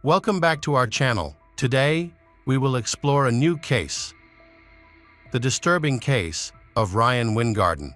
Welcome back to our channel. Today, we will explore a new case, the disturbing case of Ryan Weingarten.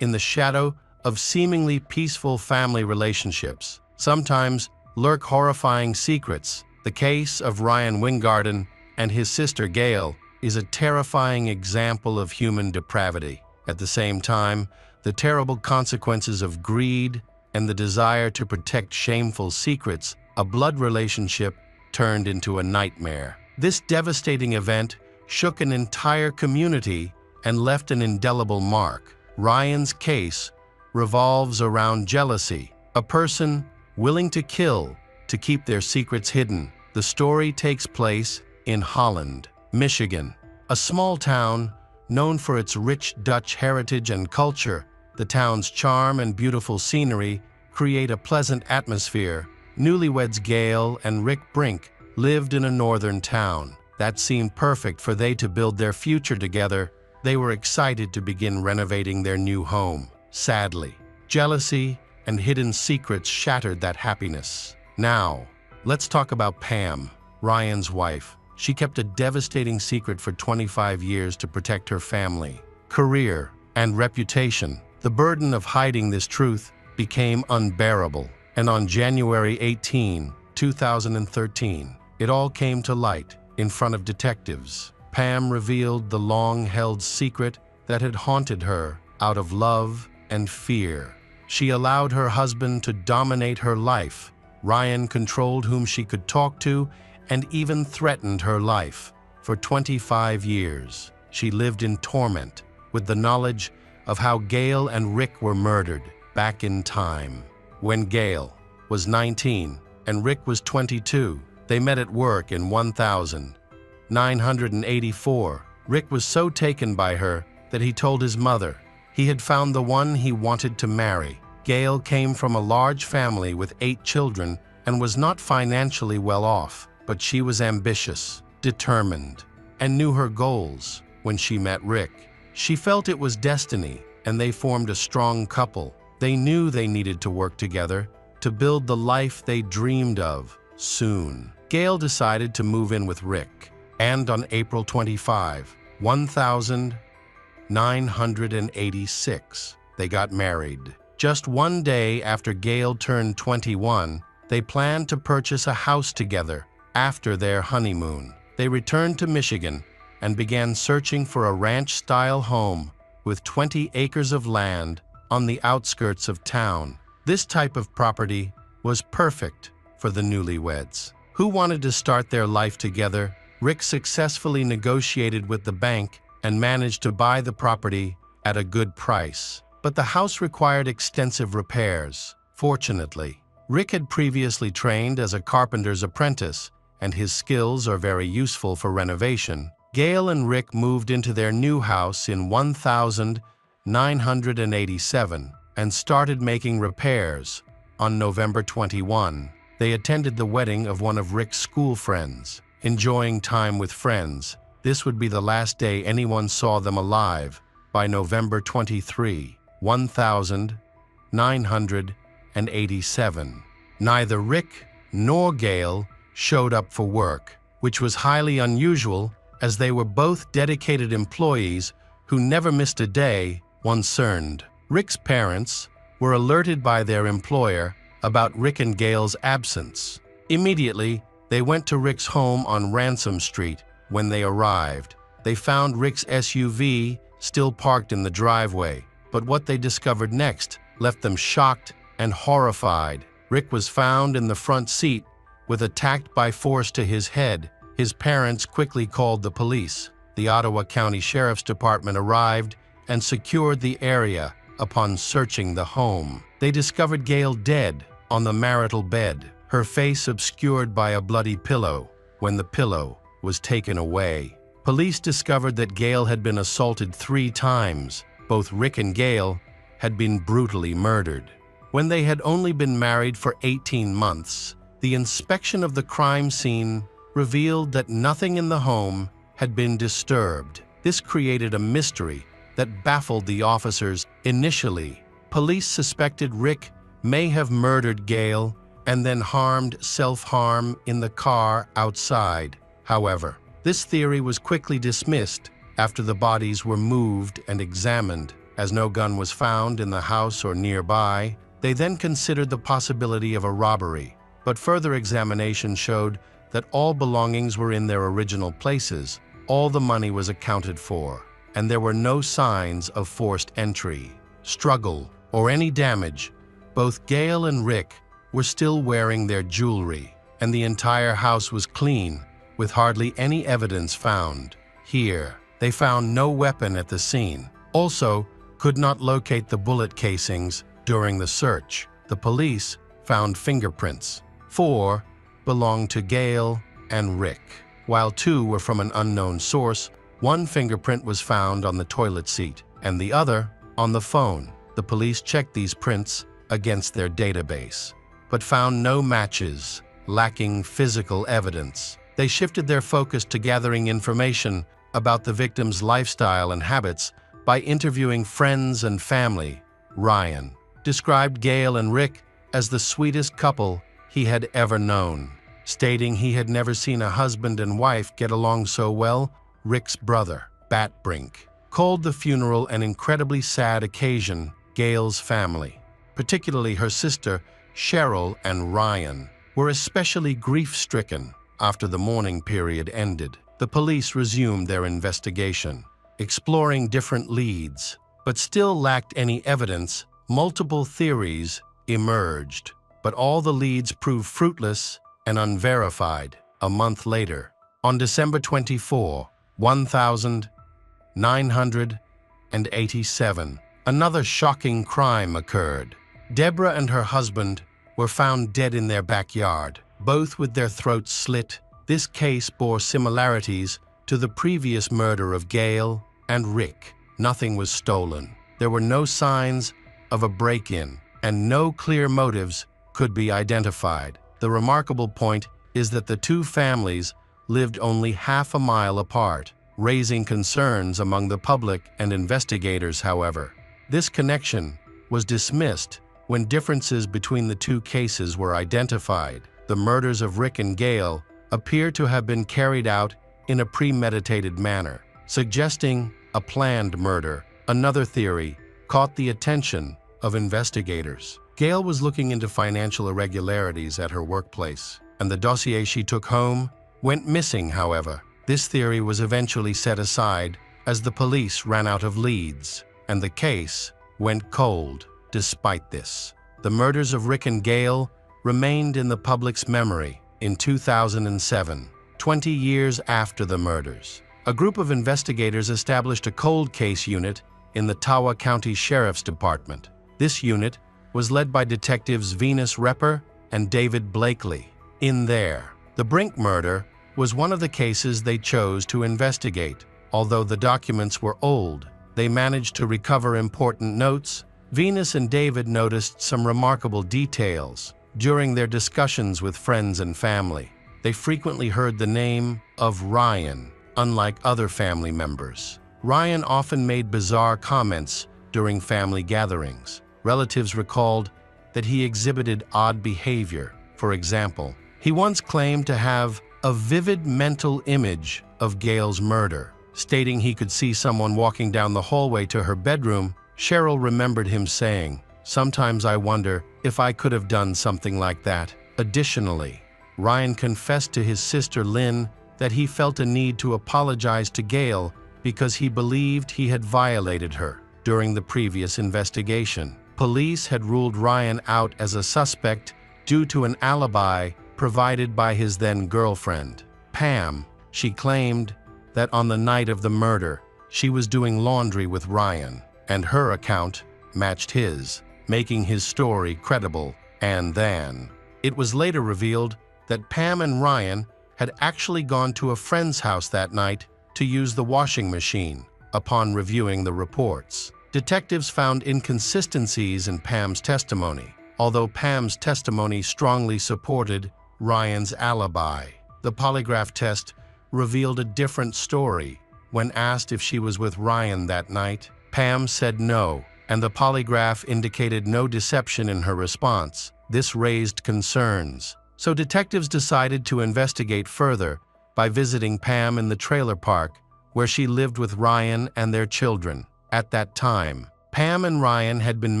In the shadow of seemingly peaceful family relationships, sometimes lurk horrifying secrets. The case of Ryan Weingarten and his sister Gail is a terrifying example of human depravity. At the same time, the terrible consequences of greed and the desire to protect shameful secrets, a blood relationship turned into a nightmare. This devastating event shook an entire community and left an indelible mark. Ryan's case revolves around jealousy, a person willing to kill to keep their secrets hidden. The story takes place in Holland, Michigan, a small town known for its rich Dutch heritage and culture. The town's charm and beautiful scenery create a pleasant atmosphere. Newlyweds Gail and Rick Brink lived in a northern town that seemed perfect for they to build their future together. They were excited to begin renovating their new home. Sadly, jealousy and hidden secrets shattered that happiness. Now, let's talk about Pam, Ryan's wife. She kept a devastating secret for 25 years to protect her family, career, and reputation. The burden of hiding this truth became unbearable. And on January 18, 2013, it all came to light in front of detectives. Pam revealed the long-held secret that had haunted her out of love and fear. She allowed her husband to dominate her life. Ryan controlled whom she could talk to and even threatened her life. For 25 years, she lived in torment with the knowledge of how Gail and Rick were murdered back in time. When Gail was 19 and Rick was 22, they met at work in 1984. Rick was so taken by her that he told his mother he had found the one he wanted to marry. Gail came from a large family with 8 children and was not financially well off, but she was ambitious, determined, and knew her goals. When she met Rick, she felt it was destiny, and they formed a strong couple. They knew they needed to work together to build the life they dreamed of. Soon, Gail decided to move in with Rick, and on April 25, 1986, they got married. Just one day after Gail turned 21, they planned to purchase a house together. After their honeymoon, they returned to Michigan and began searching for a ranch-style home with 20 acres of land on the outskirts of town. This type of property was perfect for the newlyweds, who wanted to start their life together. Rick successfully negotiated with the bank and managed to buy the property at a good price. But the house required extensive repairs. Fortunately, Rick had previously trained as a carpenter's apprentice, and his skills are very useful for renovation. Gail and Rick moved into their new house in 1987 and started making repairs. On November 21, they attended the wedding of one of Rick's school friends. Enjoying time with friends, this would be the last day anyone saw them alive. By November 23, 1987, neither Rick nor Gail showed up for work, which was highly unusual as they were both dedicated employees who never missed a day. Concerned, Rick's parents were alerted by their employer about Rick and Gail's absence. Immediately, they went to Rick's home on Ransom Street. When they arrived, they found Rick's SUV still parked in the driveway. But what they discovered next left them shocked and horrified. Rick was found in the front seat with attacked by force to his head. His parents quickly called the police. The Ottawa County Sheriff's Department arrived and secured the area. Upon searching the home, they discovered Gail dead on the marital bed, her face obscured by a bloody pillow. When the pillow was taken away, police discovered that Gail had been assaulted 3 times. Both Rick and Gail had been brutally murdered. When they had only been married for 18 months, the inspection of the crime scene revealed that nothing in the home had been disturbed. This created a mystery that baffled the officers. Initially, police suspected Rick may have murdered Gail and then harmed self-harm in the car outside. However, this theory was quickly dismissed after the bodies were moved and examined. As no gun was found in the house or nearby, they then considered the possibility of a robbery. But further examination showed that all belongings were in their original places, all the money was accounted for, and there were no signs of forced entry, struggle, or any damage. Both Gail and Rick were still wearing their jewelry, and the entire house was clean, with hardly any evidence found. Here, they found no weapon at the scene. Also, could not locate the bullet casings during the search. The police found fingerprints. 4 belonged to Gail and Rick. While 2 were from an unknown source, 1 fingerprint was found on the toilet seat, and the other on the phone. The police checked these prints against their database, but found no matches, lacking physical evidence. They shifted their focus to gathering information about the victim's lifestyle and habits by interviewing friends and family. Ryan described Gail and Rick as the sweetest couple he had ever known, stating he had never seen a husband and wife get along so well. Rick's brother, Bat Brink, called the funeral an incredibly sad occasion. Gail's family, particularly her sister Cheryl and Ryan, were especially grief-stricken after the mourning period ended. The police resumed their investigation, exploring different leads, but still lacked any evidence. Multiple theories emerged, but all the leads proved fruitless and unverified. A month later, on December 24, 1987, another shocking crime occurred. Deborah and her husband were found dead in their backyard, both with their throats slit. This case bore similarities to the previous murder of Gail and Rick. Nothing was stolen. There were no signs of a break-in, and no clear motives could be identified. The remarkable point is that the two families lived only half a mile apart, raising concerns among the public and investigators. However, this connection was dismissed when differences between the two cases were identified. The murders of Rick and Gail appear to have been carried out in a premeditated manner, suggesting a planned murder. Another theory caught the attention of investigators. Gail was looking into financial irregularities at her workplace, and the dossier she took home went missing. However, this theory was eventually set aside as the police ran out of leads, and the case went cold. Despite this, the murders of Rick and Gail remained in the public's memory. In 2007, 20 years after the murders, a group of investigators established a cold case unit in the Tawa County Sheriff's Department. This unit was led by detectives Venus Repper and David Blakely. In there, the Brink murder was one of the cases they chose to investigate. Although the documents were old, they managed to recover important notes. Venus and David noticed some remarkable details. During their discussions with friends and family, they frequently heard the name of Ryan. Unlike other family members, Ryan often made bizarre comments during family gatherings. Relatives recalled that he exhibited odd behavior. For example, he once claimed to have a vivid mental image of Gail's murder, stating he could see someone walking down the hallway to her bedroom. Cheryl remembered him saying, "Sometimes I wonder if I could have done something like that." Additionally, Ryan confessed to his sister Lynn that he felt a need to apologize to Gail because he believed he had violated her during the previous investigation. Police had ruled Ryan out as a suspect due to an alibi provided by his then-girlfriend, Pam. She claimed that on the night of the murder, she was doing laundry with Ryan, and her account matched his, making his story credible. And then, it was later revealed that Pam and Ryan had actually gone to a friend's house that night to use the washing machine. Upon reviewing the reports, detectives found inconsistencies in Pam's testimony. Although Pam's testimony strongly supported Ryan's alibi, the polygraph test revealed a different story. When asked if she was with Ryan that night, Pam said no, and the polygraph indicated no deception in her response. This raised concerns, so detectives decided to investigate further by visiting Pam in the trailer park where she lived with Ryan and their children. At that time, Pam and Ryan had been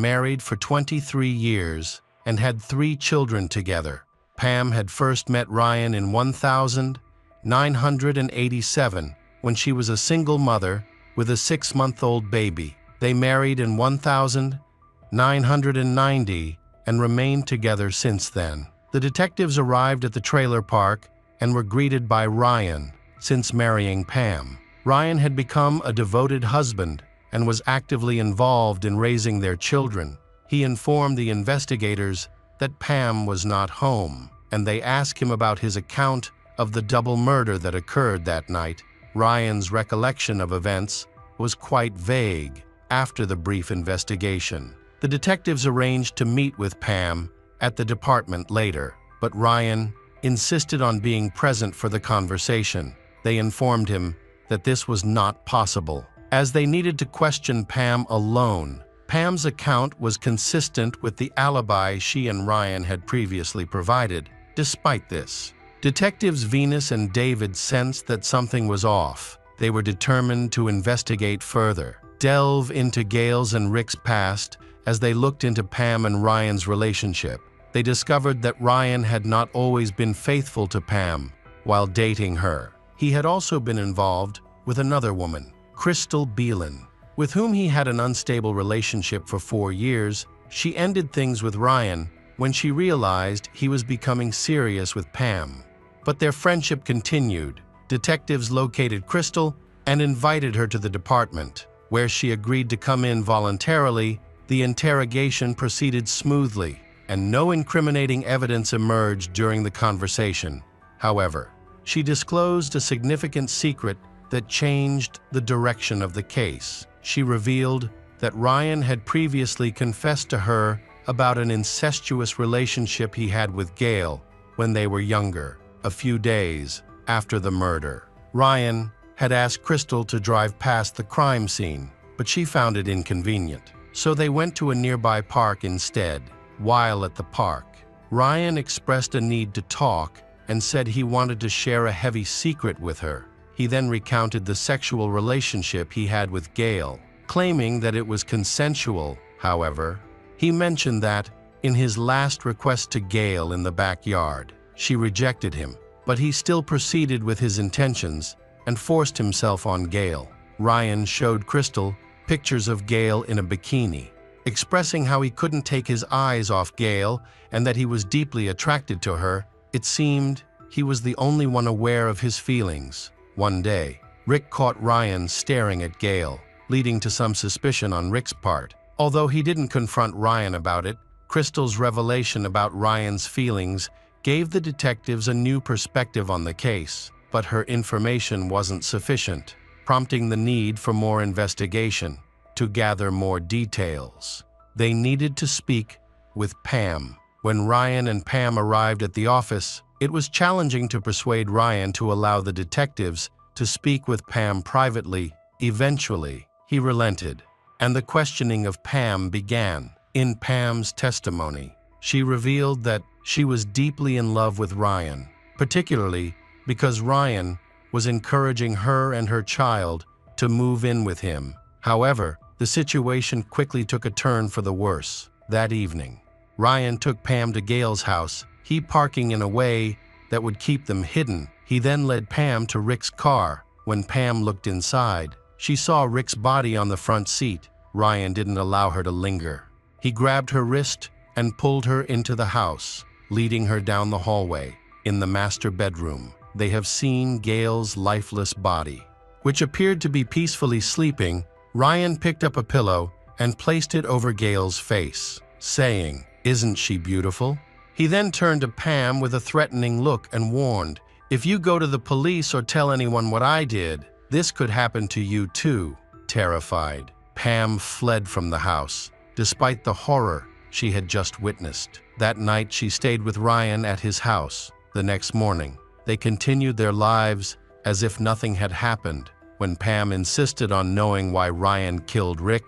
married for 23 years and had 3 children together. Pam had first met Ryan in 1987 when she was a single mother with a 6-month-old baby. They married in 1990 and remained together since then. The detectives arrived at the trailer park and were greeted by Ryan. Since marrying Pam, Ryan had become a devoted husband and was actively involved in raising their children. He informed the investigators that Pam was not home, and they asked him about his account of the double murder that occurred that night. Ryan's recollection of events was quite vague. After the brief investigation, the detectives arranged to meet with Pam at the department later, but Ryan insisted on being present for the conversation. They informed him that this was not possible, as they needed to question Pam alone. Pam's account was consistent with the alibi she and Ryan had previously provided. Despite this, detectives Venus and David sensed that something was off. They were determined to investigate further, delve into Gail's and Rick's past. As they looked into Pam and Ryan's relationship, they discovered that Ryan had not always been faithful to Pam while dating her. He had also been involved with another woman, Crystal Beelan, with whom he had an unstable relationship for 4 years. She ended things with Ryan when she realized he was becoming serious with Pam. But their friendship continued. Detectives located Crystal and invited her to the department, where she agreed to come in voluntarily. The interrogation proceeded smoothly, and no incriminating evidence emerged during the conversation. However, she disclosed a significant secret that changed the direction of the case. She revealed that Ryan had previously confessed to her about an incestuous relationship he had with Gail when they were younger, a few days after the murder. Ryan had asked Crystal to drive past the crime scene, but she found it inconvenient, so they went to a nearby park instead. While at the park, Ryan expressed a need to talk and said he wanted to share a heavy secret with her. He then recounted the sexual relationship he had with Gail, claiming that it was consensual. However, he mentioned that, in his last request to Gail in the backyard, she rejected him, but he still proceeded with his intentions and forced himself on Gail. Ryan showed Crystal pictures of Gail in a bikini, expressing how he couldn't take his eyes off Gail and that he was deeply attracted to her. It seemed he was the only one aware of his feelings. One day, Rick caught Ryan staring at Gail, leading to some suspicion on Rick's part. Although he didn't confront Ryan about it, Crystal's revelation about Ryan's feelings gave the detectives a new perspective on the case, but her information wasn't sufficient, prompting the need for more investigation. To gather more details, they needed to speak with Pam. When Ryan and Pam arrived at the office, it was challenging to persuade Ryan to allow the detectives to speak with Pam privately. Eventually, he relented, and the questioning of Pam began. In Pam's testimony, she revealed that she was deeply in love with Ryan, particularly because Ryan was encouraging her and her child to move in with him. However, the situation quickly took a turn for the worse. That evening, Ryan took Pam to Gail's house, he parking in a way that would keep them hidden. He then led Pam to Rick's car. When Pam looked inside, she saw Rick's body on the front seat. Ryan didn't allow her to linger. He grabbed her wrist and pulled her into the house, leading her down the hallway. In the master bedroom, they have seen Gail's lifeless body, which appeared to be peacefully sleeping. Ryan picked up a pillow and placed it over Gail's face, saying, "Isn't she beautiful?" He then turned to Pam with a threatening look and warned, "If you go to the police or tell anyone what I did, this could happen to you too." Terrified, Pam fled from the house, despite the horror she had just witnessed. That night, she stayed with Ryan at his house. The next morning, they continued their lives as if nothing had happened. When Pam insisted on knowing why Ryan killed Rick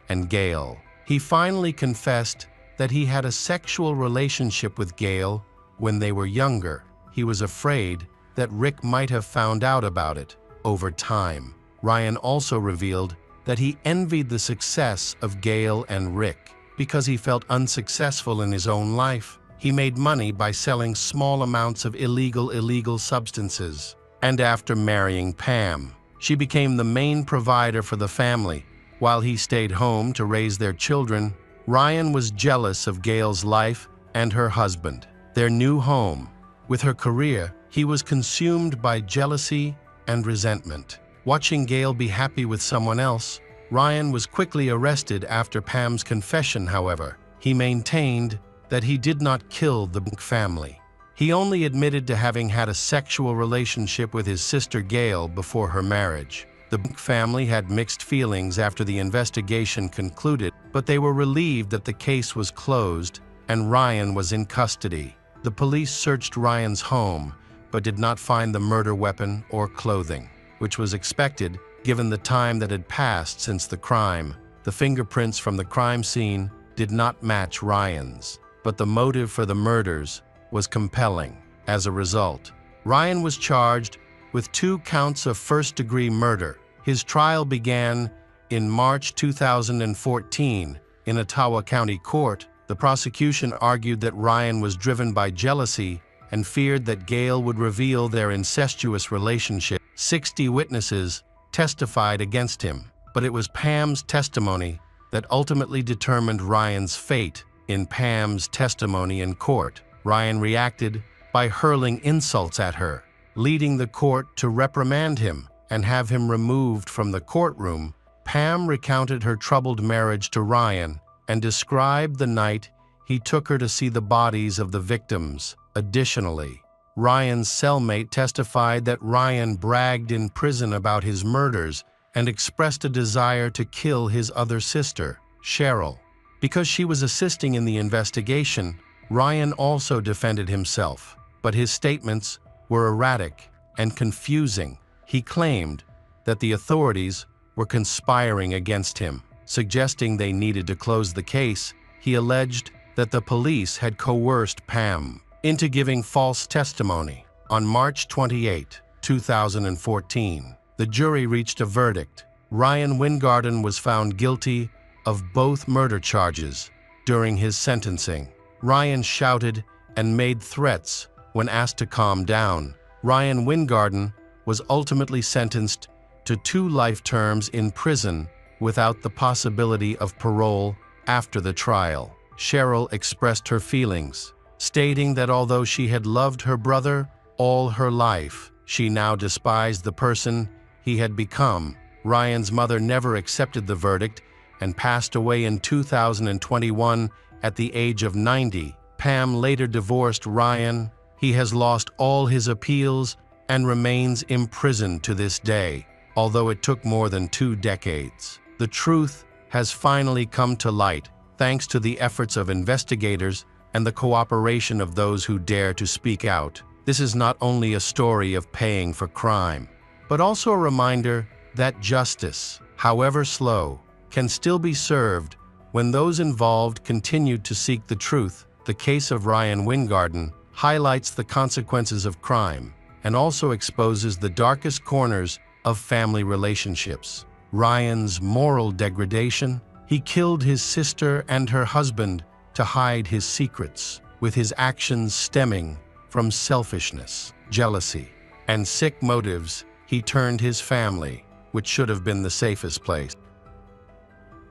and Gail, he finally confessed that he had a sexual relationship with Gail when they were younger. He was afraid that Rick might have found out about it over time. Ryan also revealed that he envied the success of Gail and Rick because he felt unsuccessful in his own life. He made money by selling small amounts of illegal substances. And after marrying Pam, she became the main provider for the family. While he stayed home to raise their children, Ryan was jealous of Gail's life and her husband, their new home. With her career, he was consumed by jealousy and resentment. Watching Gail be happy with someone else, Ryan was quickly arrested after Pam's confession, however. He maintained that he did not kill the family. He only admitted to having had a sexual relationship with his sister Gail before her marriage. The family had mixed feelings after the investigation concluded, but they were relieved that the case was closed and Ryan was in custody. The police searched Ryan's home, but did not find the murder weapon or clothing, which was expected given the time that had passed since the crime. The fingerprints from the crime scene did not match Ryan's, but the motive for the murders was compelling. As a result, Ryan was charged with 2 counts of first-degree murder. His trial began in March 2014 in Ottawa County Court. The prosecution argued that Ryan was driven by jealousy and feared that Gail would reveal their incestuous relationship. 60 witnesses testified against him, but it was Pam's testimony that ultimately determined Ryan's fate. In Pam's testimony in court, Ryan reacted by hurling insults at her, leading the court to reprimand him and have him removed from the courtroom. Pam recounted her troubled marriage to Ryan and described the night he took her to see the bodies of the victims. Additionally, Ryan's cellmate testified that Ryan bragged in prison about his murders and expressed a desire to kill his other sister, Cheryl. Because she was assisting in the investigation, Ryan also defended himself, but his statements were erratic and confusing. He claimed that the authorities were conspiring against him, suggesting they needed to close the case. He alleged that the police had coerced Pam into giving false testimony. On March 28, 2014, the jury reached a verdict. Ryan Wingarden was found guilty of both murder charges. During his sentencing, Ryan shouted and made threats when asked to calm down. Ryan Wingarden was ultimately sentenced to 2 life terms in prison without the possibility of parole after the trial. Cheryl expressed her feelings, stating that although she had loved her brother all her life, she now despised the person he had become. Ryan's mother never accepted the verdict and passed away in 2021 at the age of 90. Pam later divorced Ryan. He has lost all his appeals and remains imprisoned to this day, although it took more than 2 decades. The truth has finally come to light thanks to the efforts of investigators and the cooperation of those who dare to speak out. This is not only a story of paying for crime, but also a reminder that justice, however slow, can still be served when those involved continue to seek the truth. The case of Ryan Wingarden highlights the consequences of crime and also exposes the darkest corners of family relationships. Ryan's moral degradation: he killed his sister and her husband to hide his secrets, with his actions stemming from selfishness, jealousy, and sick motives. He turned his family, which should have been the safest place.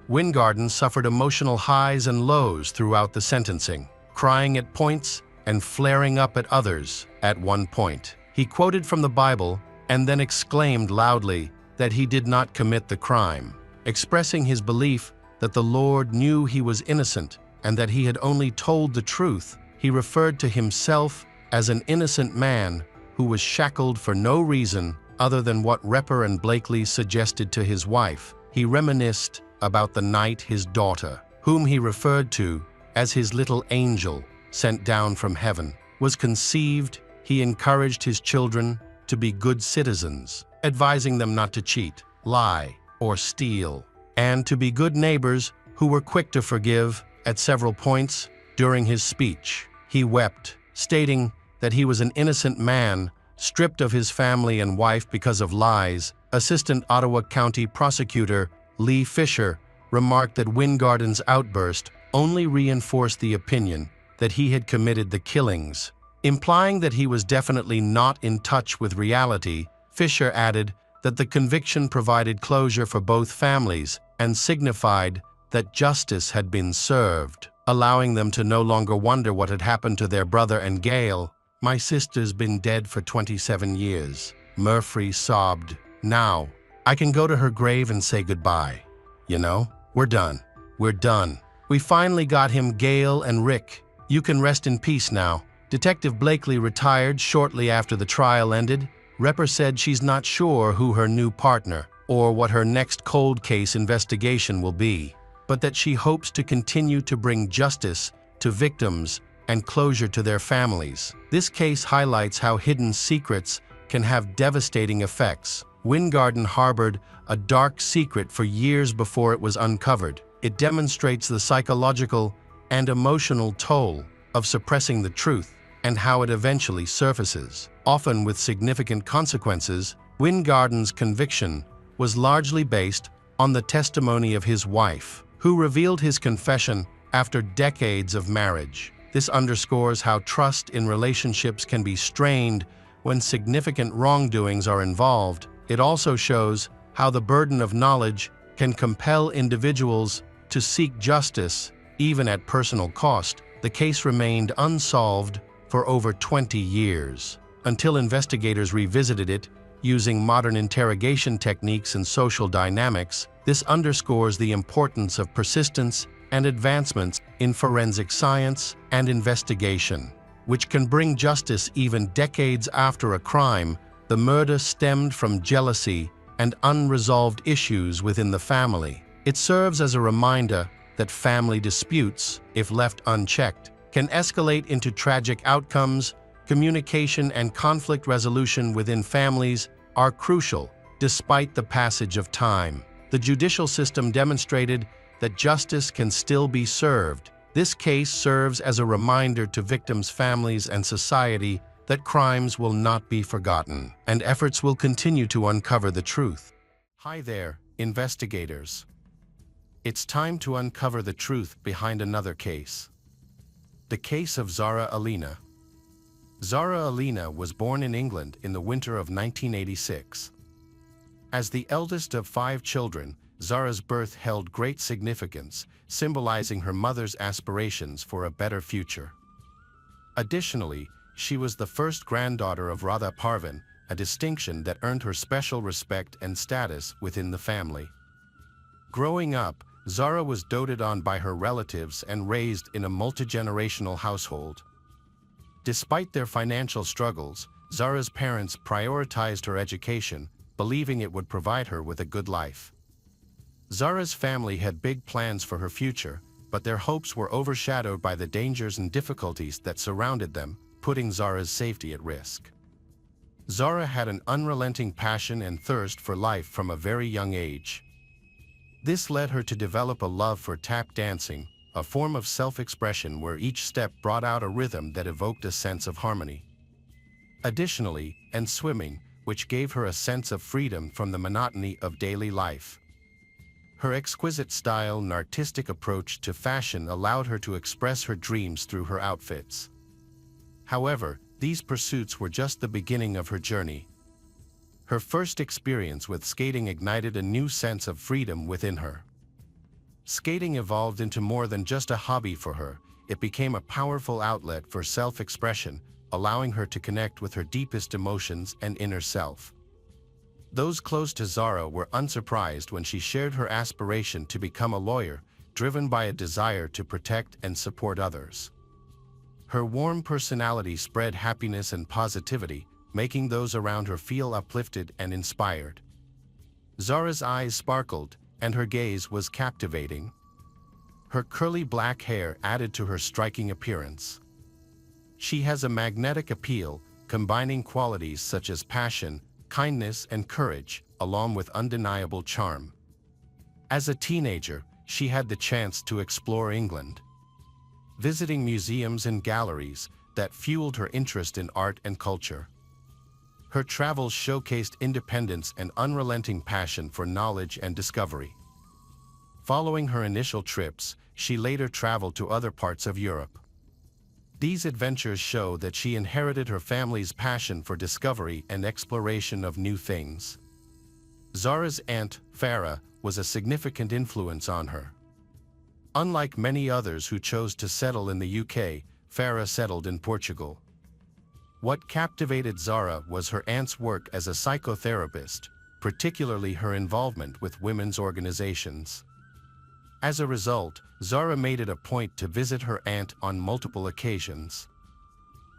Wingarden suffered emotional highs and lows throughout the sentencing, crying at points and flaring up at others. At one point, he quoted from the Bible and then exclaimed loudly that he did not commit the crime, expressing his belief that the Lord knew he was innocent and that he had only told the truth. He referred to himself as an innocent man who was shackled for no reason other than what Repper and Blakely suggested to his wife. He reminisced about the night his daughter, whom he referred to as his little angel sent down from heaven, was conceived. He encouraged his children to be good citizens, advising them not to cheat, lie, or steal, and to be good neighbors who were quick to forgive At several points during his speech, he wept, stating that he was an innocent man, stripped of his family and wife because of lies. Assistant Ottawa County Prosecutor Lee Fisher remarked that Wingarden's outburst only reinforced the opinion that he had committed the killings. Implying that he was definitely not in touch with reality, Fisher added that the conviction provided closure for both families and signified that justice had been served, allowing them to no longer wonder what had happened to their brother and Gail. "My sister's been dead for 27 years, Murphy sobbed. "Now, I can go to her grave and say goodbye. You know, we're done. We're done. We finally got him, Gail and Rick. You can rest in peace now." Detective Blakely retired shortly after the trial ended. Repper said she's not sure who her new partner or what her next cold case investigation will be, but that she hopes to continue to bring justice to victims and closure to their families. This case highlights how hidden secrets can have devastating effects. Wingarden harbored a dark secret for years before it was uncovered. It demonstrates the psychological and emotional toll of suppressing the truth and how it eventually surfaces, often with significant consequences. Wingarden's conviction was largely based on the testimony of his wife, who revealed his confession after decades of marriage. This underscores how trust in relationships can be strained when significant wrongdoings are involved. It also shows how the burden of knowledge can compel individuals to seek justice, even at personal cost. The case remained unsolved for over 20 years, until investigators revisited it using modern interrogation techniques and social dynamics. This underscores the importance of persistence and advancements in forensic science and investigation, which can bring justice even decades after a crime. The murder stemmed from jealousy and unresolved issues within the family. It serves as a reminder that family disputes, if left unchecked, can escalate into tragic outcomes. Communication and conflict resolution within families are crucial, despite the passage of time. The judicial system demonstrated that justice can still be served. This case serves as a reminder to victims' families and society that crimes will not be forgotten, and efforts will continue to uncover the truth. Hi there, investigators. It's time to uncover the truth behind another case. The case of Zara Alina. Zara Alina was born in England in the winter of 1986. As the eldest of 5 children, Zara's birth held great significance, symbolizing her mother's aspirations for a better future. Additionally, she was the first granddaughter of Radha Parvin, a distinction that earned her special respect and status within the family. Growing up, Zara was doted on by her relatives and raised in a multi-generational household. Despite their financial struggles, Zara's parents prioritized her education, believing it would provide her with a good life. Zara's family had big plans for her future, but their hopes were overshadowed by the dangers and difficulties that surrounded them, putting Zara's safety at risk. Zara had an unrelenting passion and thirst for life from a very young age. This led her to develop a love for tap dancing, a form of self-expression where each step brought out a rhythm that evoked a sense of harmony. Additionally, and swimming, which gave her a sense of freedom from the monotony of daily life. Her exquisite style and artistic approach to fashion allowed her to express her dreams through her outfits. However, these pursuits were just the beginning of her journey. Her first experience with skating ignited a new sense of freedom within her. Skating evolved into more than just a hobby for her. It became a powerful outlet for self-expression, allowing her to connect with her deepest emotions and inner self. Those close to Zara were unsurprised when she shared her aspiration to become a lawyer, driven by a desire to protect and support others. Her warm personality spread happiness and positivity, making those around her feel uplifted and inspired. Zara's eyes sparkled, and her gaze was captivating. Her curly black hair added to her striking appearance. She has a magnetic appeal, combining qualities such as passion, kindness, and courage, along with undeniable charm. As a teenager, she had the chance to explore England. visiting museums and galleries that fueled her interest in art and culture. Her travels showcased independence and unrelenting passion for knowledge and discovery. Following her initial trips, she later traveled to other parts of Europe. These adventures show that she inherited her family's passion for discovery and exploration of new things. Zara's aunt, Farah, was a significant influence on her. Unlike many others who chose to settle in the UK, Farah settled in Portugal. What captivated Zara was her aunt's work as a psychotherapist, particularly her involvement with women's organizations. As a result, Zara made it a point to visit her aunt on multiple occasions.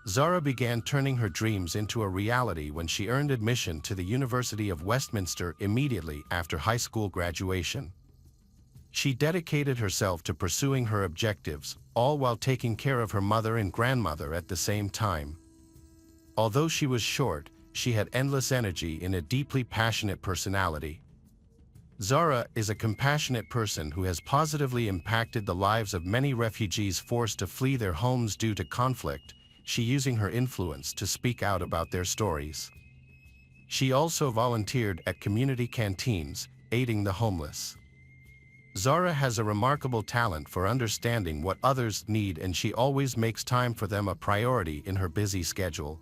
Zara began turning her dreams into a reality when she earned admission to the University of Westminster immediately after high school graduation. She dedicated herself to pursuing her objectives, all while taking care of her mother and grandmother at the same time. Although she was short, she had endless energy and a deeply passionate personality. Zara is a compassionate person who has positively impacted the lives of many refugees forced to flee their homes due to conflict, she using her influence to speak out about their stories. She also volunteered at community canteens, aiding the homeless. Zara has a remarkable talent for understanding what others need, and she always makes time for them a priority in her busy schedule.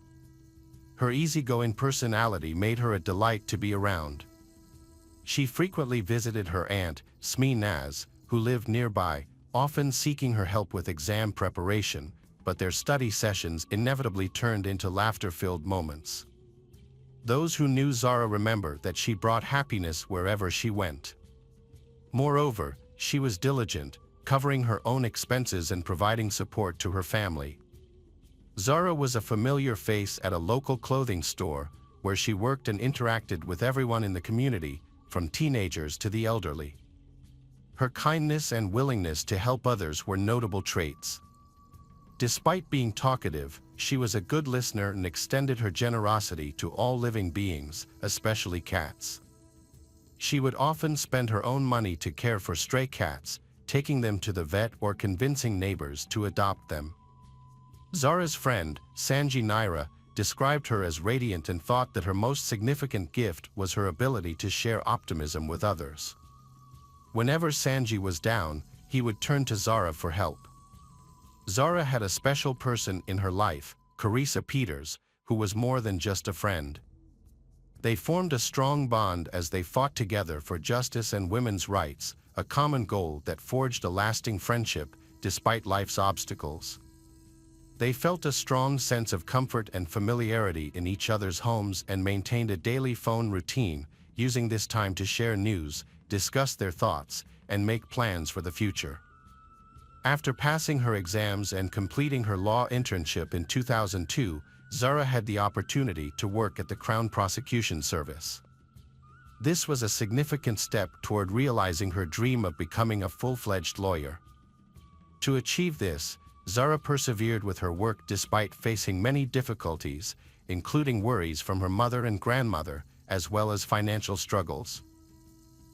Her easygoing personality made her a delight to be around. She frequently visited her aunt, Smee Naz, who lived nearby, often seeking her help with exam preparation, but their study sessions inevitably turned into laughter-filled moments. Those who knew Zara remember that she brought happiness wherever she went. Moreover, she was diligent, covering her own expenses and providing support to her family. Zara was a familiar face at a local clothing store, where she worked and interacted with everyone in the community, from teenagers to the elderly. Her kindness and willingness to help others were notable traits. Despite being talkative, she was a good listener and extended her generosity to all living beings, especially cats. She would often spend her own money to care for stray cats, taking them to the vet or convincing neighbors to adopt them. Zara's friend, Sanji Naira, described her as radiant and thought that her most significant gift was her ability to share optimism with others. Whenever Sanji was down, he would turn to Zara for help. Zara had a special person in her life, Carissa Peters, who was more than just a friend. They formed a strong bond as they fought together for justice and women's rights, a common goal that forged a lasting friendship despite life's obstacles. They felt a strong sense of comfort and familiarity in each other's homes and maintained a daily phone routine, using this time to share news, discuss their thoughts, and make plans for the future. After passing her exams and completing her law internship in 2002, Zara had the opportunity to work at the Crown Prosecution Service. This was a significant step toward realizing her dream of becoming a full-fledged lawyer. To achieve this, Zara persevered with her work despite facing many difficulties, including worries from her mother and grandmother, as well as financial struggles.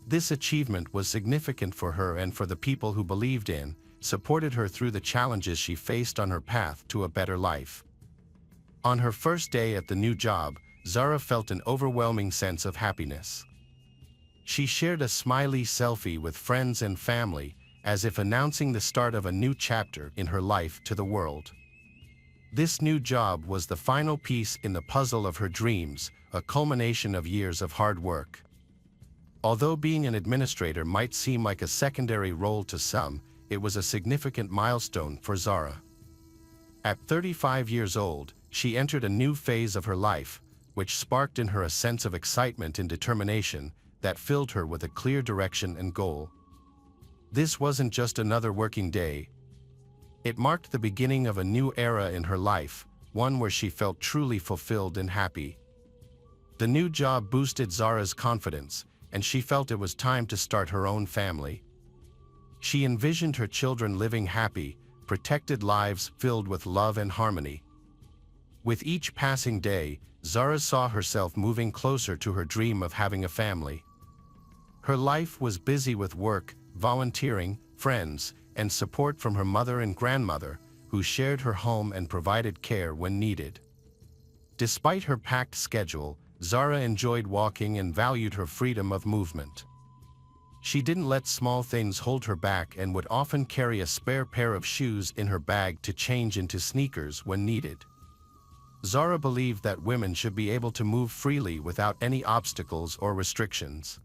This achievement was significant for her and for the people who believed in, supported her through the challenges she faced on her path to a better life. On her first day at the new job, Zara felt an overwhelming sense of happiness. She shared a smiley selfie with friends and family, as if announcing the start of a new chapter in her life to the world. This new job was the final piece in the puzzle of her dreams, a culmination of years of hard work. Although being an administrator might seem like a secondary role to some, it was a significant milestone for Zara. At 35 years old, she entered a new phase of her life, which sparked in her a sense of excitement and determination that filled her with a clear direction and goal. This wasn't just another working day. It marked the beginning of a new era in her life, one where she felt truly fulfilled and happy. The new job boosted Zara's confidence, and she felt it was time to start her own family. She envisioned her children living happy, protected lives filled with love and harmony. With each passing day, Zara saw herself moving closer to her dream of having a family. Her life was busy with work, volunteering, friends, and support from her mother and grandmother, who shared her home and provided care when needed. Despite her packed schedule, Zara enjoyed walking and valued her freedom of movement. She didn't let small things hold her back and would often carry a spare pair of shoes in her bag to change into sneakers when needed. Zara believed that women should be able to move freely without any obstacles or restrictions.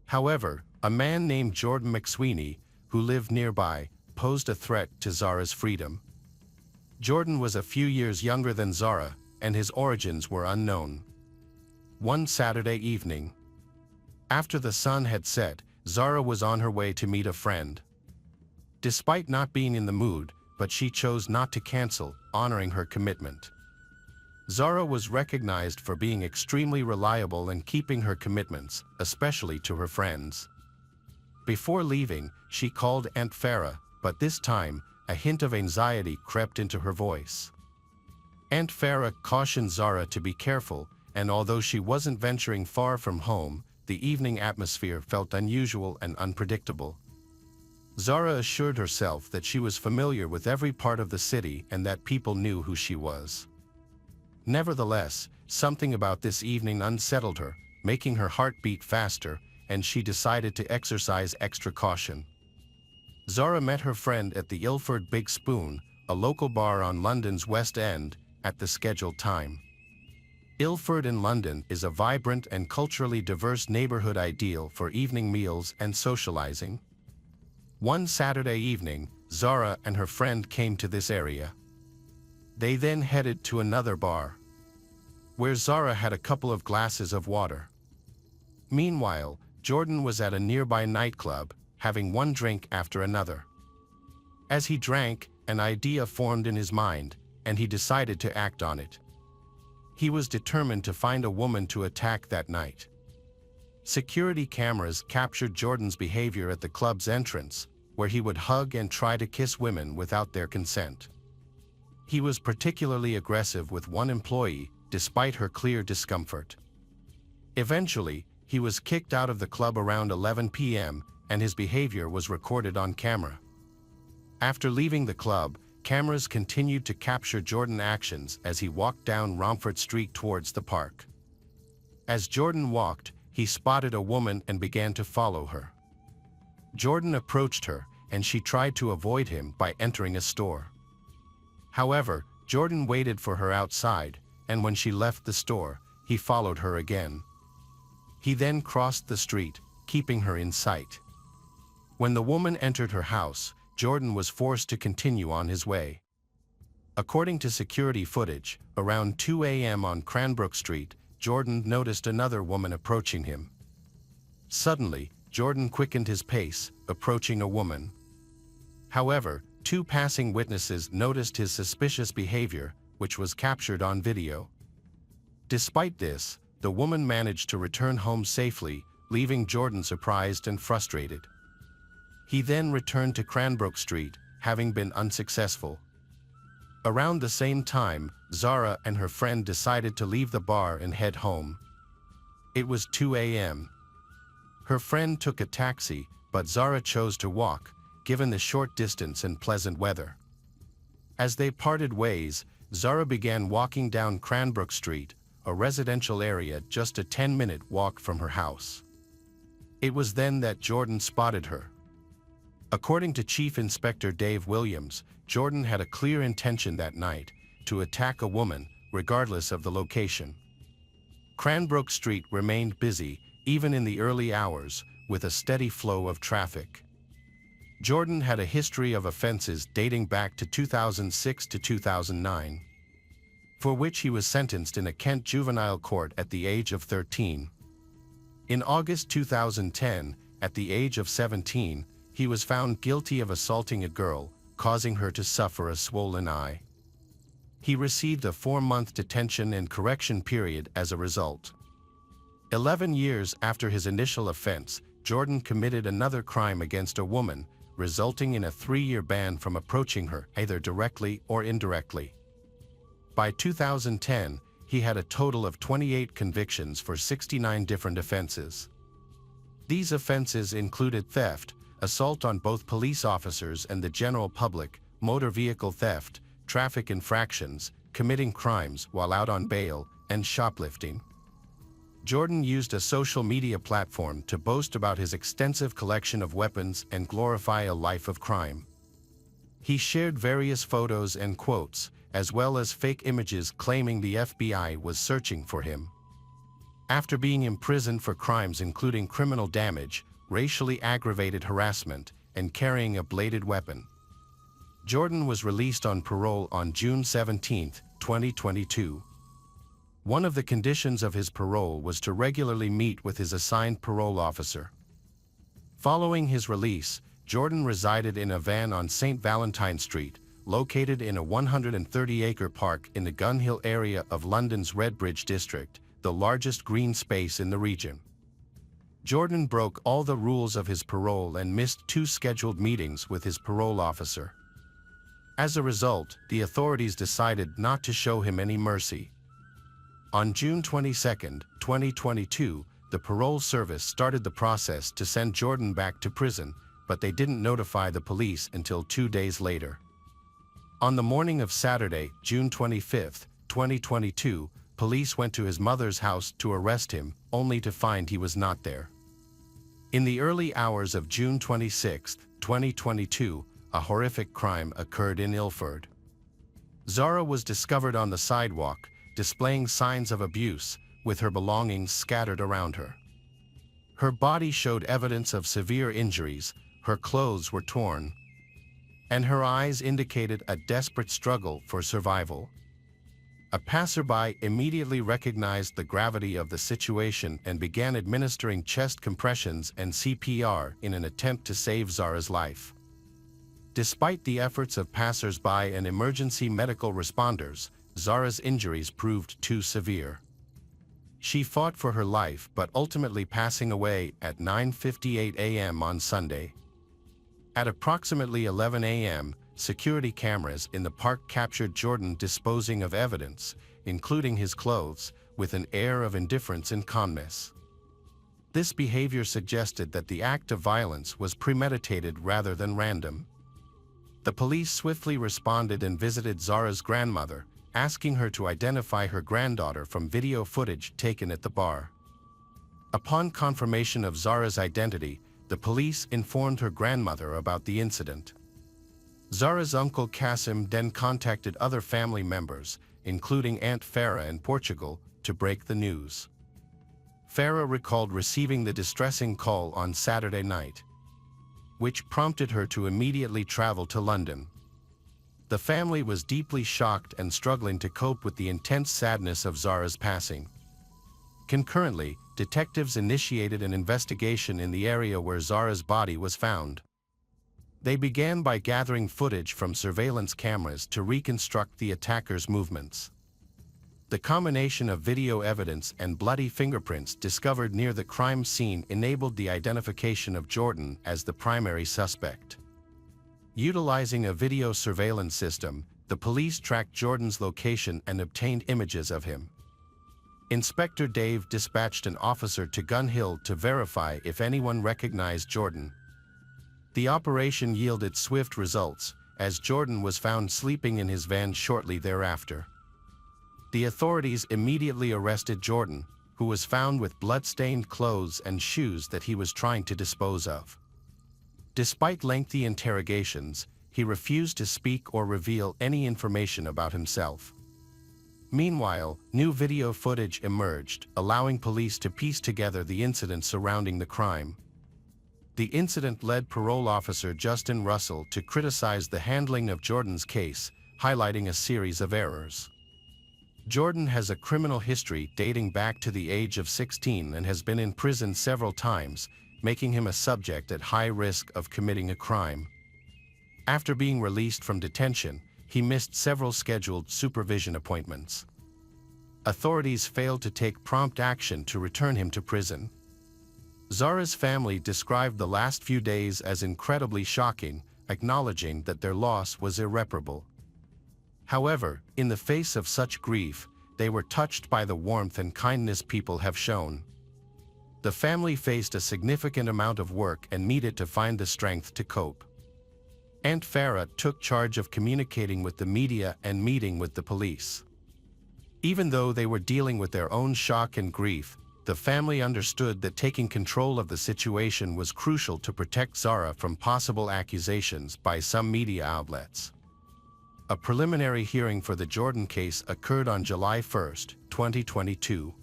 However, a man named Jordan McSweeney, who lived nearby, posed a threat to Zara's freedom. Jordan was a few years younger than Zara, and his origins were unknown. One Saturday evening, after the sun had set, Zara was on her way to meet a friend. Despite not being in the mood, but she chose not to cancel, honoring her commitment. Zara was recognized for being extremely reliable and keeping her commitments, especially to her friends. Before leaving, she called Aunt Farah, but this time, a hint of anxiety crept into her voice. Aunt Farah cautioned Zara to be careful, and although she wasn't venturing far from home, the evening atmosphere felt unusual and unpredictable. Zara assured herself that she was familiar with every part of the city and that people knew who she was. Nevertheless, something about this evening unsettled her, making her heart beat faster, and she decided to exercise extra caution. Zara met her friend at the Ilford Big Spoon, a local bar on London's West End, at the scheduled time. Ilford in London is a vibrant and culturally diverse neighborhood ideal for evening meals and socializing. One Saturday evening, Zara and her friend came to this area. They then headed to another bar, where Zara had a couple of glasses of water. Meanwhile, Jordan was at a nearby nightclub, having one drink after another. As he drank, an idea formed in his mind, and he decided to act on it. He was determined to find a woman to attack that night. Security cameras captured Jordan's behavior at the club's entrance, where he would hug and try to kiss women without their consent. He was particularly aggressive with one employee, despite her clear discomfort. Eventually, he was kicked out of the club around 11 p.m., and his behavior was recorded on camera. After leaving the club, cameras continued to capture Jordan's actions as he walked down Romford Street towards the park. As Jordan walked, he spotted a woman and began to follow her. Jordan approached her, and she tried to avoid him by entering a store. However, Jordan waited for her outside, and when she left the store, he followed her again. He then crossed the street, keeping her in sight. When the woman entered her house, Jordan was forced to continue on his way. According to security footage, around 2 a.m. on Cranbrook Street, Jordan noticed another woman approaching him. Suddenly, Jordan quickened his pace, approaching a woman. However, two passing witnesses noticed his suspicious behavior, which was captured on video. Despite this, the woman managed to return home safely, leaving Jordan surprised and frustrated. He then returned to Cranbrook Street, having been unsuccessful. Around the same time, Zara and her friend decided to leave the bar and head home. It was 2 a.m. Her friend took a taxi, but Zara chose to walk, given the short distance and pleasant weather. As they parted ways, Zara began walking down Cranbrook Street, a residential area just a 10-minute walk from her house. It was then that Jordan spotted her. According to Chief Inspector Dave Williams, Jordan had a clear intention that night, to attack a woman, regardless of the location. Cranbrook Street remained busy, even in the early hours, with a steady flow of traffic. Jordan had a history of offenses dating back to 2006 to 2009, for which he was sentenced in a Kent juvenile court at the age of 13. In August 2010, at the age of 17, he was found guilty of assaulting a girl, causing her to suffer a swollen eye. He received a 4-month detention and correction period as a result. 11 years after his initial offense, Jordan committed another crime against a woman, resulting in a 3-year ban from approaching her, either directly or indirectly. By 2010, he had a total of 28 convictions for 69 different offenses. These offenses included theft, assault on both police officers and the general public, motor vehicle theft, traffic infractions, committing crimes while out on bail, and shoplifting. Jordan used a social media platform to boast about his extensive collection of weapons and glorify a life of crime. He shared various photos and quotes, as well as fake images claiming the FBI was searching for him. After being imprisoned for crimes including criminal damage, racially aggravated harassment, and carrying a bladed weapon, Jordan was released on parole on June 17, 2022. One of the conditions of his parole was to regularly meet with his assigned parole officer. Following his release, Jordan resided in a van on St. Valentine Street, located in a 130-acre park in the Gun Hill area of London's Redbridge district, the largest green space in the region. Jordan broke all the rules of his parole and missed 2 scheduled meetings with his parole officer. As a result, the authorities decided not to show him any mercy. On June 22, 2022, the parole service started the process to send Jordan back to prison, but they didn't notify the police until 2 days later. On the morning of Saturday, June 25, 2022, police went to his mother's house to arrest him, only to find he was not there. In the early hours of June 26, 2022, a horrific crime occurred in Ilford. Zara was discovered on the sidewalk, displaying signs of abuse, with her belongings scattered around her. Her body showed evidence of severe injuries, her clothes were torn, and her eyes indicated a desperate struggle for survival. A passerby immediately recognized the gravity of the situation and began administering chest compressions and CPR in an attempt to save Zara's life. Despite the efforts of passers-by and emergency medical responders, Zara's injuries proved too severe. She fought for her life but ultimately passing away at 9:58 a.m. on Sunday. At approximately 11 a.m., security cameras in the park captured Jordan disposing of evidence, including his clothes, with an air of indifference and calmness. This behavior suggested that the act of violence was premeditated rather than random. The police swiftly responded and visited Zara's grandmother, asking her to identify her granddaughter from video footage taken at the bar. Upon confirmation of Zara's identity, the police informed her grandmother about the incident. Zara's uncle Qasim then contacted other family members, including Aunt Farah in Portugal, to break the news. Farah recalled receiving the distressing call on Saturday night, which prompted her to immediately travel to London. The family was deeply shocked and struggling to cope with the intense sadness of Zara's passing. Concurrently, detectives initiated an investigation in the area where Zara's body was found. They began by gathering footage from surveillance cameras to reconstruct the attacker's movements. The combination of video evidence and bloody fingerprints discovered near the crime scene enabled the identification of Jordan as the primary suspect. Utilizing a video surveillance system, the police tracked Jordan's location and obtained images of him. Inspector Dave dispatched an officer to Gun Hill to verify if anyone recognized Jordan. The operation yielded swift results, as Jordan was found sleeping in his van shortly thereafter. The authorities immediately arrested Jordan, who was found with blood-stained clothes and shoes that he was trying to dispose of. Despite lengthy interrogations, he refused to speak or reveal any information about himself. Meanwhile, new video footage emerged, allowing police to piece together the incidents surrounding the crime. The incident led parole officer Justin Russell to criticize the handling of Jordan's case, highlighting a series of errors. Jordan has a criminal history dating back to the age of 16 and has been in prison several times, making him a subject at high risk of committing a crime. After being released from detention, he missed several scheduled supervision appointments. Authorities failed to take prompt action to return him to prison. Zara's family described the last few days as incredibly shocking, acknowledging that their loss was irreparable. However, in the face of such grief, they were touched by the warmth and kindness people have shown. The family faced a significant amount of work and needed to find the strength to cope. Aunt Farah took charge of communicating with the media and meeting with the police. Even though they were dealing with their own shock and grief, the family understood that taking control of the situation was crucial to protect Zara from possible accusations by some media outlets. A preliminary hearing for the Jordan case occurred on July 1, 2022.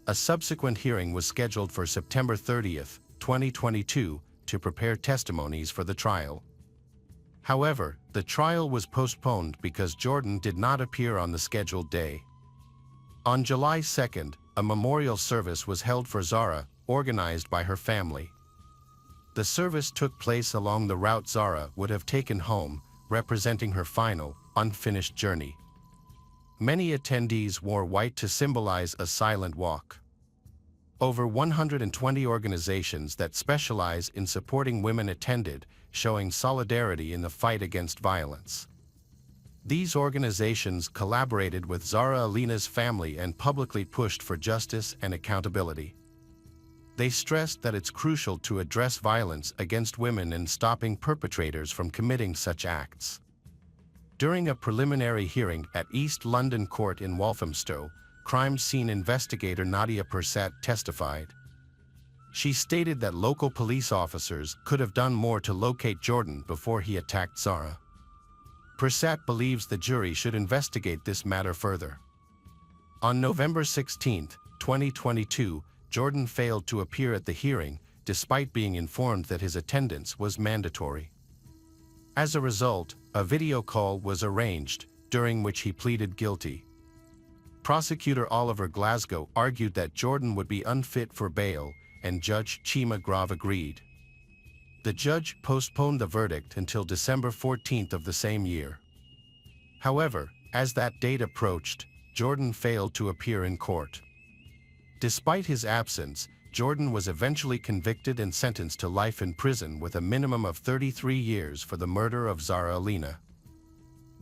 A subsequent hearing was scheduled for September 30, 2022, to prepare testimonies for the trial. However, the trial was postponed because Jordan did not appear on the scheduled day. On July 2, a memorial service was held for Zara, organized by her family. The service took place along the route Zara would have taken home, representing her final, unfinished journey. Many attendees wore white to symbolize a silent walk. Over 120 organizations that specialize in supporting women attended, showing solidarity in the fight against violence. These organizations collaborated with Zara Alina's family and publicly pushed for justice and accountability. They stressed that it's crucial to address violence against women and stopping perpetrators from committing such acts. During a preliminary hearing at East London Court in Walthamstow, crime scene investigator Nadia Persat testified. She stated that local police officers could have done more to locate Jordan before he attacked Zara. Persat believes the jury should investigate this matter further. On November 16, 2022, Jordan failed to appear at the hearing, despite being informed that his attendance was mandatory. As a result, a video call was arranged, during which he pleaded guilty. Prosecutor Oliver Glasgow argued that Jordan would be unfit for bail, and Judge Chima Grave agreed. The judge postponed the verdict until December 14 of the same year. However, as that date approached, Jordan failed to appear in court. Despite his absence, Jordan was eventually convicted and sentenced to life in prison with a minimum of 33 years for the murder of Zara Alina.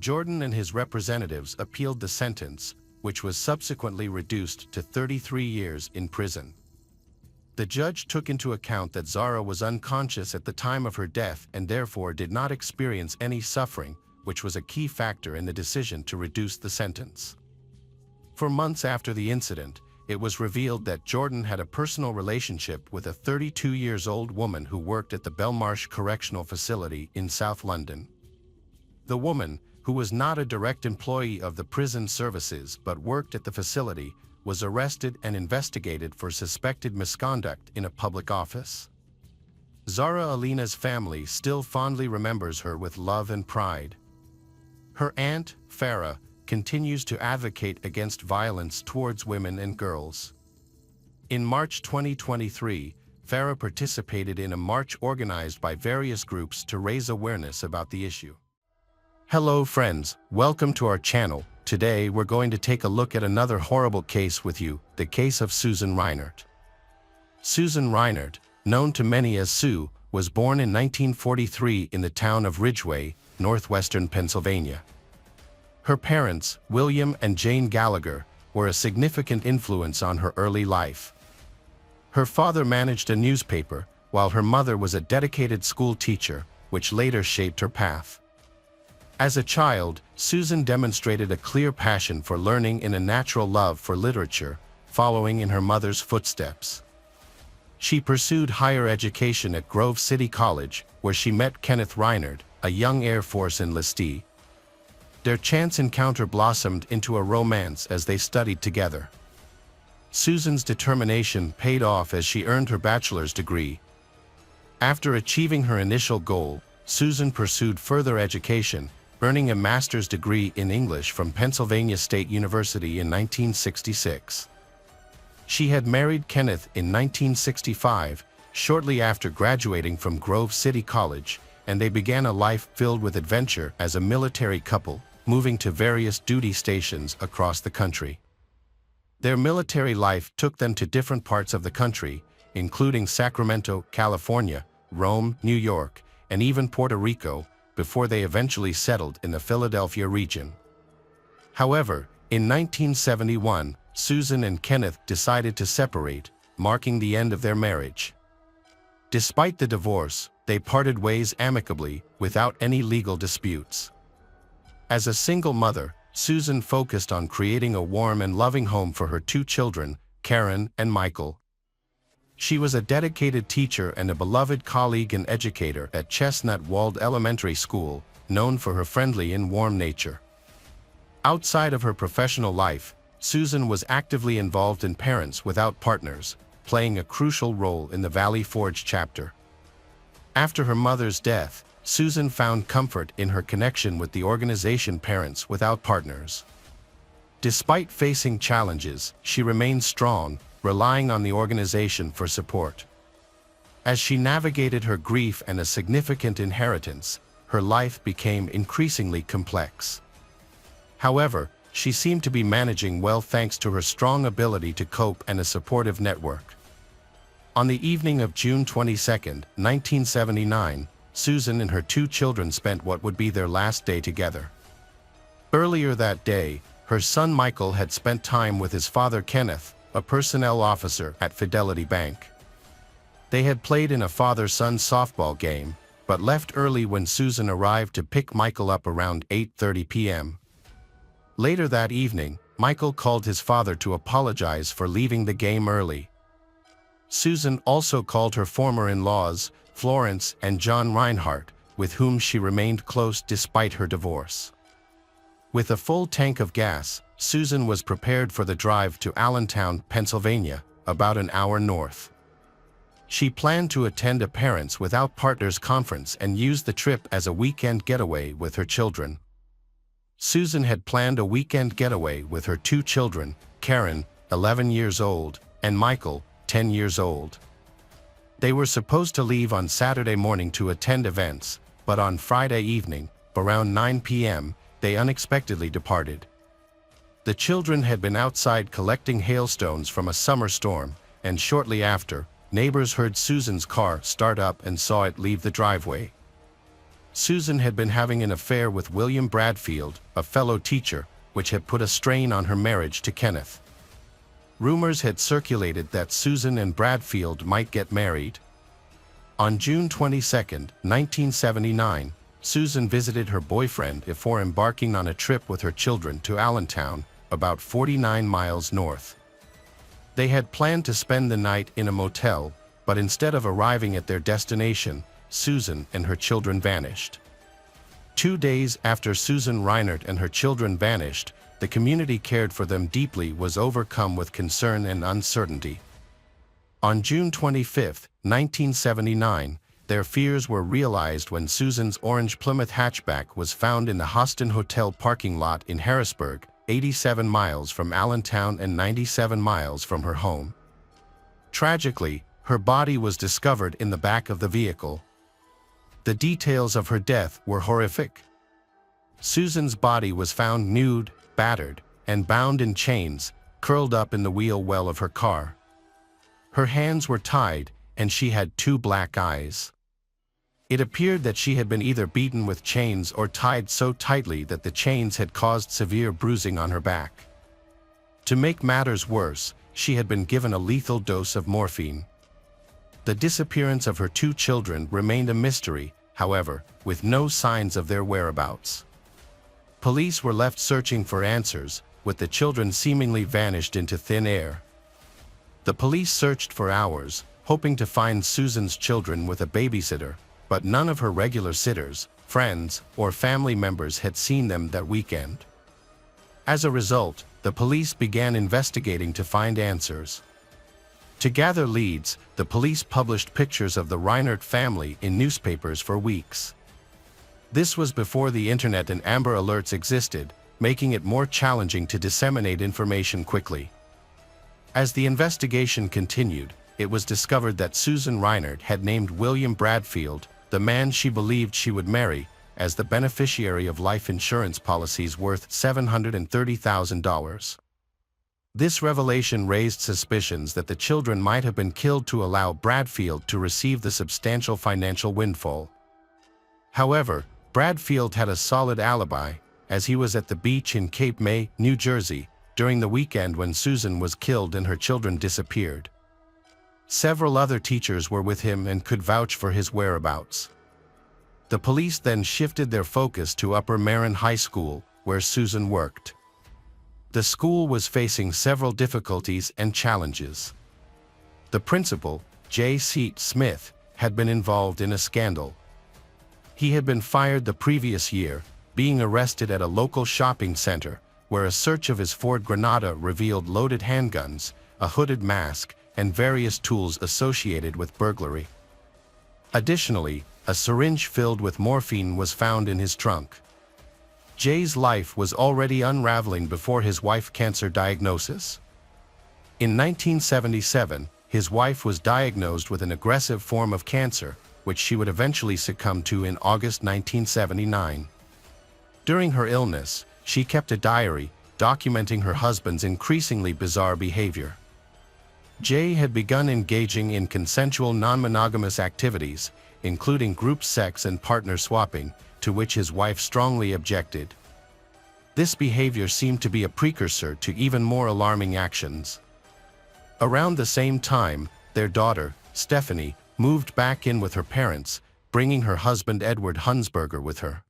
Jordan and his representatives appealed the sentence, which was subsequently reduced to 33 years in prison. The judge took into account that Zara was unconscious at the time of her death and therefore did not experience any suffering, which was a key factor in the decision to reduce the sentence. For months after the incident, it was revealed that Jordan had a personal relationship with a 32-year-old woman who worked at the Belmarsh Correctional Facility in South London. The woman, who was not a direct employee of the prison services but worked at the facility, was arrested and investigated for suspected misconduct in a public office. Zara Alina's family still fondly remembers her with love and pride. Her aunt, Farah, continues to advocate against violence towards women and girls. In March 2023, Farah participated in a march organized by various groups to raise awareness about the issue. Hello friends, welcome to our channel. Today we're going to take a look at another horrible case with you, the case of Susan Reinert. Susan Reinert, known to many as Sue, was born in 1943 in the town of Ridgeway, northwestern Pennsylvania. Her parents, William and Jane Gallagher, were a significant influence on her early life. Her father managed a newspaper, while her mother was a dedicated school teacher, which later shaped her path. As a child, Susan demonstrated a clear passion for learning and a natural love for literature, following in her mother's footsteps. She pursued higher education at Grove City College, where she met Kenneth Reinert, a young Air Force enlistee. Their chance encounter blossomed into a romance as they studied together. Susan's determination paid off as she earned her bachelor's degree. After achieving her initial goal, Susan pursued further education, earning a master's degree in English from Pennsylvania State University in 1966. She had married Kenneth in 1965, shortly after graduating from Grove City College, and they began a life filled with adventure as a military couple, moving to various duty stations across the country. Their military life took them to different parts of the country, including Sacramento, California, Rome, New York, and even Puerto Rico, before they eventually settled in the Philadelphia region. However, in 1971, Susan and Kenneth decided to separate, marking the end of their marriage. Despite the divorce, they parted ways amicably, without any legal disputes. As a single mother, Susan focused on creating a warm and loving home for her two children, Karen and Michael. She was a dedicated teacher and a beloved colleague and educator at Chestnut Walled Elementary School, known for her friendly and warm nature. Outside of her professional life, Susan was actively involved in Parents Without Partners, playing a crucial role in the Valley Forge chapter. After her mother's death, Susan found comfort in her connection with the organization Parents Without Partners. Despite facing challenges, she remained strong, relying on the organization for support. As she navigated her grief and a significant inheritance, her life became increasingly complex. However, she seemed to be managing well thanks to her strong ability to cope and a supportive network. On the evening of June 22, 1979, Susan and her two children spent what would be their last day together. Earlier that day, her son Michael had spent time with his father Kenneth, a personnel officer at Fidelity Bank. They had played in a father-son softball game, but left early when Susan arrived to pick Michael up around 8:30 p.m. Later that evening, Michael called his father to apologize for leaving the game early. Susan also called her former in-laws, Florence and John Reinhardt, with whom she remained close despite her divorce. With a full tank of gas, Susan was prepared for the drive to Allentown, Pennsylvania, about an hour north. She planned to attend a Parents Without Partners conference and use the trip as a weekend getaway with her children. Susan had planned a weekend getaway with her two children, Karen, 11 years old, and Michael, 10 years old. They were supposed to leave on Saturday morning to attend events, but on Friday evening, around 9 p.m., they unexpectedly departed. The children had been outside collecting hailstones from a summer storm, and shortly after, neighbors heard Susan's car start up and saw it leave the driveway. Susan had been having an affair with William Bradfield, a fellow teacher, which had put a strain on her marriage to Kenneth. Rumors had circulated that Susan and Bradfield might get married. On June 22, 1979, Susan visited her boyfriend before embarking on a trip with her children to Allentown, about 49 miles north. They had planned to spend the night in a motel, but instead of arriving at their destination, Susan and her children vanished. 2 days after Susan Reinhardt and her children vanished, the community cared for them deeply was overcome with concern and uncertainty. On June 25, 1979, their fears were realized when Susan's orange Plymouth hatchback was found in the Hostin Hotel parking lot in Harrisburg, 87 miles from Allentown and 97 miles from her home. Tragically, her body was discovered in the back of the vehicle. The details of her death were horrific. Susan's body was found nude, battered, and bound in chains, curled up in the wheel well of her car. Her hands were tied, and she had 2 black eyes. It appeared that she had been either beaten with chains or tied so tightly that the chains had caused severe bruising on her back. To make matters worse, she had been given a lethal dose of morphine. The disappearance of her 2 children remained a mystery, however, with no signs of their whereabouts. Police were left searching for answers, with the children seemingly vanished into thin air. The police searched for hours, hoping to find Susan's children with a babysitter, but none of her regular sitters, friends, or family members had seen them that weekend. As a result, the police began investigating to find answers. To gather leads, the police published pictures of the Reinhardt family in newspapers for weeks. This was before the internet and Amber Alerts existed, making it more challenging to disseminate information quickly. As the investigation continued, it was discovered that Susan Reinhardt had named William Bradfield, the man she believed she would marry, as the beneficiary of life insurance policies worth $730,000. This revelation raised suspicions that the children might have been killed to allow Bradfield to receive the substantial financial windfall. However, Bradfield had a solid alibi, as he was at the beach in Cape May, New Jersey, during the weekend when Susan was killed and her children disappeared. Several other teachers were with him and could vouch for his whereabouts. The police then shifted their focus to Upper Marin High School, where Susan worked. The school was facing several difficulties and challenges. The principal, J.C. Smith, had been involved in a scandal. He had been fired the previous year, being arrested at a local shopping center, where a search of his Ford Granada revealed loaded handguns, a hooded mask, and various tools associated with burglary. Additionally, a syringe filled with morphine was found in his trunk. Jay's life was already unraveling before his wife's cancer diagnosis. In 1977, his wife was diagnosed with an aggressive form of cancer, which she would eventually succumb to in August 1979. During her illness, she kept a diary, documenting her husband's increasingly bizarre behavior. Jay had begun engaging in consensual non-monogamous activities, including group sex and partner swapping, to which his wife strongly objected. This behavior seemed to be a precursor to even more alarming actions. Around the same time, their daughter, Stephanie, moved back in with her parents, bringing her husband Edward Hunsberger with her.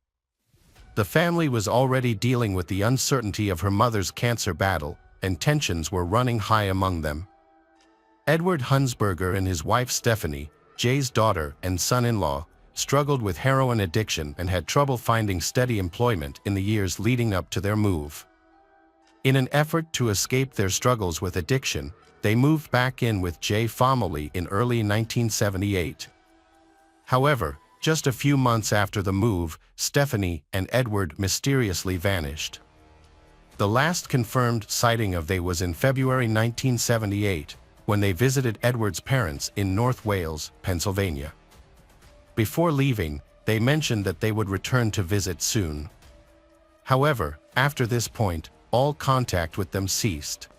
The family was already dealing with the uncertainty of her mother's cancer battle, and tensions were running high among them. Edward Hunsberger and his wife Stephanie, Jay's daughter and son-in-law, struggled with heroin addiction and had trouble finding steady employment in the years leading up to their move. In an effort to escape their struggles with addiction, they moved back in with Jay family in early 1978. However, just a few months after the move, Stephanie and Edward mysteriously vanished. The last confirmed sighting of they was in February 1978, when they visited Edward's parents in North Wales, Pennsylvania. Before leaving, they mentioned that they would return to visit soon. However, after this point, all contact with them ceased.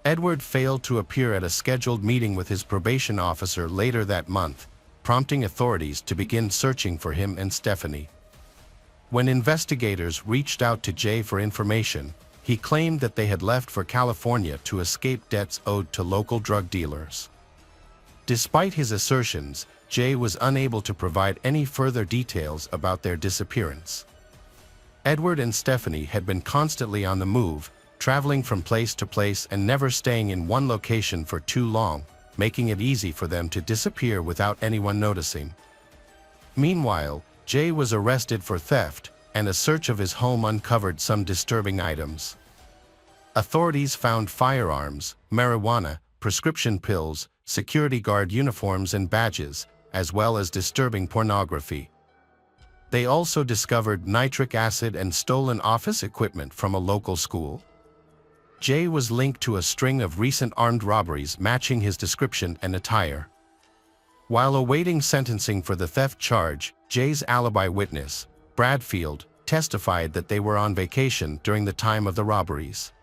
Edward failed to appear at a scheduled meeting with his probation officer later that month, prompting authorities to begin searching for him and Stephanie. When investigators reached out to Jay for information, he claimed that they had left for California to escape debts owed to local drug dealers. Despite his assertions, Jay was unable to provide any further details about their disappearance. Edward and Stephanie had been constantly on the move, traveling from place to place and never staying in one location for too long, making it easy for them to disappear without anyone noticing. Meanwhile, Jay was arrested for theft, and a search of his home uncovered some disturbing items. Authorities found firearms, marijuana, prescription pills, security guard uniforms and badges, as well as disturbing pornography. They also discovered nitric acid and stolen office equipment from a local school. Jay was linked to a string of recent armed robberies matching his description and attire. While awaiting sentencing for the theft charge, Jay's alibi witness, Bradfield, testified that they were on vacation during the time of the robberies.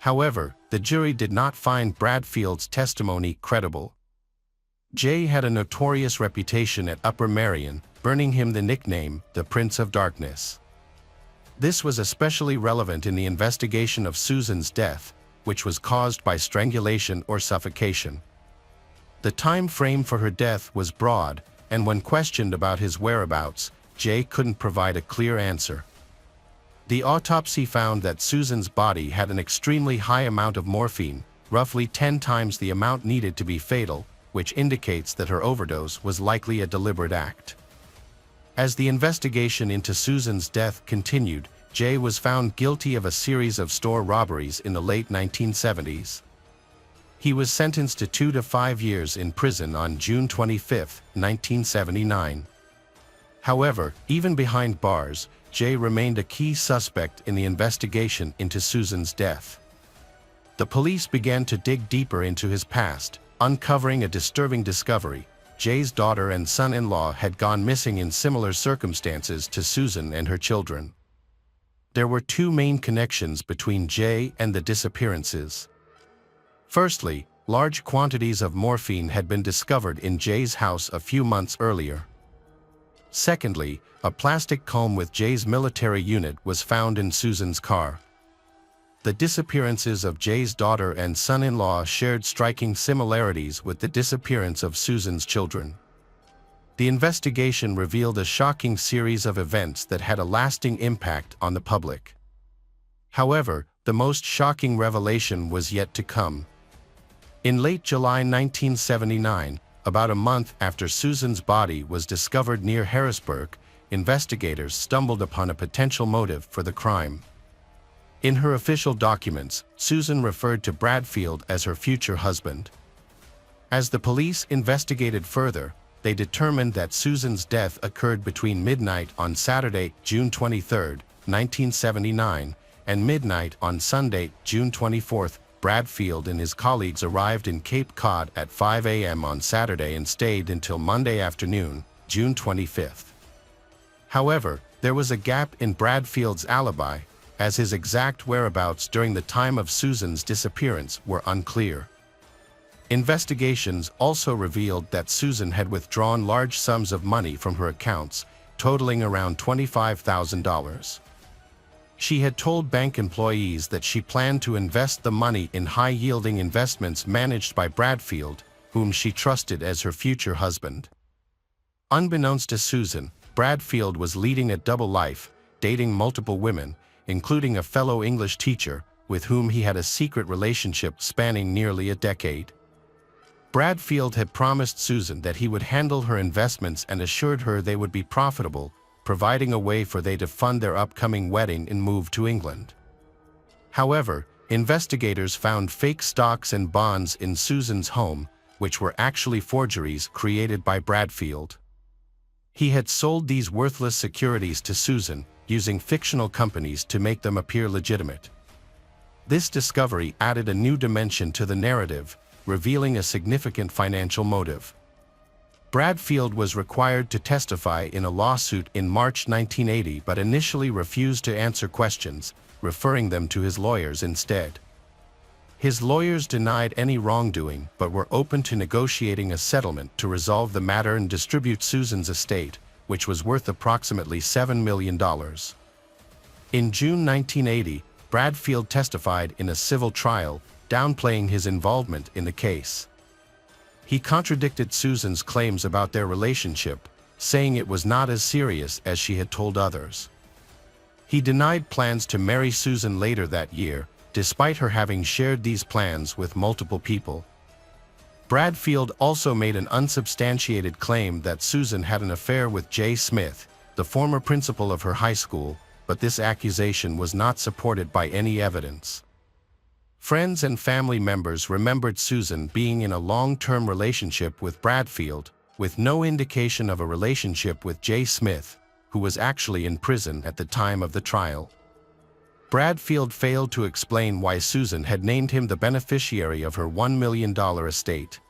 However, the jury did not find Bradfield's testimony credible. Jay had a notorious reputation at Upper Merion, earning him the nickname, the Prince of Darkness. This was especially relevant in the investigation of Susan's death, which was caused by strangulation or suffocation. The time frame for her death was broad, and when questioned about his whereabouts, Jay couldn't provide a clear answer. The autopsy found that Susan's body had an extremely high amount of morphine, roughly 10 times the amount needed to be fatal, which indicates that her overdose was likely a deliberate act. As the investigation into Susan's death continued, Jay was found guilty of a series of store robberies in the late 1970s. He was sentenced to 2 to 5 years in prison on June 25, 1979. However, even behind bars, Jay remained a key suspect in the investigation into Susan's death. The police began to dig deeper into his past, uncovering a disturbing discovery. Jay's daughter and son-in-law had gone missing in similar circumstances to Susan and her children. There were two main connections between Jay and the disappearances. Firstly, large quantities of morphine had been discovered in Jay's house a few months earlier. Secondly, a plastic comb with Jay's military unit was found in Susan's car. The disappearances of Jay's daughter and son-in-law shared striking similarities with the disappearance of Susan's children. The investigation revealed a shocking series of events that had a lasting impact on the public. However, the most shocking revelation was yet to come. In late July 1979, about a month after Susan's body was discovered near Harrisburg, investigators stumbled upon a potential motive for the crime. In her official documents, Susan referred to Bradfield as her future husband. As the police investigated further, they determined that Susan's death occurred between midnight on Saturday, June 23, 1979, and midnight on Sunday, June 24. Bradfield and his colleagues arrived in Cape Cod at 5 a.m. on Saturday and stayed until Monday afternoon, June 25. However, there was a gap in Bradfield's alibi, as his exact whereabouts during the time of Susan's disappearance were unclear. Investigations also revealed that Susan had withdrawn large sums of money from her accounts, totaling around $25,000. She had told bank employees that she planned to invest the money in high-yielding investments managed by Bradfield, whom she trusted as her future husband. Unbeknownst to Susan, Bradfield was leading a double life, dating multiple women, including a fellow English teacher, with whom he had a secret relationship spanning nearly a decade. Bradfield had promised Susan that he would handle her investments and assured her they would be profitable, providing a way for they to fund their upcoming wedding and move to England. However, investigators found fake stocks and bonds in Susan's home, which were actually forgeries created by Bradfield. He had sold these worthless securities to Susan, using fictional companies to make them appear legitimate. This discovery added a new dimension to the narrative, revealing a significant financial motive. Bradfield was required to testify in a lawsuit in March 1980 but initially refused to answer questions, referring them to his lawyers instead. His lawyers denied any wrongdoing but were open to negotiating a settlement to resolve the matter and distribute Susan's estate, which was worth approximately $7 million. In June 1980, Bradfield testified in a civil trial, downplaying his involvement in the case. He contradicted Susan's claims about their relationship, saying it was not as serious as she had told others. He denied plans to marry Susan later that year, despite her having shared these plans with multiple people. Bradfield also made an unsubstantiated claim that Susan had an affair with Jay Smith, the former principal of her high school, but this accusation was not supported by any evidence. Friends and family members remembered Susan being in a long-term relationship with Bradfield, with no indication of a relationship with Jay Smith, who was actually in prison at the time of the trial. Bradfield failed to explain why Susan had named him the beneficiary of her $1 million estate.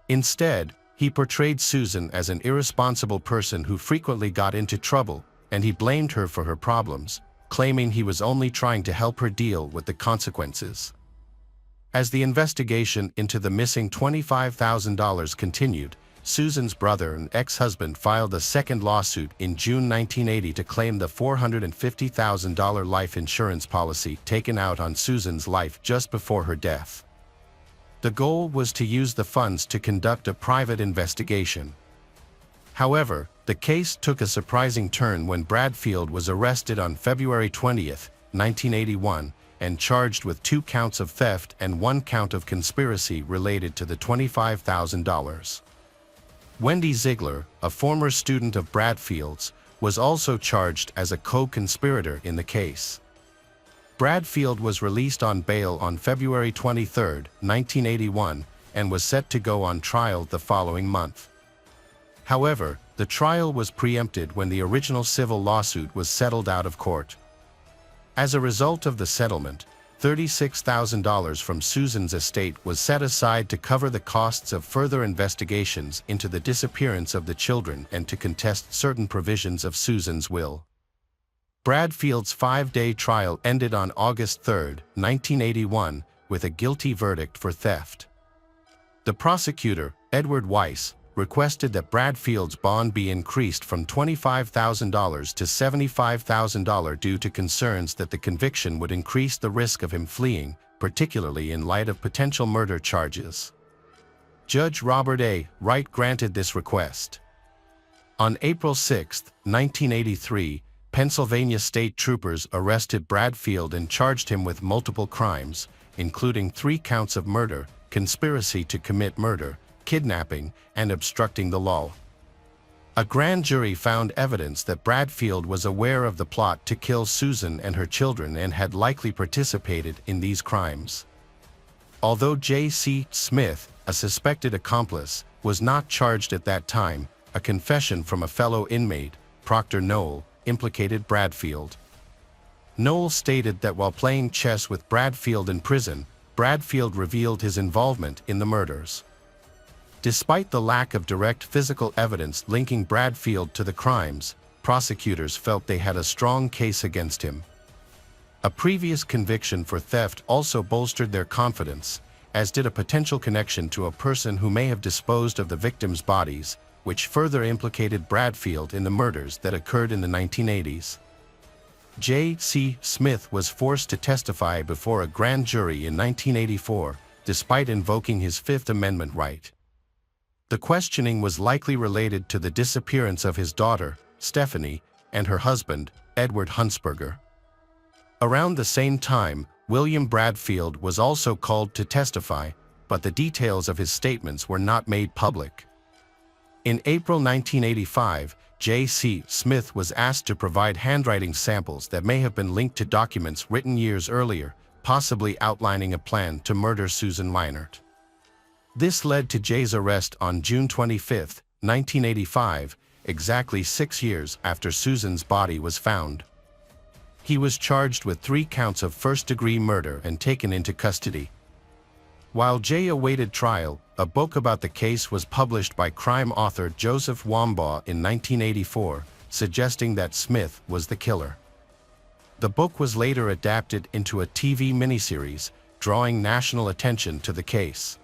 Instead, he portrayed Susan as an irresponsible person who frequently got into trouble, and he blamed her for her problems, claiming he was only trying to help her deal with the consequences. As the investigation into the missing $25,000 continued, Susan's brother and ex-husband filed a second lawsuit in June 1980 to claim the $450,000 life insurance policy taken out on Susan's life just before her death. The goal was to use the funds to conduct a private investigation. However, the case took a surprising turn when Bradfield was arrested on February 20, 1981, and charged with 2 counts of theft and 1 count of conspiracy related to the $25,000. Wendy Ziegler, a former student of Bradfield's, was also charged as a co-conspirator in the case. Bradfield was released on bail on February 23, 1981, and was set to go on trial the following month. However, the trial was preempted when the original civil lawsuit was settled out of court. As a result of the settlement, $36,000 from Susan's estate was set aside to cover the costs of further investigations into the disappearance of the children and to contest certain provisions of Susan's will. Bradfield's 5-day trial ended on August 3, 1981, with a guilty verdict for theft. The prosecutor, Edward Weiss, requested that Bradfield's bond be increased from $25,000 to $75,000 due to concerns that the conviction would increase the risk of him fleeing, particularly in light of potential murder charges. Judge Robert A. Wright granted this request. On April 6, 1983, Pennsylvania state troopers arrested Bradfield and charged him with multiple crimes, including 3 counts of murder, conspiracy to commit murder, kidnapping, and obstructing the law. A grand jury found evidence that Bradfield was aware of the plot to kill Susan and her children and had likely participated in these crimes. Although J.C. Smith, a suspected accomplice, was not charged at that time, a confession from a fellow inmate, Proctor Knoll, implicated Bradfield. Knoll stated that while playing chess with Bradfield in prison, Bradfield revealed his involvement in the murders. Despite the lack of direct physical evidence linking Bradfield to the crimes, prosecutors felt they had a strong case against him. A previous conviction for theft also bolstered their confidence, as did a potential connection to a person who may have disposed of the victims' bodies, which further implicated Bradfield in the murders that occurred in the 1980s. J.C. Smith was forced to testify before a grand jury in 1984, despite invoking his Fifth Amendment right. The questioning was likely related to the disappearance of his daughter, Stephanie, and her husband, Edward Huntsberger. Around the same time, William Bradfield was also called to testify, but the details of his statements were not made public. In April 1985, J.C. Smith was asked to provide handwriting samples that may have been linked to documents written years earlier, possibly outlining a plan to murder Susan Weinert. This led to Jay's arrest on June 25, 1985, exactly 6 years after Susan's body was found. He was charged with 3 counts of first-degree murder and taken into custody. While Jay awaited trial, a book about the case was published by crime author Joseph Wambaugh in 1984, suggesting that Smith was the killer. The book was later adapted into a TV miniseries, drawing national attention to the case.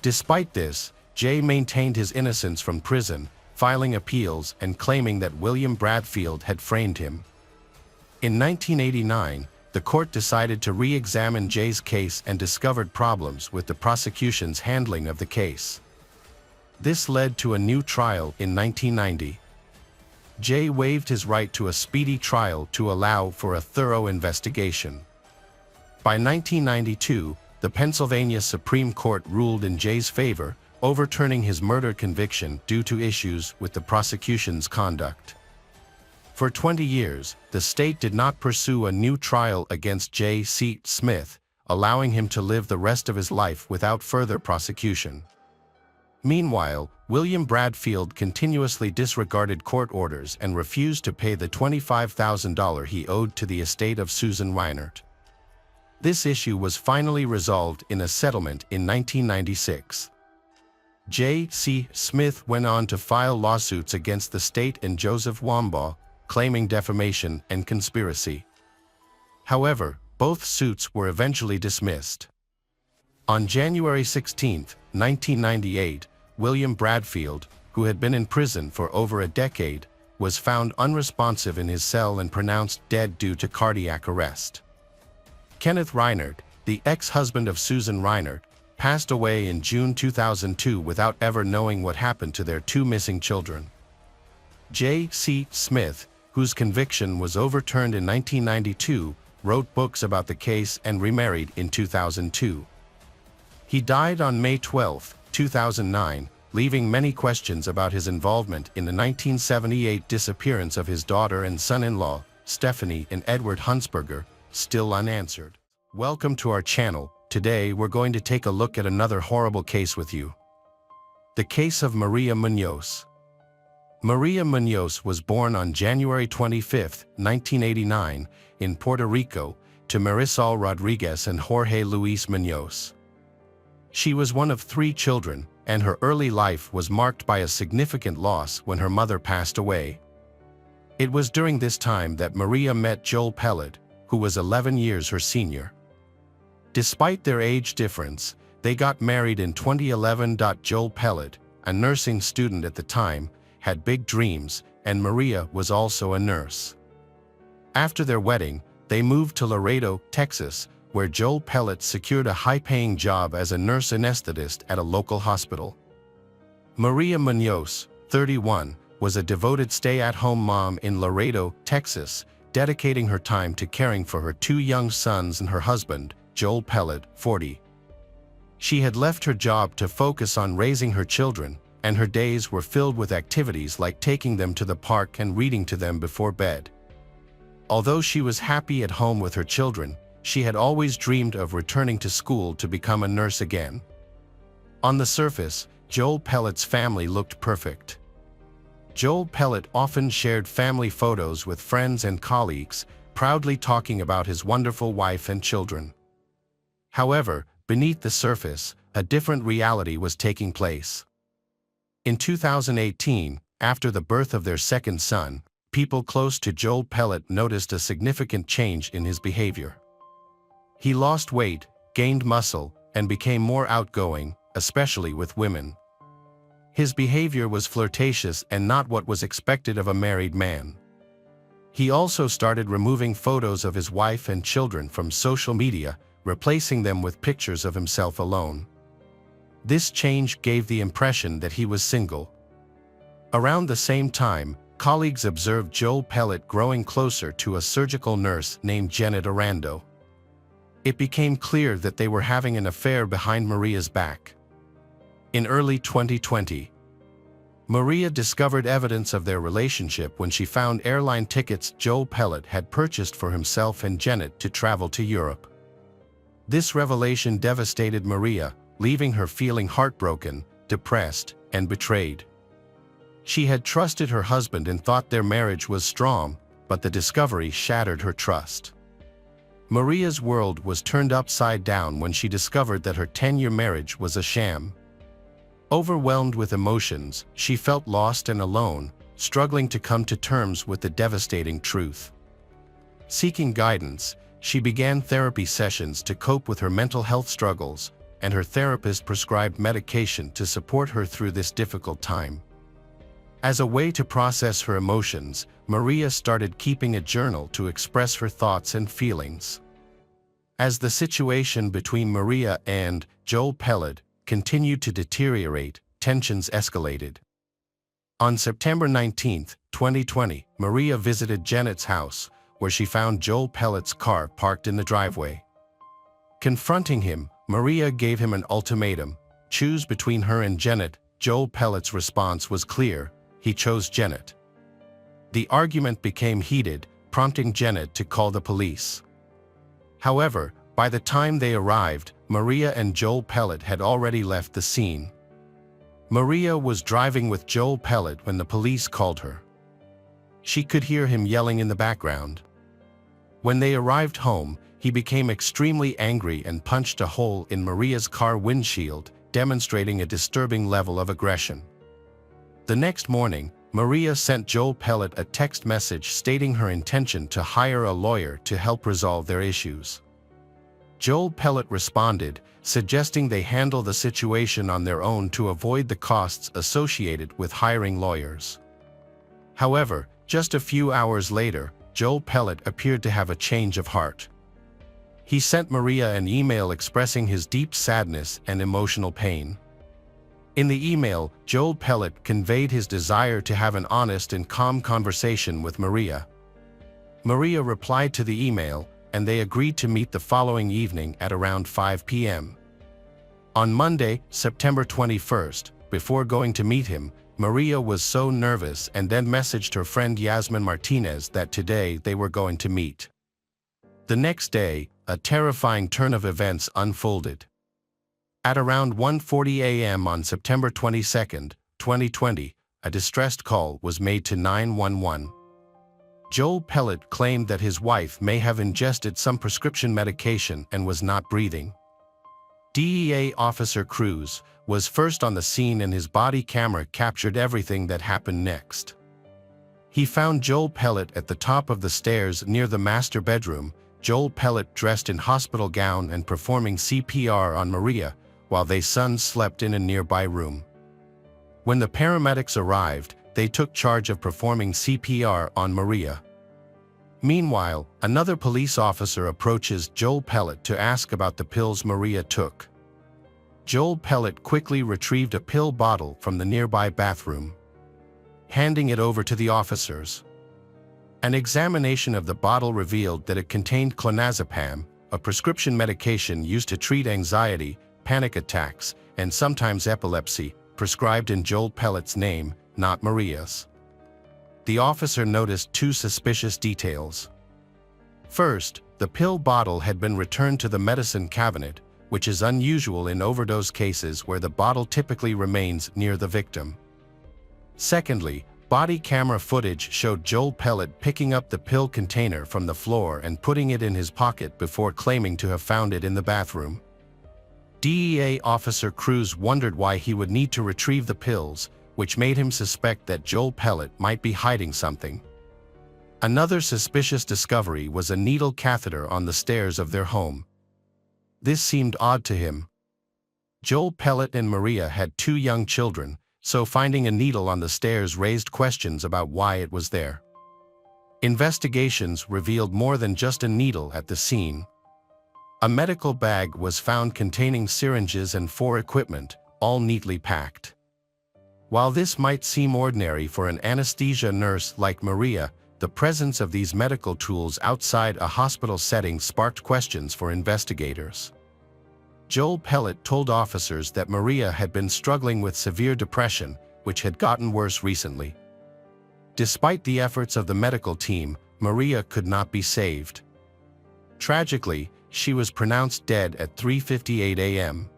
Despite this, Jay maintained his innocence from prison, filing appeals and claiming that William Bradfield had framed him. In 1989, the court decided to re-examine Jay's case and discovered problems with the prosecution's handling of the case. This led to a new trial in 1990. Jay waived his right to a speedy trial to allow for a thorough investigation. By 1992, the Pennsylvania Supreme Court ruled in Jay's favor, overturning his murder conviction due to issues with the prosecution's conduct. For 20 years, the state did not pursue a new trial against J.C. Smith, allowing him to live the rest of his life without further prosecution. Meanwhile, William Bradfield continuously disregarded court orders and refused to pay the $25,000 he owed to the estate of Susan Weinert. This issue was finally resolved in a settlement in 1996. J.C. Smith went on to file lawsuits against the state and Joseph Wambaugh, claiming defamation and conspiracy. However, both suits were eventually dismissed. On January 16, 1998, William Bradfield, who had been in prison for over a decade, was found unresponsive in his cell and pronounced dead due to cardiac arrest. Kenneth Reinert, the ex-husband of Susan Weinert, passed away in June 2002 without ever knowing what happened to their 2 missing children. J.C. Smith, whose conviction was overturned in 1992, wrote books about the case and remarried in 2002. He died on May 12, 2009, leaving many questions about his involvement in the 1978 disappearance of his daughter and son-in-law, Stephanie and Edward Huntsberger, still unanswered. Welcome to our channel. Today we're going to take a look at another horrible case with you. The case of Maria Munoz. Maria Munoz was born on January 25, 1989, in Puerto Rico, to Marisol Rodriguez and Jorge Luis Munoz. She was one of 3 children, and her early life was marked by a significant loss when her mother passed away. It was during this time that Maria met Joel Pellet, who was 11 years her senior. Despite their age difference, they got married in 2011. Joel Pellet, a nursing student at the time, had big dreams, and Maria was also a nurse. After their wedding, they moved to Laredo, Texas, where Joel Pellet secured a high-paying job as a nurse anesthetist at a local hospital. Maria Munoz, 31, was a devoted stay-at-home mom in Laredo, Texas, dedicating her time to caring for her 2 young sons and her husband, Joel Pellet, 40. She had left her job to focus on raising her children, and her days were filled with activities like taking them to the park and reading to them before bed. Although she was happy at home with her children, she had always dreamed of returning to school to become a nurse again. On the surface, Joel Pellet's family looked perfect. Joel Pellet often shared family photos with friends and colleagues, proudly talking about his wonderful wife and children. However, beneath the surface, a different reality was taking place. In 2018, after the birth of their second son, people close to Joel Pellet noticed a significant change in his behavior. He lost weight, gained muscle, and became more outgoing, especially with women. His behavior was flirtatious and not what was expected of a married man. He also started removing photos of his wife and children from social media, replacing them with pictures of himself alone. This change gave the impression that he was single. Around the same time, colleagues observed Joel Pellet growing closer to a surgical nurse named Janet Arando. It became clear that they were having an affair behind Maria's back. In early 2020, Maria discovered evidence of their relationship when she found airline tickets Joel Pellet had purchased for himself and Janet to travel to Europe. This revelation devastated Maria, leaving her feeling heartbroken, depressed, and betrayed. She had trusted her husband and thought their marriage was strong, but the discovery shattered her trust. Maria's world was turned upside down when she discovered that her 10-year marriage was a sham. Overwhelmed with emotions, she felt lost and alone, struggling to come to terms with the devastating truth. Seeking guidance, she began therapy sessions to cope with her mental health struggles, and her therapist prescribed medication to support her through this difficult time. As a way to process her emotions, Maria started keeping a journal to express her thoughts and feelings. As the situation between Maria and Joel Pellet continued to deteriorate, tensions escalated. On September 19, 2020, Maria visited Janet's house, where she found Joel Pellet's car parked in the driveway. Confronting him, Maria gave him an ultimatum: choose between her and Janet. Joel Pellet's response was clear: he chose Janet. The argument became heated, prompting Janet to call the police. However, by the time they arrived, Maria and Joel Pellet had already left the scene. Maria was driving with Joel Pellet when the police called her. She could hear him yelling in the background. When they arrived home, he became extremely angry and punched a hole in Maria's car windshield, demonstrating a disturbing level of aggression. The next morning, Maria sent Joel Pellet a text message stating her intention to hire a lawyer to help resolve their issues. Joel Pellet responded, suggesting they handle the situation on their own to avoid the costs associated with hiring lawyers. However, just a few hours later, Joel Pellet appeared to have a change of heart. He sent Maria an email expressing his deep sadness and emotional pain. In the email, Joel Pellet conveyed his desire to have an honest and calm conversation with Maria. Maria replied to the email, and they agreed to meet the following evening at around 5 p.m. On Monday, September 21st, before going to meet him, Maria was so nervous and then messaged her friend Yasmin Martinez that today they were going to meet. The next day, a terrifying turn of events unfolded. At around 1:40 a.m. on September 22, 2020, a distressed call was made to 911. Joel Pellet claimed that his wife may have ingested some prescription medication and was not breathing. DEA Officer Cruz was first on the scene and his body camera captured everything that happened next. He found Joel Pellet at the top of the stairs near the master bedroom, Joel Pellet dressed in hospital gown and performing CPR on Maria, while their son slept in a nearby room. When the paramedics arrived, they took charge of performing CPR on Maria. Meanwhile, another police officer approaches Joel Pellet to ask about the pills Maria took. Joel Pellet quickly retrieved a pill bottle from the nearby bathroom, handing it over to the officers. An examination of the bottle revealed that it contained clonazepam, a prescription medication used to treat anxiety, panic attacks, and sometimes epilepsy, prescribed in Joel Pellet's name, not Maria's. The officer noticed two suspicious details. First, the pill bottle had been returned to the medicine cabinet, which is unusual in overdose cases where the bottle typically remains near the victim. Secondly, body camera footage showed Joel Pellet picking up the pill container from the floor and putting it in his pocket before claiming to have found it in the bathroom. DEA Officer Cruz wondered why he would need to retrieve the pills, which made him suspect that Joel Pellet might be hiding something. Another suspicious discovery was a needle catheter on the stairs of their home. This seemed odd to him. Joel Pellet and Maria had two young children, so finding a needle on the stairs raised questions about why it was there. Investigations revealed more than just a needle at the scene. A medical bag was found containing syringes and equipment, all neatly packed. While this might seem ordinary for an anesthesia nurse like Maria, the presence of these medical tools outside a hospital setting sparked questions for investigators. Joel Pellet told officers that Maria had been struggling with severe depression, which had gotten worse recently. Despite the efforts of the medical team, Maria could not be saved. Tragically, she was pronounced dead at 3:58 a.m.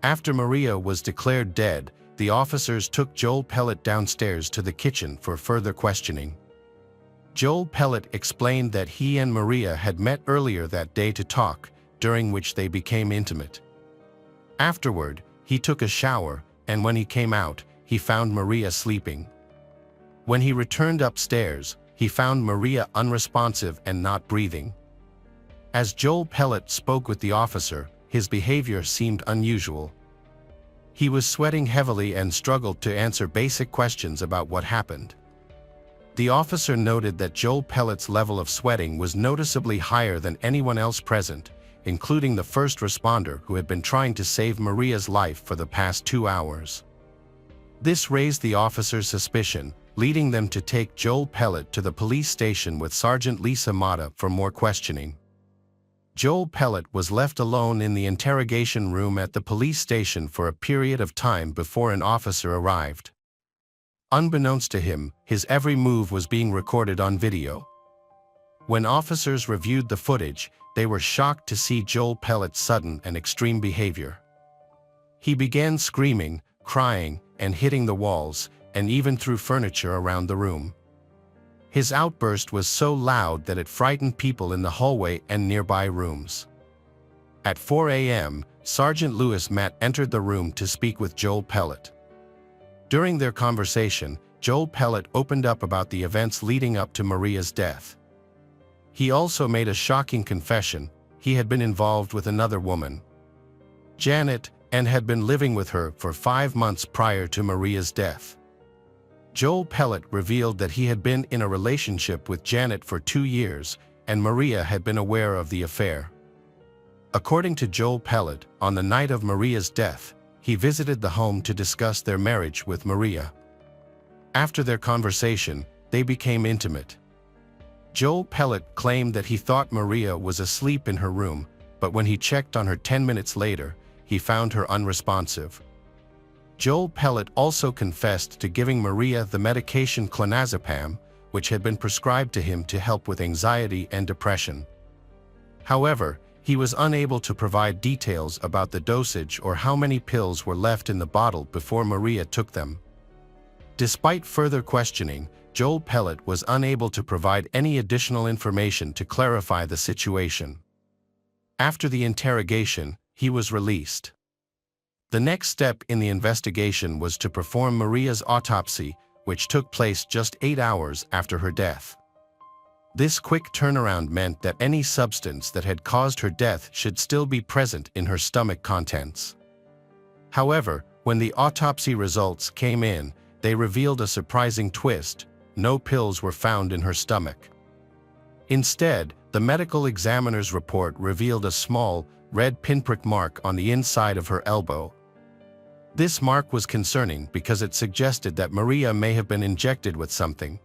After Maria was declared dead, the officers took Joel Pellet downstairs to the kitchen for further questioning. Joel Pellet explained that he and Maria had met earlier that day to talk, during which they became intimate. Afterward, he took a shower, and when he came out, he found Maria sleeping. When he returned upstairs, he found Maria unresponsive and not breathing. As Joel Pellet spoke with the officer, his behavior seemed unusual. He was sweating heavily and struggled to answer basic questions about what happened. The officer noted that Joel Pellet's level of sweating was noticeably higher than anyone else present, including the first responder who had been trying to save Maria's life for the past 2 hours. This raised the officer's suspicion, leading them to take Joel Pellet to the police station with Sergeant Lisa Mata for more questioning. Joel Pellet was left alone in the interrogation room at the police station for a period of time before an officer arrived. Unbeknownst to him, his every move was being recorded on video. When officers reviewed the footage, they were shocked to see Joel Pellet's sudden and extreme behavior. He began screaming, crying, and hitting the walls, and even threw furniture around the room. His outburst was so loud that it frightened people in the hallway and nearby rooms. At 4 a.m., Sergeant Lewis Matt entered the room to speak with Joel Pellet. During their conversation, Joel Pellet opened up about the events leading up to Maria's death. He also made a shocking confession: he had been involved with another woman, Janet, and had been living with her for 5 months prior to Maria's death. Joel Pellet revealed that he had been in a relationship with Janet for 2 years, and Maria had been aware of the affair. According to Joel Pellet, on the night of Maria's death, he visited the home to discuss their marriage with Maria. After their conversation, they became intimate. Joel Pellet claimed that he thought Maria was asleep in her room, but when he checked on her 10 minutes later, he found her unresponsive. Joel Pellet also confessed to giving Maria the medication clonazepam, which had been prescribed to him to help with anxiety and depression. However, he was unable to provide details about the dosage or how many pills were left in the bottle before Maria took them. Despite further questioning, Joel Pellet was unable to provide any additional information to clarify the situation. After the interrogation, he was released. The next step in the investigation was to perform Maria's autopsy, which took place just 8 hours after her death. This quick turnaround meant that any substance that had caused her death should still be present in her stomach contents. However, When the autopsy results came in, they revealed a surprising twist: no pills were found in her stomach. Instead, the medical examiner's report revealed a small, red pinprick mark on the inside of her elbow. This mark was concerning because it suggested that Maria may have been injected with something.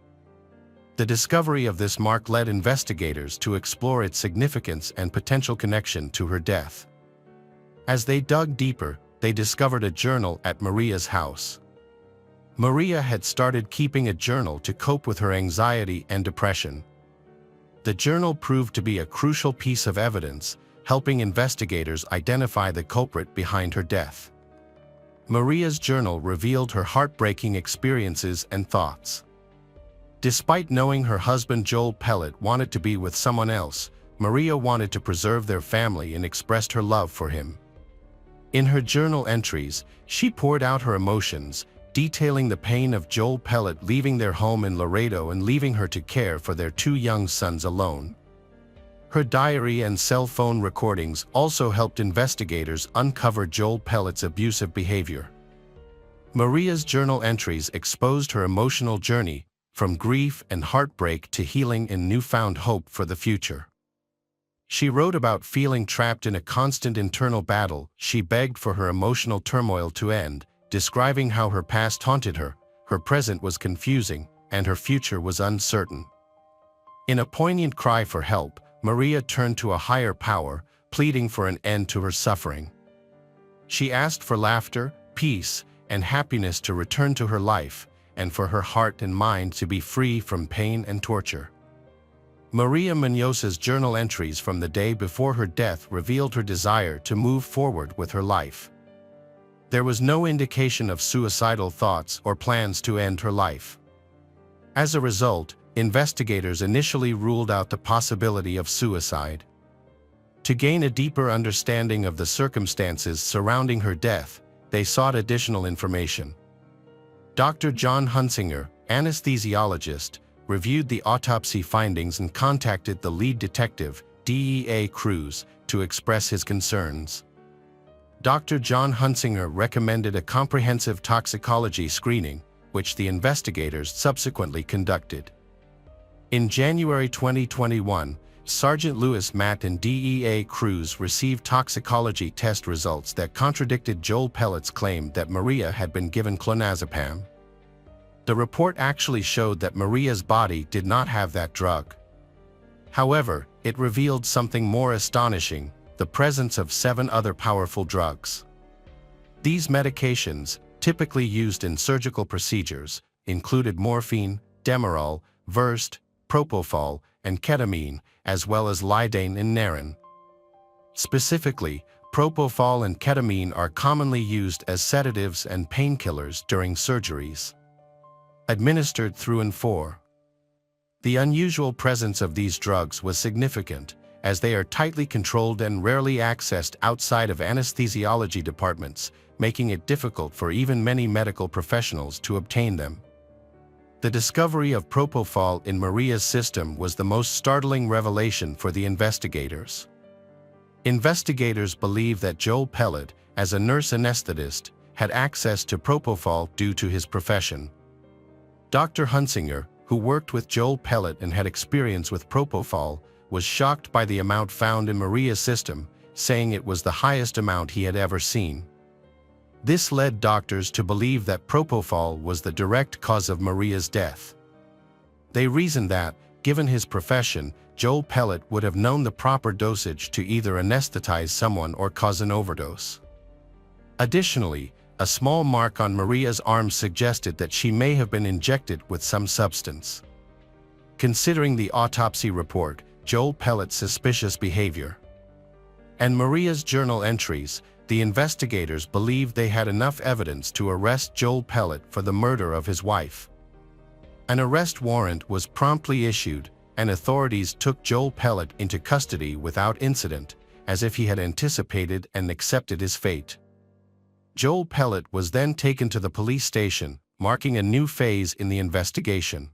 The discovery of this mark led investigators to explore its significance and potential connection to her death. As they dug deeper, they discovered a journal at Maria's house. Maria had started keeping a journal to cope with her anxiety and depression. The journal proved to be a crucial piece of evidence, helping investigators identify the culprit behind her death. Maria's journal revealed her heartbreaking experiences and thoughts. Despite knowing her husband Joel Pellet wanted to be with someone else, Maria wanted to preserve their family and expressed her love for him. In her journal entries, she poured out her emotions, detailing the pain of Joel Pellet leaving their home in Laredo and leaving her to care for their 2 young sons alone. Her diary and cell phone recordings also helped investigators uncover Joel Pellet's abusive behavior. Maria's journal entries exposed her emotional journey, from grief and heartbreak to healing and newfound hope for the future. She wrote about feeling trapped in a constant internal battle. She begged for her emotional turmoil to end, describing how her past haunted her, her present was confusing, and her future was uncertain. In a poignant cry for help, Maria turned to a higher power, pleading for an end to her suffering. She asked for laughter, peace, and happiness to return to her life, and for her heart and mind to be free from pain and torture. Maria Munoz's journal entries from the day before her death revealed her desire to move forward with her life. There was no indication of suicidal thoughts or plans to end her life. As a result, investigators initially ruled out the possibility of suicide. To gain a deeper understanding of the circumstances surrounding her death, they sought additional information. Dr. John Hunsinger, anesthesiologist, reviewed the autopsy findings and contacted the lead detective, DEA Cruz, to express his concerns. Dr. John Hunsinger recommended a comprehensive toxicology screening, which the investigators subsequently conducted. In January 2021, Sergeant Louis Matt and DEA Cruz received toxicology test results that contradicted Joel Pellet's claim that Maria had been given clonazepam. The report actually showed that Maria's body did not have that drug. However, it revealed something more astonishing: the presence of 7 other powerful drugs. These medications, typically used in surgical procedures, included morphine, Demerol, Versed, propofol, and ketamine, as well as lidocaine and Naren. Specifically, propofol and ketamine are commonly used as sedatives and painkillers during surgeries. Administered through and for. The unusual presence of these drugs was significant, as they are tightly controlled and rarely accessed outside of anesthesiology departments, making it difficult for even many medical professionals to obtain them. The discovery of propofol in Maria's system was the most startling revelation for the investigators. Investigators believe that Joel Pellet, as a nurse anesthetist, had access to propofol due to his profession. Dr. Hunsinger, who worked with Joel Pellet and had experience with propofol, was shocked by the amount found in Maria's system, saying it was the highest amount he had ever seen. This led doctors to believe that propofol was the direct cause of Maria's death. They reasoned that, given his profession, Joel Pellet would have known the proper dosage to either anesthetize someone or cause an overdose. Additionally, a small mark on Maria's arm suggested that she may have been injected with some substance. Considering the autopsy report, Joel Pellet's suspicious behavior, and Maria's journal entries, the investigators believed they had enough evidence to arrest Joel Pellet for the murder of his wife. An arrest warrant was promptly issued, and authorities took Joel Pellet into custody without incident, as if he had anticipated and accepted his fate. Joel Pellet was then taken to the police station, marking a new phase in the investigation.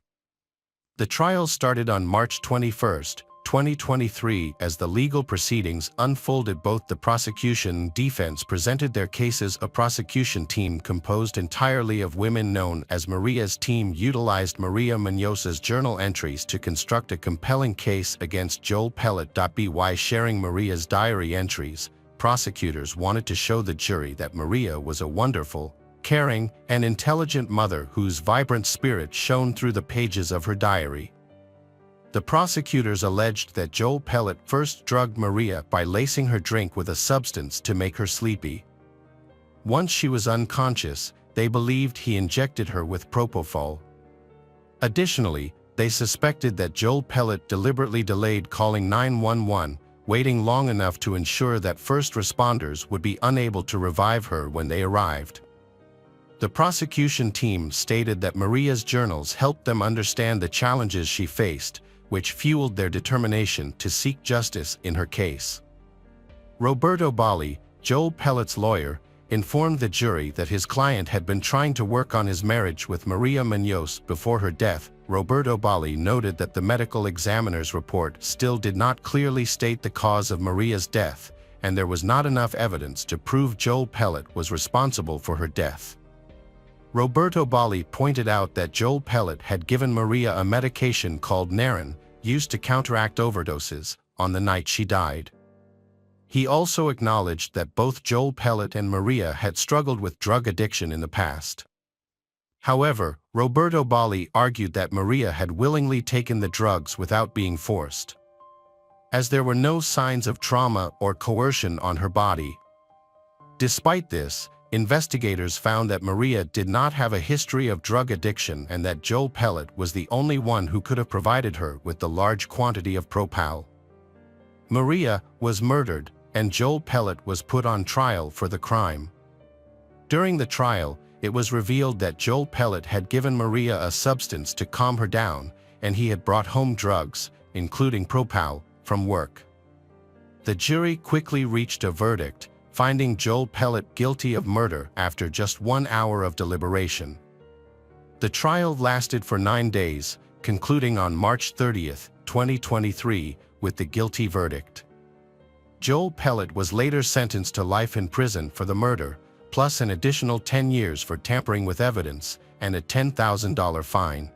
The trial started on March 21, 2023. As the legal proceedings unfolded, both the prosecution and defense presented their cases. A prosecution team composed entirely of women known as Maria's team utilized Maria Muñoz's journal entries to construct a compelling case against Joel Pellet. By sharing Maria's diary entries, prosecutors wanted to show the jury that Maria was a wonderful, caring, and intelligent mother whose vibrant spirit shone through the pages of her diary. The prosecutors alleged that Joel Pellet first drugged Maria by lacing her drink with a substance to make her sleepy. Once she was unconscious, they believed he injected her with propofol. Additionally, they suspected that Joel Pellet deliberately delayed calling 911, waiting long enough to ensure that first responders would be unable to revive her when they arrived. The prosecution team stated that Maria's journals helped them understand the challenges she faced, which fueled their determination to seek justice in her case. Roberto Bali, Joel Pellet's lawyer, informed the jury that his client had been trying to work on his marriage with Maria Muñoz before her death. Roberto Bali noted that the medical examiner's report still did not clearly state the cause of Maria's death, and there was not enough evidence to prove Joel Pellet was responsible for her death. Roberto Bali pointed out that Joel Pellet had given Maria a medication called Naren, used to counteract overdoses, on the night she died. He also acknowledged that both Joel Pellet and Maria had struggled with drug addiction in the past. However, Roberto Bali argued that Maria had willingly taken the drugs without being forced, as there were no signs of trauma or coercion on her body. Despite this, investigators found that Maria did not have a history of drug addiction and that Joel Pellet was the only one who could have provided her with the large quantity of propofol. Maria was murdered, and Joel Pellet was put on trial for the crime. During the trial, it was revealed that Joel Pellet had given Maria a substance to calm her down, and he had brought home drugs, including propofol, from work. The jury quickly reached a verdict, finding Joel Pellet guilty of murder after just 1 hour of deliberation. The trial lasted for 9 days, concluding on March 30, 2023, with the guilty verdict. Joel Pellet was later sentenced to life in prison for the murder, plus an additional 10 years for tampering with evidence and a $10,000 fine.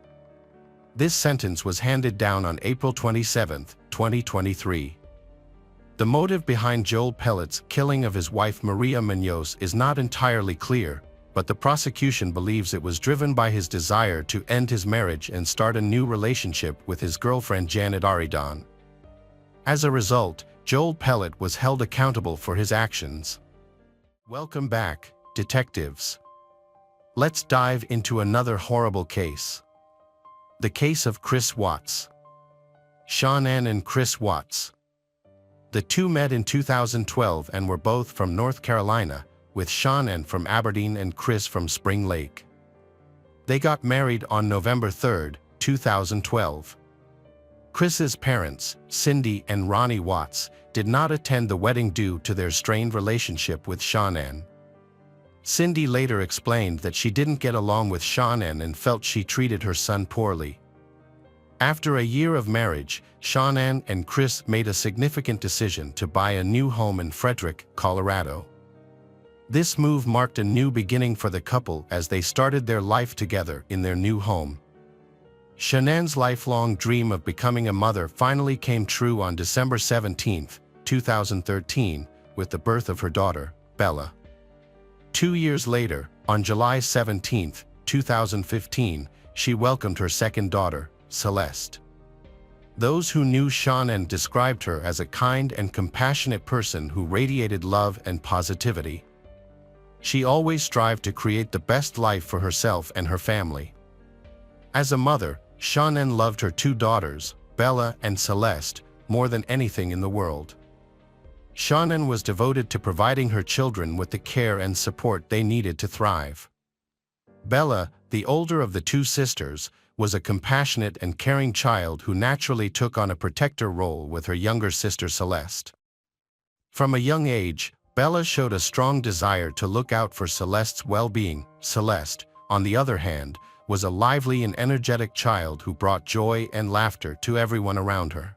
This sentence was handed down on April 27, 2023. The motive behind Joel Pellet's killing of his wife Maria Muñoz is not entirely clear, but the prosecution believes it was driven by his desire to end his marriage and start a new relationship with his girlfriend Janet Arridan. As a result, Joel Pellet was held accountable for his actions. Welcome back, detectives. Let's dive into another horrible case. The case of Chris Watts. Shanann and Chris Watts. The two met in 2012 and were both from North Carolina, with Shanann from Aberdeen and Chris from Spring Lake. They got married on November 3, 2012. Chris's parents, Cindy and Ronnie Watts, did not attend the wedding due to their strained relationship with Shanann. Cindy later explained that she didn't get along with Shanann and felt she treated her son poorly. After a year of marriage, Shanann and Chris made a significant decision to buy a new home in Frederick, Colorado. This move marked a new beginning for the couple as they started their life together in their new home. Shanann's lifelong dream of becoming a mother finally came true on December 17, 2013, with the birth of her daughter, Bella. 2 years later, on July 17, 2015, she welcomed her second daughter, Celeste. Those who knew Shanann described her as a kind and compassionate person who radiated love and positivity. She always strived to create the best life for herself and her family. As a mother, Shanann loved her two daughters, Bella and Celeste, more than anything in the world. Shanann was devoted to providing her children with the care and support they needed to thrive. Bella, the older of the two sisters, was a compassionate and caring child who naturally took on a protector role with her younger sister Celeste. From a young age, Bella showed a strong desire to look out for Celeste's well-being. Celeste, on the other hand, was a lively and energetic child who brought joy and laughter to everyone around her.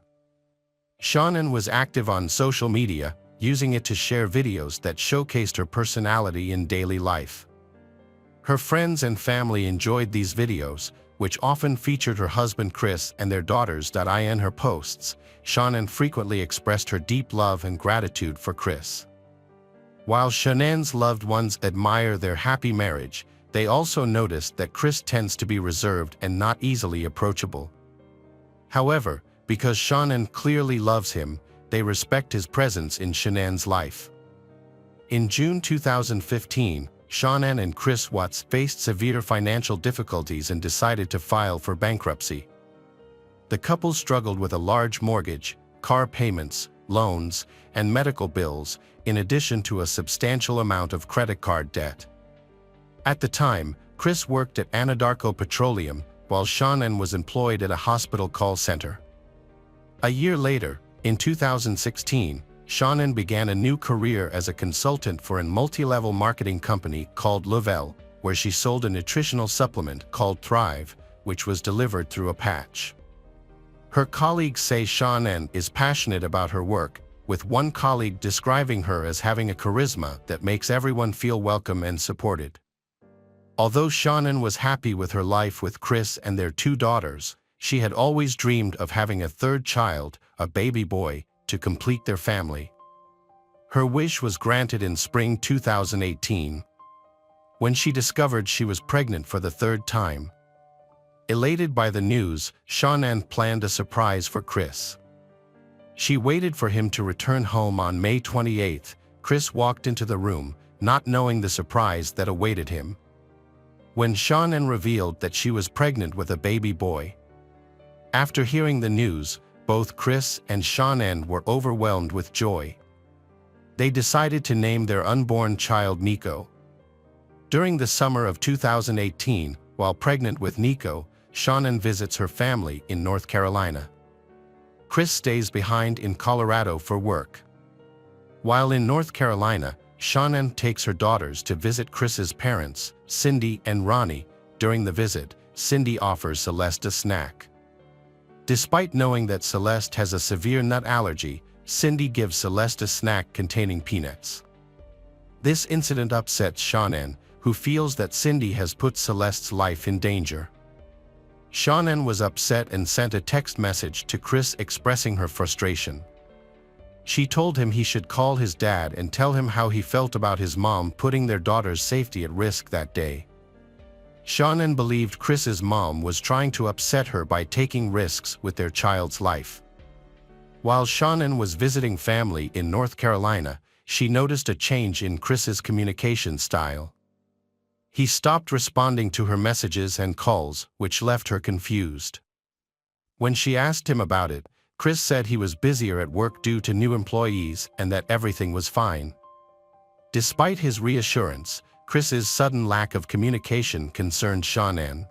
Shannon was active on social media, using it to share videos that showcased her personality in daily life. Her friends and family enjoyed these videos, which often featured her husband Chris and their daughters. In her posts, Shannon frequently expressed her deep love and gratitude for Chris. While Shannon's loved ones admire their happy marriage, they also noticed that Chris tends to be reserved and not easily approachable. However, because Shannon clearly loves him, they respect his presence in Shannon's life. In June 2015, Shannon and Chris Watts faced severe financial difficulties and decided to file for bankruptcy. The couple struggled with a large mortgage, car payments, loans, and medical bills, in addition to a substantial amount of credit card debt. At the time, Chris worked at Anadarko Petroleum, while Shannon was employed at a hospital call center. A year later, in 2016, Shannon began a new career as a consultant for a multi-level marketing company called Lovell, where she sold a nutritional supplement called Thrive, which was delivered through a patch. Her colleagues say Shannon is passionate about her work, with one colleague describing her as having a charisma that makes everyone feel welcome and supported. Although Shannon was happy with her life with Chris and their 2 daughters, she had always dreamed of having a 3rd child, a baby boy, to complete their family. Her wish was granted in spring 2018, when she discovered she was pregnant for the 3rd time. Elated by the news, Shannon planned a surprise for Chris. She waited for him to return home on May 28. Chris walked into the room, not knowing the surprise that awaited him. When Shannon revealed that she was pregnant with a baby boy. After hearing the news, both Chris and Shannon were overwhelmed with joy. They decided to name their unborn child Nico. During the summer of 2018, while pregnant with Nico, Shannon visits her family in North Carolina. Chris stays behind in Colorado for work. While in North Carolina, Shannon takes her daughters to visit Chris's parents, Cindy and Ronnie. During the visit, Cindy offers Celeste a snack. Despite knowing that Celeste has a severe nut allergy, Cindy gives Celeste a snack containing peanuts. This incident upsets Shannon, who feels that Cindy has put Celeste's life in danger. Shannon was upset and sent a text message to Chris expressing her frustration. She told him he should call his dad and tell him how he felt about his mom putting their daughter's safety at risk that day. Shannon believed Chris's mom was trying to upset her by taking risks with their child's life. While Shannon was visiting family in North Carolina, she noticed a change in Chris's communication style. He stopped responding to her messages and calls, which left her confused. When she asked him about it, Chris said he was busier at work due to new employees and that everything was fine. Despite his reassurance, Chris's sudden lack of communication concerned Shannon.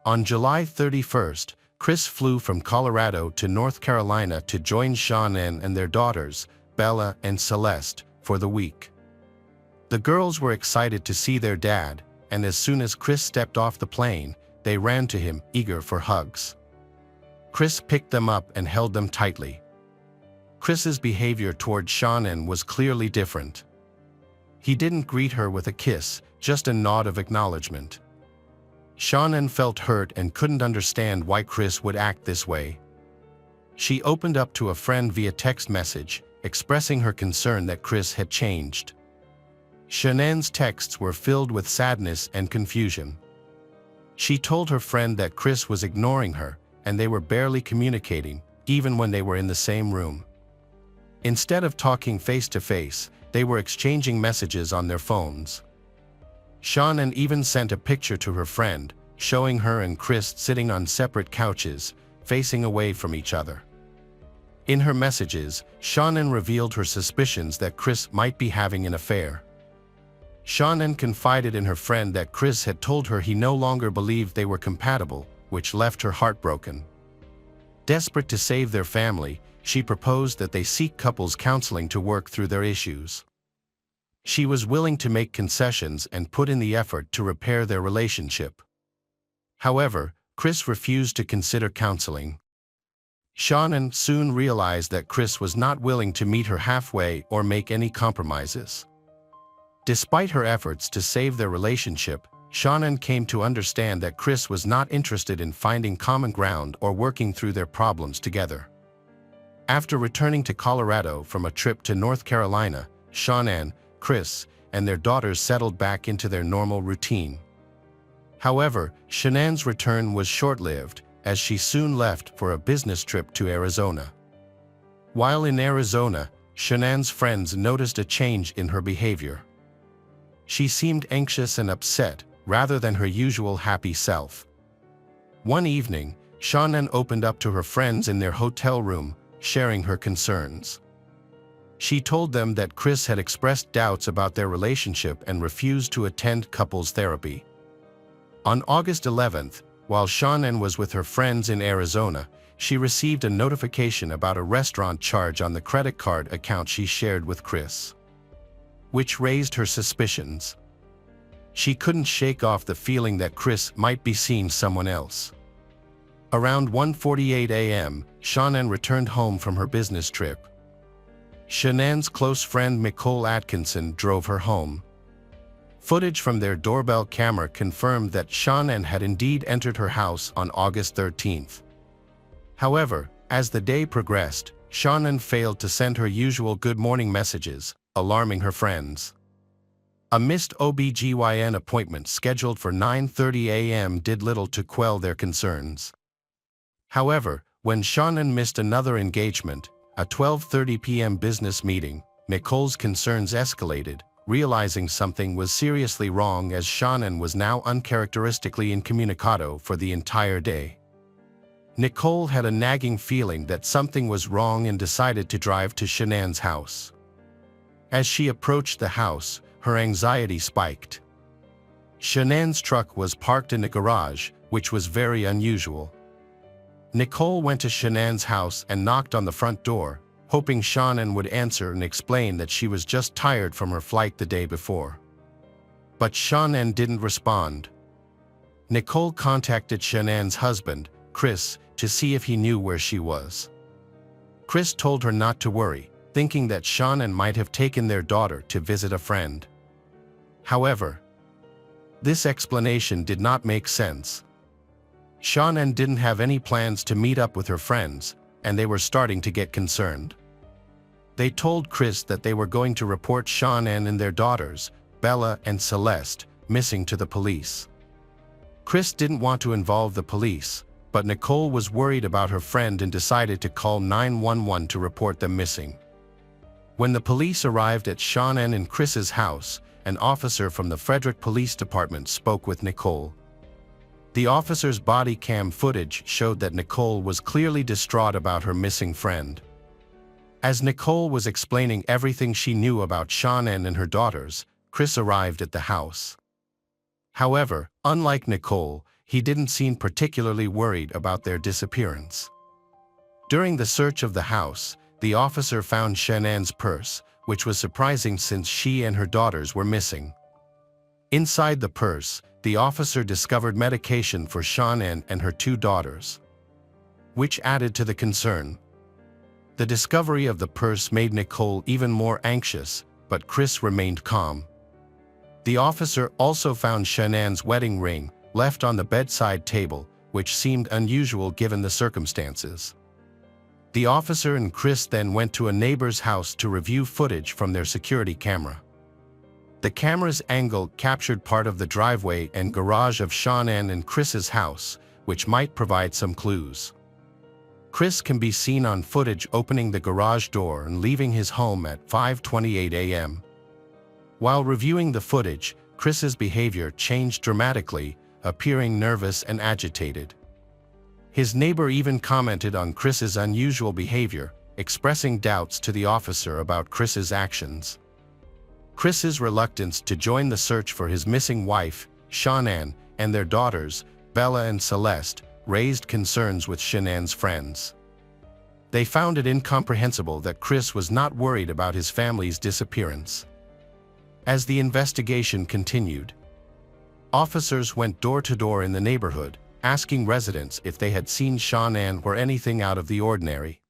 On July 31st, Chris flew from Colorado to North Carolina to join Shannon and their daughters, Bella and Celeste, for the week. The girls were excited to see their dad, and as soon as Chris stepped off the plane, they ran to him, eager for hugs. Chris picked them up and held them tightly. Chris's behavior toward Shannon was clearly different. He didn't greet her with a kiss, just a nod of acknowledgement. Shannon felt hurt and couldn't understand why Chris would act this way. She opened up to a friend via text message, expressing her concern that Chris had changed. Shannon's texts were filled with sadness and confusion. She told her friend that Chris was ignoring her, and they were barely communicating, even when they were in the same room. Instead of talking face-to-face, they were exchanging messages on their phones. Shannon even sent a picture to her friend, showing her and Chris sitting on separate couches, facing away from each other. In her messages, Shannon revealed her suspicions that Chris might be having an affair. Shannon confided in her friend that Chris had told her he no longer believed they were compatible, which left her heartbroken. Desperate to save their family, she proposed that they seek couples counseling to work through their issues. She was willing to make concessions and put in the effort to repair their relationship. However, Chris refused to consider counseling. Shannon soon realized that Chris was not willing to meet her halfway or make any compromises. Despite her efforts to save their relationship, Shannon came to understand that Chris was not interested in finding common ground or working through their problems together. After returning to Colorado from a trip to North Carolina, Shannon, Chris, and their daughters settled back into their normal routine. However, Shannon's return was short-lived, as she soon left for a business trip to Arizona. While in Arizona, Shannon's friends noticed a change in her behavior. She seemed anxious and upset, rather than her usual happy self. One evening, Shannon opened up to her friends in their hotel room, sharing her concerns. She told them that Chris had expressed doubts about their relationship and refused to attend couples therapy. On August 11th, while Shannon was with her friends in Arizona, she received a notification about a restaurant charge on the credit card account she shared with Chris, which raised her suspicions. She couldn't shake off the feeling that Chris might be seeing someone else. Around 1:48 a.m., Shannon returned home from her business trip. Shannon's close friend Nicole Atkinson drove her home. Footage from their doorbell camera confirmed that Shannon had indeed entered her house on August 13th. However, as the day progressed, Shannon failed to send her usual good morning messages, alarming her friends. A missed OB/GYN appointment scheduled for 9:30 a.m. did little to quell their concerns. However, when Shannon missed another engagement, a 12:30 p.m. business meeting, Nicole's concerns escalated, realizing something was seriously wrong as Shannon was now uncharacteristically incommunicado for the entire day. Nicole had a nagging feeling that something was wrong and decided to drive to Shannon's house. As she approached the house, her anxiety spiked. Shannon's truck was parked in a garage, which was very unusual. Nicole went to Shannon's house and knocked on the front door, hoping Shannon would answer and explain that she was just tired from her flight the day before. But Shannon didn't respond. Nicole contacted Shannon's husband, Chris, to see if he knew where she was. Chris told her not to worry, thinking that Shannon might have taken their daughter to visit a friend. However, this explanation did not make sense. Shannon didn't have any plans to meet up with her friends, and they were starting to get concerned. They told Chris that they were going to report Shannon and their daughters, Bella and Celeste, missing to the police. Chris didn't want to involve the police, but Nicole was worried about her friend and decided to call 911 to report them missing. When the police arrived at Shannon and Chris's house, an officer from the Frederick Police Department spoke with Nicole. The officer's body cam footage showed that Nicole was clearly distraught about her missing friend. As Nicole was explaining everything she knew about Shannon and her daughters, Chris arrived at the house. However, unlike Nicole, he didn't seem particularly worried about their disappearance. During the search of the house, the officer found Shannon's purse, which was surprising since she and her daughters were missing. Inside the purse, the officer discovered medication for Shannon and her two daughters, which added to the concern. The discovery of the purse made Nicole even more anxious, but Chris remained calm. The officer also found Shannon's wedding ring, left on the bedside table, which seemed unusual given the circumstances. The officer and Chris then went to a neighbor's house to review footage from their security camera. The camera's angle captured part of the driveway and garage of Shannon and Chris's house, which might provide some clues. Chris can be seen on footage opening the garage door and leaving his home at 5:28 a.m. While reviewing the footage, Chris's behavior changed dramatically, appearing nervous and agitated. His neighbor even commented on Chris's unusual behavior, expressing doubts to the officer about Chris's actions. Chris's reluctance to join the search for his missing wife, Shannon, and their daughters, Bella and Celeste, raised concerns with Shannon's friends. They found it incomprehensible that Chris was not worried about his family's disappearance. As the investigation continued, officers went door to door in the neighborhood, asking residents if they had seen Shanann or anything out of the ordinary.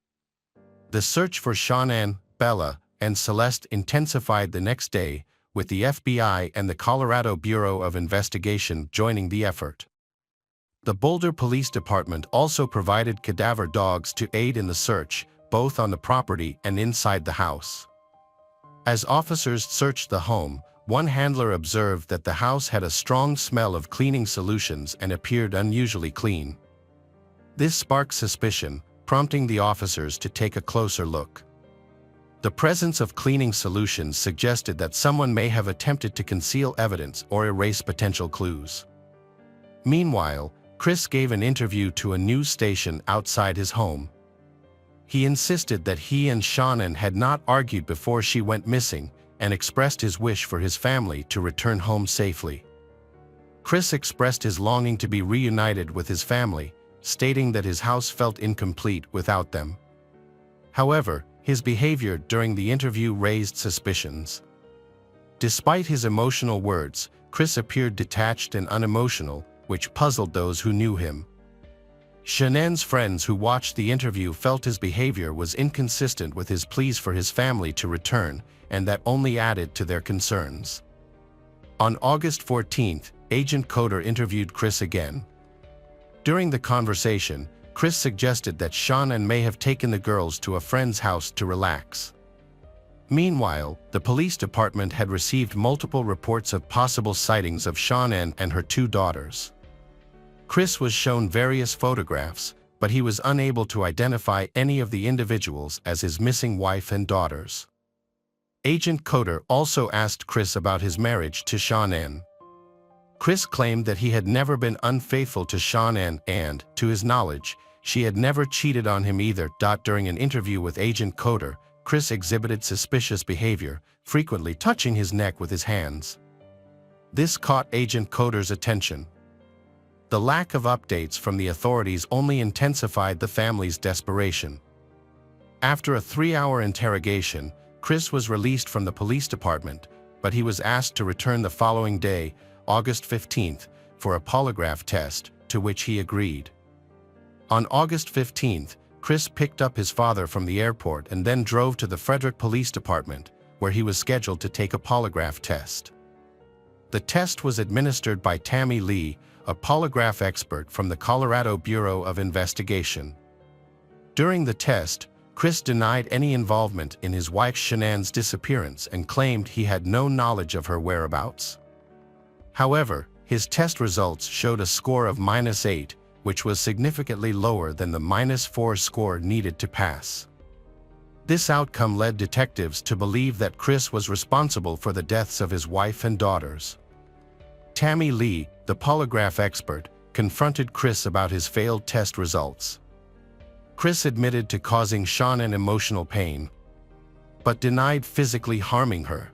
The search for Shanann, Bella, and Celeste intensified the next day, with the FBI and the Colorado Bureau of Investigation joining the effort. The Boulder Police Department also provided cadaver dogs to aid in the search, both on the property and inside the house. As officers searched the home, one handler observed that the house had a strong smell of cleaning solutions and appeared unusually clean. This sparked suspicion, prompting the officers to take a closer look. The presence of cleaning solutions suggested that someone may have attempted to conceal evidence or erase potential clues. Meanwhile, Chris gave an interview to a news station outside his home. He insisted that he and Shanann had not argued before she went missing and expressed his wish for his family to return home safely. Chris expressed his longing to be reunited with his family, stating that his house felt incomplete without them. However, his behavior during the interview raised suspicions. Despite his emotional words, Chris appeared detached and unemotional, which puzzled those who knew him. Shanann's friends who watched the interview felt his behavior was inconsistent with his pleas for his family to return, and that only added to their concerns. On August 14th, Agent Coder interviewed Chris again. During the conversation, Chris suggested that Shanann may have taken the girls to a friend's house to relax. Meanwhile, the police department had received multiple reports of possible sightings of Shanann and her two daughters. Chris was shown various photographs, but he was unable to identify any of the individuals as his missing wife and daughters. Agent Coder also asked Chris about his marriage to Shanann. Chris claimed that he had never been unfaithful to Shanann and, to his knowledge, she had never cheated on him either. During an interview with Agent Coder, Chris exhibited suspicious behavior, frequently touching his neck with his hands. This caught Agent Coder's attention. The lack of updates from the authorities only intensified the family's desperation. After a 3-hour interrogation, Chris was released from the police department, but he was asked to return the following day, August 15th, for a polygraph test, to which he agreed. On August 15th, Chris picked up his father from the airport and then drove to the Frederick Police Department, where he was scheduled to take a polygraph test. The test was administered by Tammy Lee, a polygraph expert from the Colorado Bureau of Investigation. During the test, Chris denied any involvement in his wife Shanann's disappearance and claimed he had no knowledge of her whereabouts. However, his test results showed a score of -8, which was significantly lower than the -4 score needed to pass. This outcome led detectives to believe that Chris was responsible for the deaths of his wife and daughters. Tammy Lee, the polygraph expert, confronted Chris about his failed test results. Chris admitted to causing Shanann emotional pain, but denied physically harming her.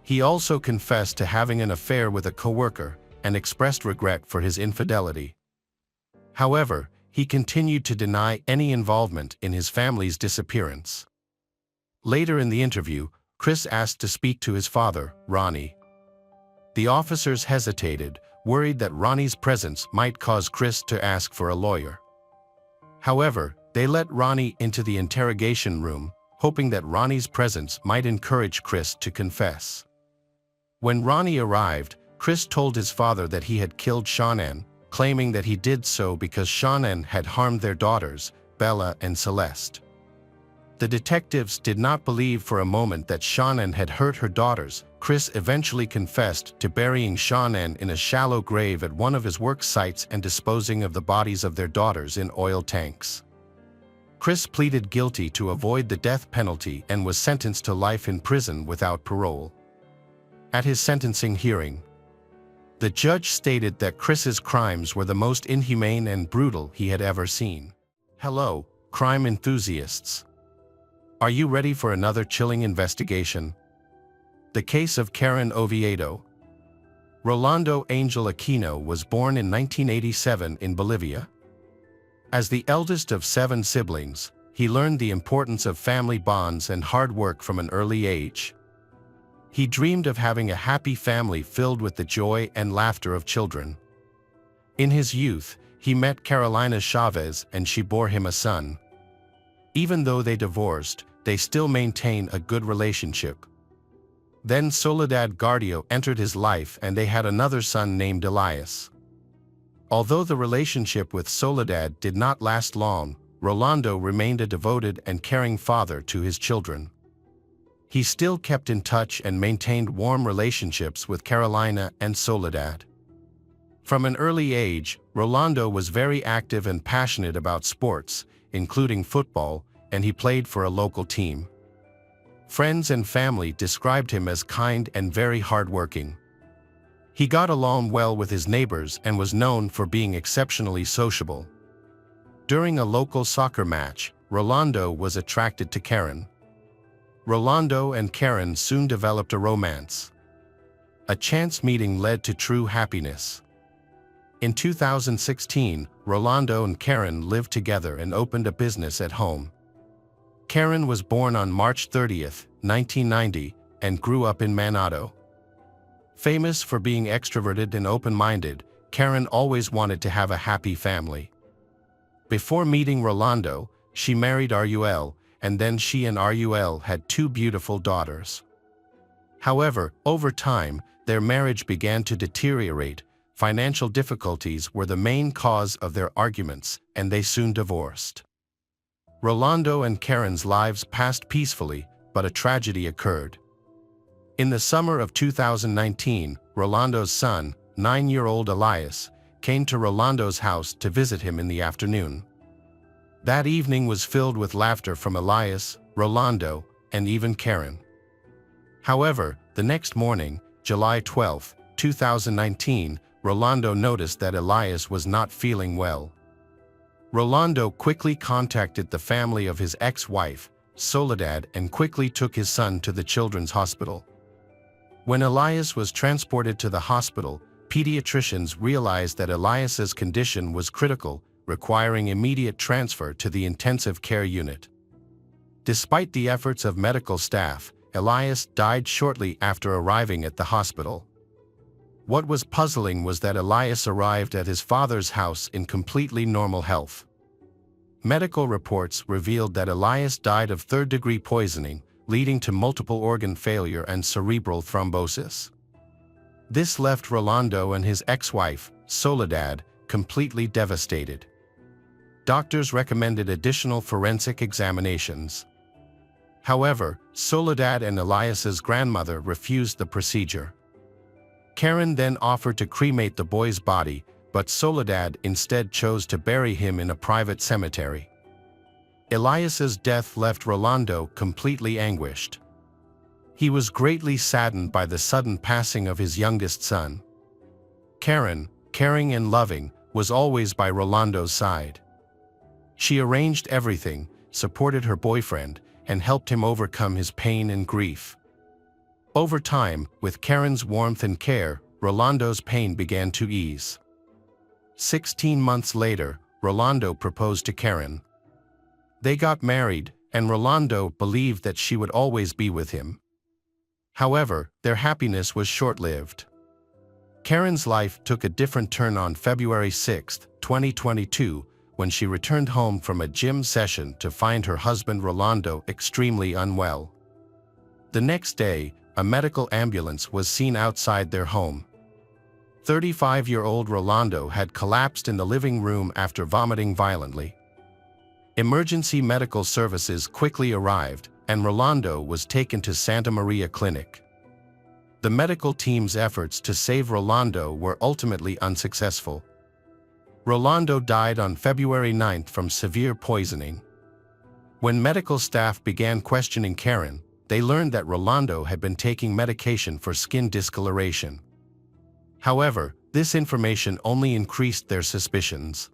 He also confessed to having an affair with a coworker and expressed regret for his infidelity. However, he continued to deny any involvement in his family's disappearance. Later in the interview, Chris asked to speak to his father, Ronnie. The officers hesitated, worried that Ronnie's presence might cause Chris to ask for a lawyer. However, they let Ronnie into the interrogation room, hoping that Ronnie's presence might encourage Chris to confess. When Ronnie arrived, Chris told his father that he had killed Shanann, claiming that he did so because Shanann had harmed their daughters, Bella and Celeste. The detectives did not believe for a moment that Shanann had hurt her daughters. Chris eventually confessed to burying Shanann in a shallow grave at one of his work sites and disposing of the bodies of their daughters in oil tanks. Chris pleaded guilty to avoid the death penalty and was sentenced to life in prison without parole. At his sentencing hearing, the judge stated that Chris's crimes were the most inhumane and brutal he had ever seen. Hello, crime enthusiasts. Are you ready for another chilling investigation? The case of Karen Oviedo. Rolando Angel Aquino was born in 1987 in Bolivia. As the eldest of 7 siblings, he learned the importance of family bonds and hard work from an early age. He dreamed of having a happy family filled with the joy and laughter of children. In his youth, he met Carolina Chavez and she bore him a son. Even though they divorced, they still maintain a good relationship. Then Soledad Gardio entered his life and they had another son named Elias. Although the relationship with Soledad did not last long, Rolando remained a devoted and caring father to his children. He still kept in touch and maintained warm relationships with Carolina and Soledad. From an early age, Rolando was very active and passionate about sports, including football, and he played for a local team. Friends and family described him as kind and very hardworking. He got along well with his neighbors and was known for being exceptionally sociable. During a local soccer match, Rolando was attracted to Karen. Rolando and Karen soon developed a romance. A chance meeting led to true happiness. In 2016, Rolando and Karen lived together and opened a business at home. Karen was born on March 30, 1990, and grew up in Manado. Famous for being extroverted and open-minded, Karen always wanted to have a happy family. Before meeting Rolando, she married Rul, and then she and Rul had 2 beautiful daughters. However, over time, their marriage began to deteriorate. Financial difficulties were the main cause of their arguments, and they soon divorced. Rolando and Karen's lives passed peacefully, but a tragedy occurred. In the summer of 2019, Rolando's son, 9-year-old Elias, came to Rolando's house to visit him in the afternoon. That evening was filled with laughter from Elias, Rolando, and even Karen. However, the next morning, July 12, 2019, Rolando noticed that Elias was not feeling well. Rolando quickly contacted the family of his ex-wife, Soledad, and quickly took his son to the children's hospital. When Elias was transported to the hospital, pediatricians realized that Elias's condition was critical, requiring immediate transfer to the intensive care unit. Despite the efforts of medical staff, Elias died shortly after arriving at the hospital. What was puzzling was that Elias arrived at his father's house in completely normal health. Medical reports revealed that Elias died of third-degree poisoning, leading to multiple organ failure and cerebral thrombosis. This left Rolando and his ex-wife, Soledad, completely devastated. Doctors recommended additional forensic examinations. However, Soledad and Elias's grandmother refused the procedure. Karen then offered to cremate the boy's body, but Soledad instead chose to bury him in a private cemetery. Elias's death left Rolando completely anguished. He was greatly saddened by the sudden passing of his youngest son. Karen, caring and loving, was always by Rolando's side. She arranged everything, supported her boyfriend, and helped him overcome his pain and grief. Over time, with Karen's warmth and care, Rolando's pain began to ease. 16 months later, Rolando proposed to Karen. They got married, and Rolando believed that she would always be with him. However, their happiness was short-lived. Karen's life took a different turn on February 6, 2022, when she returned home from a gym session to find her husband Rolando extremely unwell. The next day, a medical ambulance was seen outside their home. 35-year-old Rolando had collapsed in the living room after vomiting violently. Emergency medical services quickly arrived, and Rolando was taken to Santa Maria Clinic. The medical team's efforts to save Rolando were ultimately unsuccessful. Rolando died on February 9 from severe poisoning. When medical staff began questioning Karen, they learned that Rolando had been taking medication for skin discoloration. However, this information only increased their suspicions.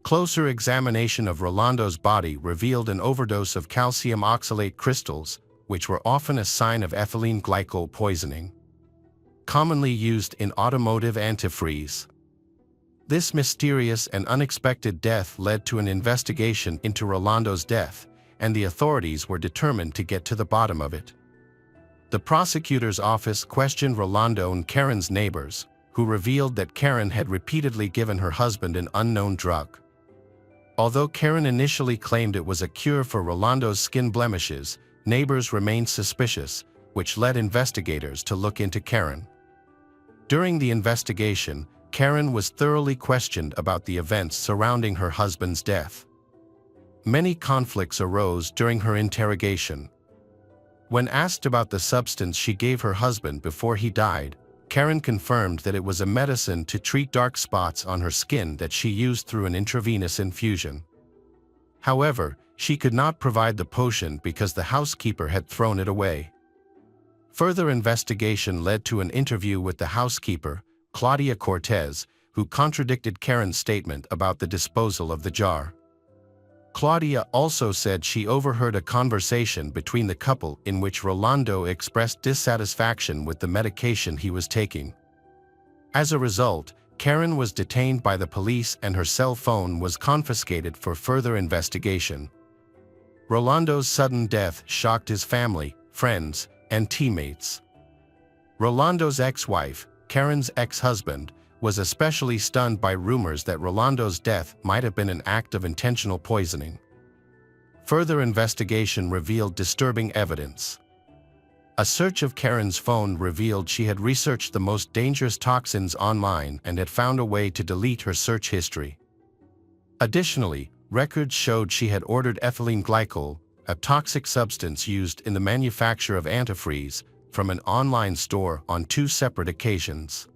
Closer examination of Rolando's body revealed an overdose of calcium oxalate crystals, which were often a sign of ethylene glycol poisoning, commonly used in automotive antifreeze. This mysterious and unexpected death led to an investigation into Rolando's death, and the authorities were determined to get to the bottom of it. The prosecutor's office questioned Rolando and Karen's neighbors, who revealed that Karen had repeatedly given her husband an unknown drug. Although Karen initially claimed it was a cure for Rolando's skin blemishes, neighbors remained suspicious, which led investigators to look into Karen. During the investigation, Karen was thoroughly questioned about the events surrounding her husband's death. Many conflicts arose during her interrogation. When asked about the substance she gave her husband before he died, Karen confirmed that it was a medicine to treat dark spots on her skin that she used through an intravenous infusion. However, she could not provide the potion because the housekeeper had thrown it away. Further investigation led to an interview with the housekeeper, Claudia Cortez, who contradicted Karen's statement about the disposal of the jar. Claudia also said she overheard a conversation between the couple in which Rolando expressed dissatisfaction with the medication he was taking. As a result, Karen was detained by the police and her cell phone was confiscated for further investigation. Rolando's sudden death shocked his family, friends, and teammates. Rolando's ex-wife, Karen's ex-husband, was especially stunned by rumors that Rolando's death might have been an act of intentional poisoning. Further investigation revealed disturbing evidence. A search of Karen's phone revealed she had researched the most dangerous toxins online and had found a way to delete her search history. Additionally, records showed she had ordered ethylene glycol, a toxic substance used in the manufacture of antifreeze, from an online store on 2 separate occasions.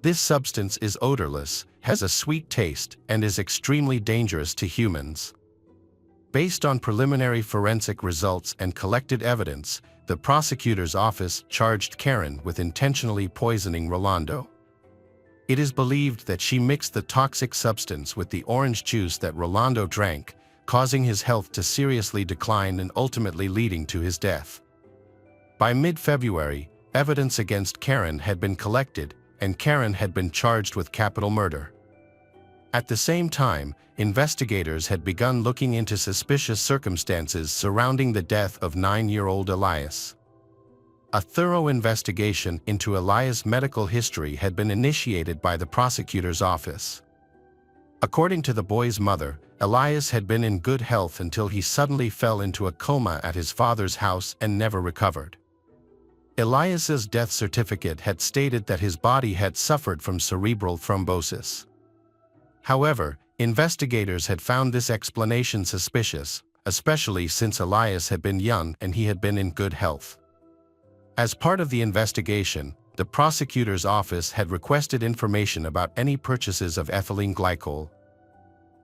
This substance is odorless, has a sweet taste, and is extremely dangerous to humans. Based on preliminary forensic results and collected evidence, the prosecutor's office charged Karen with intentionally poisoning Rolando. It is believed that she mixed the toxic substance with the orange juice that Rolando drank, causing his health to seriously decline and ultimately leading to his death. By mid-February, evidence against Karen had been collected, and Karen had been charged with capital murder. At the same time, investigators had begun looking into suspicious circumstances surrounding the death of 9-year-old Elias. A thorough investigation into Elias' medical history had been initiated by the prosecutor's office. According to the boy's mother, Elias had been in good health until he suddenly fell into a coma at his father's house and never recovered. Elias's death certificate had stated that his body had suffered from cerebral thrombosis. However, investigators had found this explanation suspicious, especially since Elias had been young and he had been in good health. As part of the investigation, the prosecutor's office had requested information about any purchases of ethylene glycol.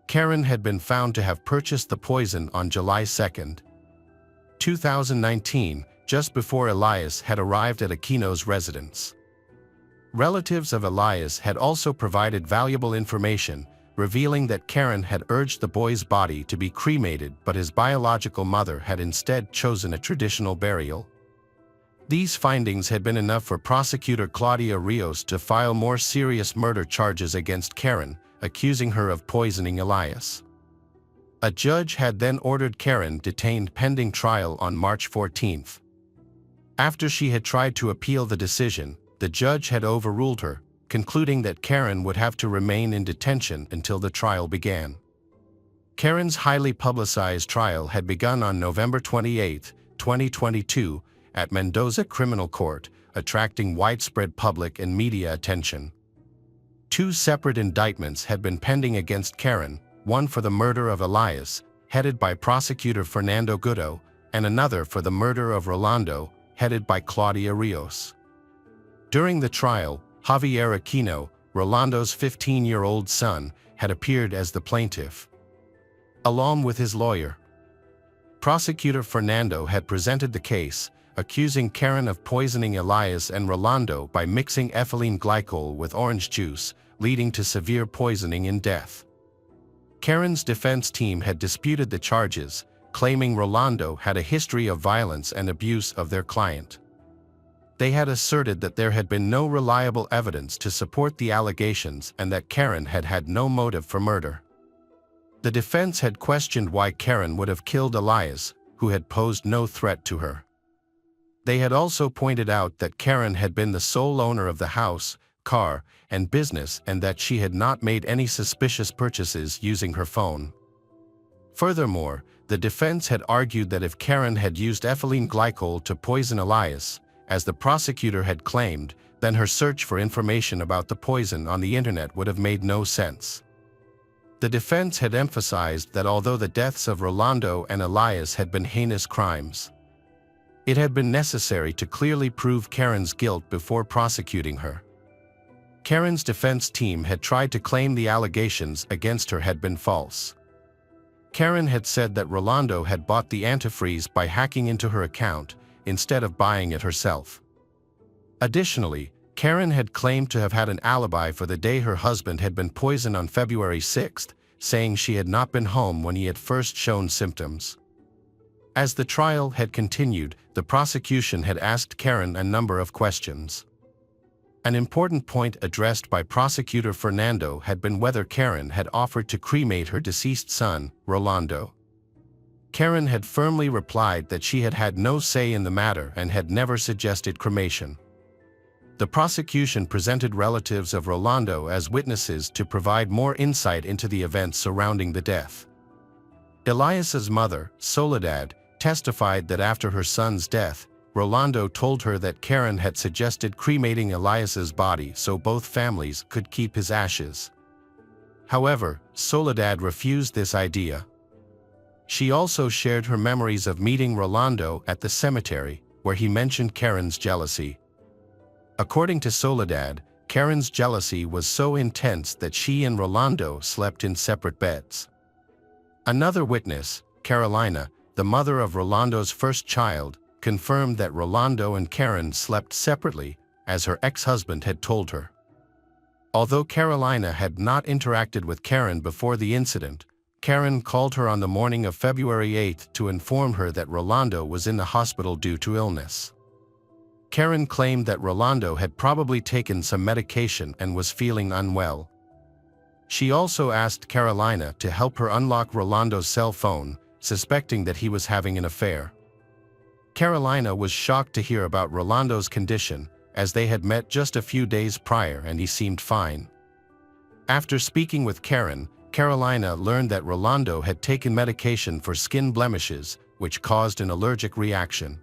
Karen had been found to have purchased the poison on July 2, 2019, just before Elias had arrived at Aquino's residence. Relatives of Elias had also provided valuable information, revealing that Karen had urged the boy's body to be cremated, but his biological mother had instead chosen a traditional burial. These findings had been enough for prosecutor Claudia Rios to file more serious murder charges against Karen, accusing her of poisoning Elias. A judge had then ordered Karen detained pending trial on March 14. After she had tried to appeal the decision, the judge had overruled her, concluding that Karen would have to remain in detention until the trial began. Karen's highly publicized trial had begun on November 28, 2022, at Mendoza Criminal Court, attracting widespread public and media attention. 2 separate indictments had been pending against Karen, one for the murder of Elias, headed by prosecutor Fernando Gudo, and another for the murder of Rolando, headed by Claudia Rios. During the trial, Javier Aquino, Rolando's 15-year-old son, had appeared as the plaintiff, along with his lawyer. Prosecutor Fernando had presented the case, accusing Karen of poisoning Elias and Rolando by mixing ethylene glycol with orange juice, leading to severe poisoning and death. Karen's defense team had disputed the charges, claiming Rolando had a history of violence and abuse of their client. They had asserted that there had been no reliable evidence to support the allegations and that Karen had had no motive for murder. The defense had questioned why Karen would have killed Elias, who had posed no threat to her. They had also pointed out that Karen had been the sole owner of the house, car, and business, and that she had not made any suspicious purchases using her phone. Furthermore, the defense had argued that if Karen had used ethylene glycol to poison Elias, as the prosecutor had claimed, then her search for information about the poison on the internet would have made no sense. The defense had emphasized that although the deaths of Rolando and Elias had been heinous crimes, it had been necessary to clearly prove Karen's guilt before prosecuting her. Karen's defense team had tried to claim the allegations against her had been false. Karen had said that Rolando had bought the antifreeze by hacking into her account instead of buying it herself. Additionally, Karen had claimed to have had an alibi for the day her husband had been poisoned on February 6, saying she had not been home when he had first shown symptoms. As the trial had continued, the prosecution had asked Karen a number of questions. An important point addressed by Prosecutor Fernando had been whether Karen had offered to cremate her deceased son, Rolando. Karen had firmly replied that she had had no say in the matter and had never suggested cremation. The prosecution presented relatives of Rolando as witnesses to provide more insight into the events surrounding the death. Elias's mother, Soledad, testified that after her son's death, Rolando told her that Karen had suggested cremating Elias's body so both families could keep his ashes. However, Soledad refused this idea. She also shared her memories of meeting Rolando at the cemetery, where he mentioned Karen's jealousy. According to Soledad, Karen's jealousy was so intense that she and Rolando slept in separate beds. Another witness, Carolina, the mother of Rolando's first child, confirmed that Rolando and Karen slept separately, as her ex-husband had told her. Although Carolina had not interacted with Karen before the incident, Karen called her on the morning of February 8 to inform her that Rolando was in the hospital due to illness. Karen claimed that Rolando had probably taken some medication and was feeling unwell. She also asked Carolina to help her unlock Rolando's cell phone, suspecting that he was having an affair. Carolina was shocked to hear about Rolando's condition, as they had met just a few days prior and he seemed fine. After speaking with Karen, Carolina learned that Rolando had taken medication for skin blemishes, which caused an allergic reaction.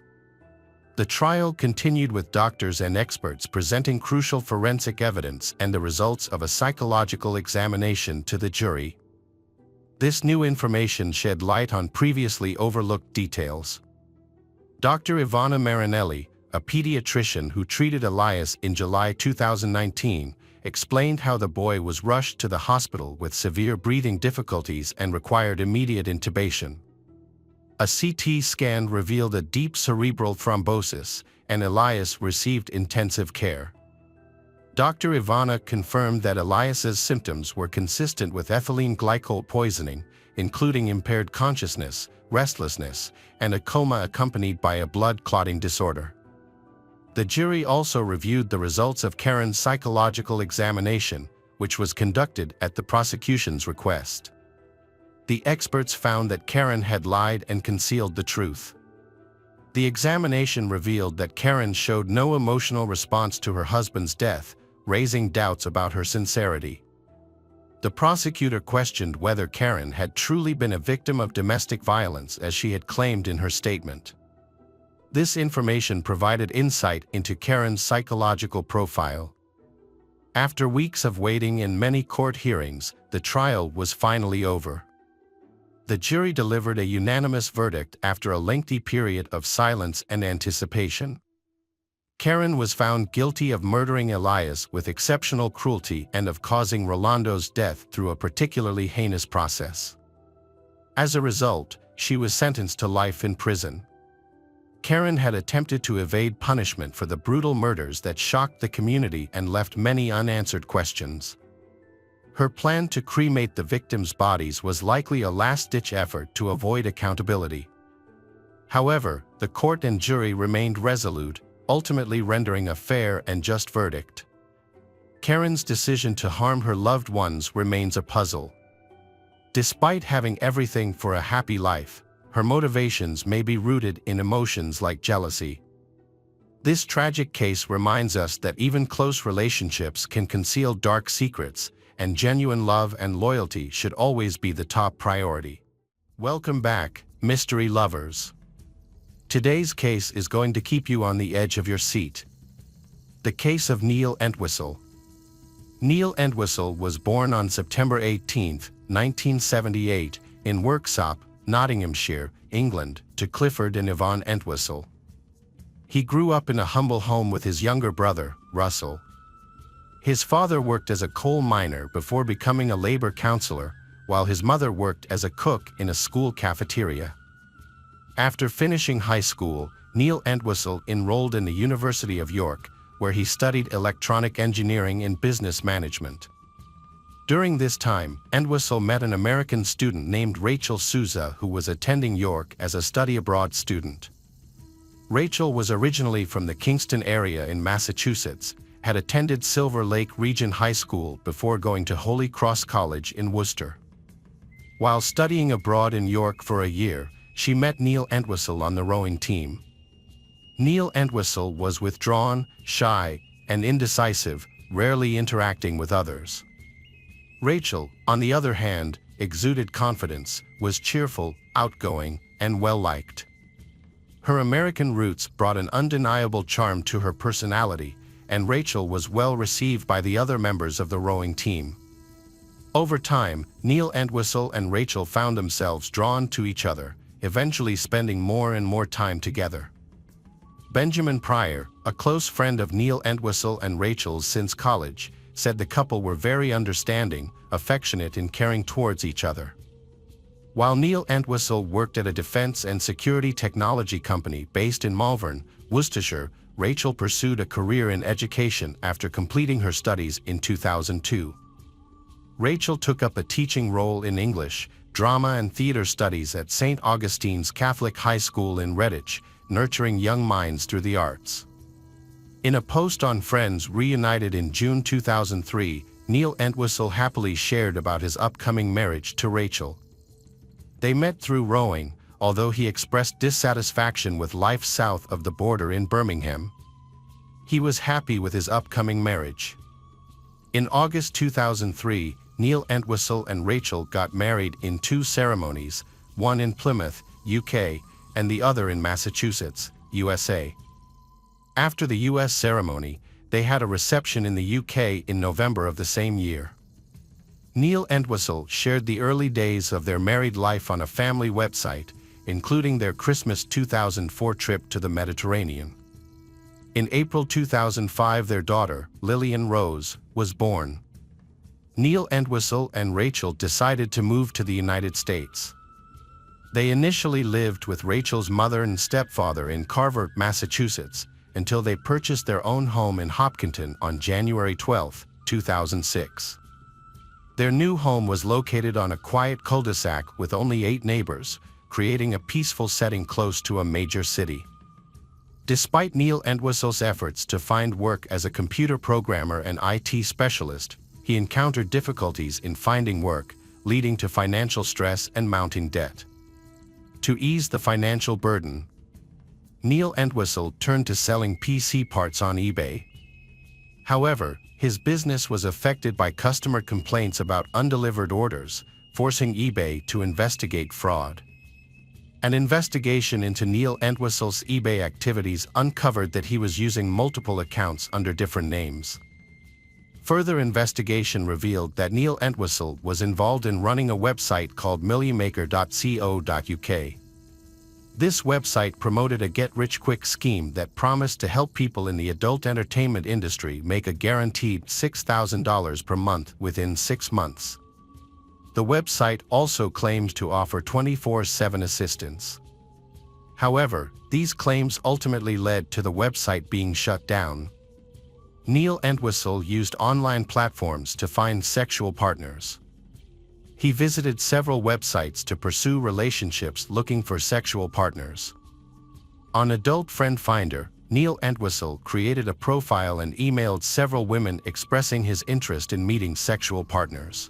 The trial continued with doctors and experts presenting crucial forensic evidence and the results of a psychological examination to the jury. This new information shed light on previously overlooked details. Dr. Ivana Marinelli, a pediatrician who treated Elias in July 2019, explained how the boy was rushed to the hospital with severe breathing difficulties and required immediate intubation. A CT scan revealed a deep cerebral thrombosis, and Elias received intensive care. Dr. Ivana confirmed that Elias's symptoms were consistent with ethylene glycol poisoning, including impaired consciousness, restlessness, and a coma accompanied by a blood clotting disorder. The jury also reviewed the results of Karen's psychological examination, which was conducted at the prosecution's request. The experts found that Karen had lied and concealed the truth. The examination revealed that Karen showed no emotional response to her husband's death, raising doubts about her sincerity. The prosecutor questioned whether Karen had truly been a victim of domestic violence as she had claimed in her statement. This information provided insight into Karen's psychological profile. After weeks of waiting and many court hearings, the trial was finally over. The jury delivered a unanimous verdict after a lengthy period of silence and anticipation. Karen was found guilty of murdering Elias with exceptional cruelty and of causing Rolando's death through a particularly heinous process. As a result, she was sentenced to life in prison. Karen had attempted to evade punishment for the brutal murders that shocked the community and left many unanswered questions. Her plan to cremate the victims' bodies was likely a last-ditch effort to avoid accountability. However, the court and jury remained resolute, ultimately rendering a fair and just verdict. Karen's decision to harm her loved ones remains a puzzle. Despite having everything for a happy life, her motivations may be rooted in emotions like jealousy. This tragic case reminds us that even close relationships can conceal dark secrets, and genuine love and loyalty should always be the top priority. Welcome back, mystery lovers. Today's case is going to keep you on the edge of your seat. The case of Neil Entwistle. Neil Entwistle was born on September 18, 1978, in Worksop, Nottinghamshire, England, to Clifford and Yvonne Entwistle. He grew up in a humble home with his younger brother, Russell. His father worked as a coal miner before becoming a labor counselor, while his mother worked as a cook in a school cafeteria. After finishing high school, Neil Entwistle enrolled in the University of York, where he studied electronic engineering and business management. During this time, Entwistle met an American student named Rachel Souza who was attending York as a study abroad student. Rachel was originally from the Kingston area in Massachusetts, had attended Silver Lake Region High School before going to Holy Cross College in Worcester. While studying abroad in York for a year, she met Neil Entwistle on the rowing team. Neil Entwistle was withdrawn, shy, and indecisive, rarely interacting with others. Rachel, on the other hand, exuded confidence, was cheerful, outgoing, and well-liked. Her American roots brought an undeniable charm to her personality, and Rachel was well received by the other members of the rowing team. Over time, Neil Entwistle and Rachel found themselves drawn to each other, eventually spending more and more time together. Benjamin Pryor, a close friend of Neil Entwistle and Rachel's since college, said the couple were very understanding, affectionate and caring towards each other. While Neil Entwistle worked at a defense and security technology company based in Malvern, Worcestershire, Rachel pursued a career in education after completing her studies in 2002. Rachel took up a teaching role in English, drama and theater studies at St. Augustine's Catholic High School in Redditch, nurturing young minds through the arts. In a post on Friends Reunited in June 2003, Neil Entwistle happily shared about his upcoming marriage to Rachel. They met through rowing, although he expressed dissatisfaction with life south of the border in Birmingham. He was happy with his upcoming marriage. In August 2003, Neil Entwistle and Rachel got married in two ceremonies, one in Plymouth, UK, and the other in Massachusetts, USA. After the US ceremony, they had a reception in the UK in November of the same year. Neil Entwistle shared the early days of their married life on a family website, including their Christmas 2004 trip to the Mediterranean. In April 2005, their daughter, Lillian Rose, was born. Neil Entwistle and Rachel decided to move to the United States. They initially lived with Rachel's mother and stepfather in Carver, Massachusetts, until they purchased their own home in Hopkinton on January 12, 2006. Their new home was located on a quiet cul-de-sac with only 8 neighbors, creating a peaceful setting close to a major city. Despite Neil Entwistle's efforts to find work as a computer programmer and IT specialist, he encountered difficulties in finding work, leading to financial stress and mounting debt. To ease the financial burden, Neil Entwistle turned to selling PC parts on eBay. However, his business was affected by customer complaints about undelivered orders, forcing eBay to investigate fraud. An investigation into Neil Entwistle's eBay activities uncovered that he was using multiple accounts under different names. Further investigation revealed that Neil Entwistle was involved in running a website called millimaker.co.uk. This website promoted a get-rich-quick scheme that promised to help people in the adult entertainment industry make a guaranteed $6,000 per month within 6 months. The website also claimed to offer 24/7 assistance. However, these claims ultimately led to the website being shut down. Neil Entwistle used online platforms to find sexual partners. He visited several websites to pursue relationships looking for sexual partners. On Adult Friend Finder, Neil Entwistle created a profile and emailed several women expressing his interest in meeting sexual partners.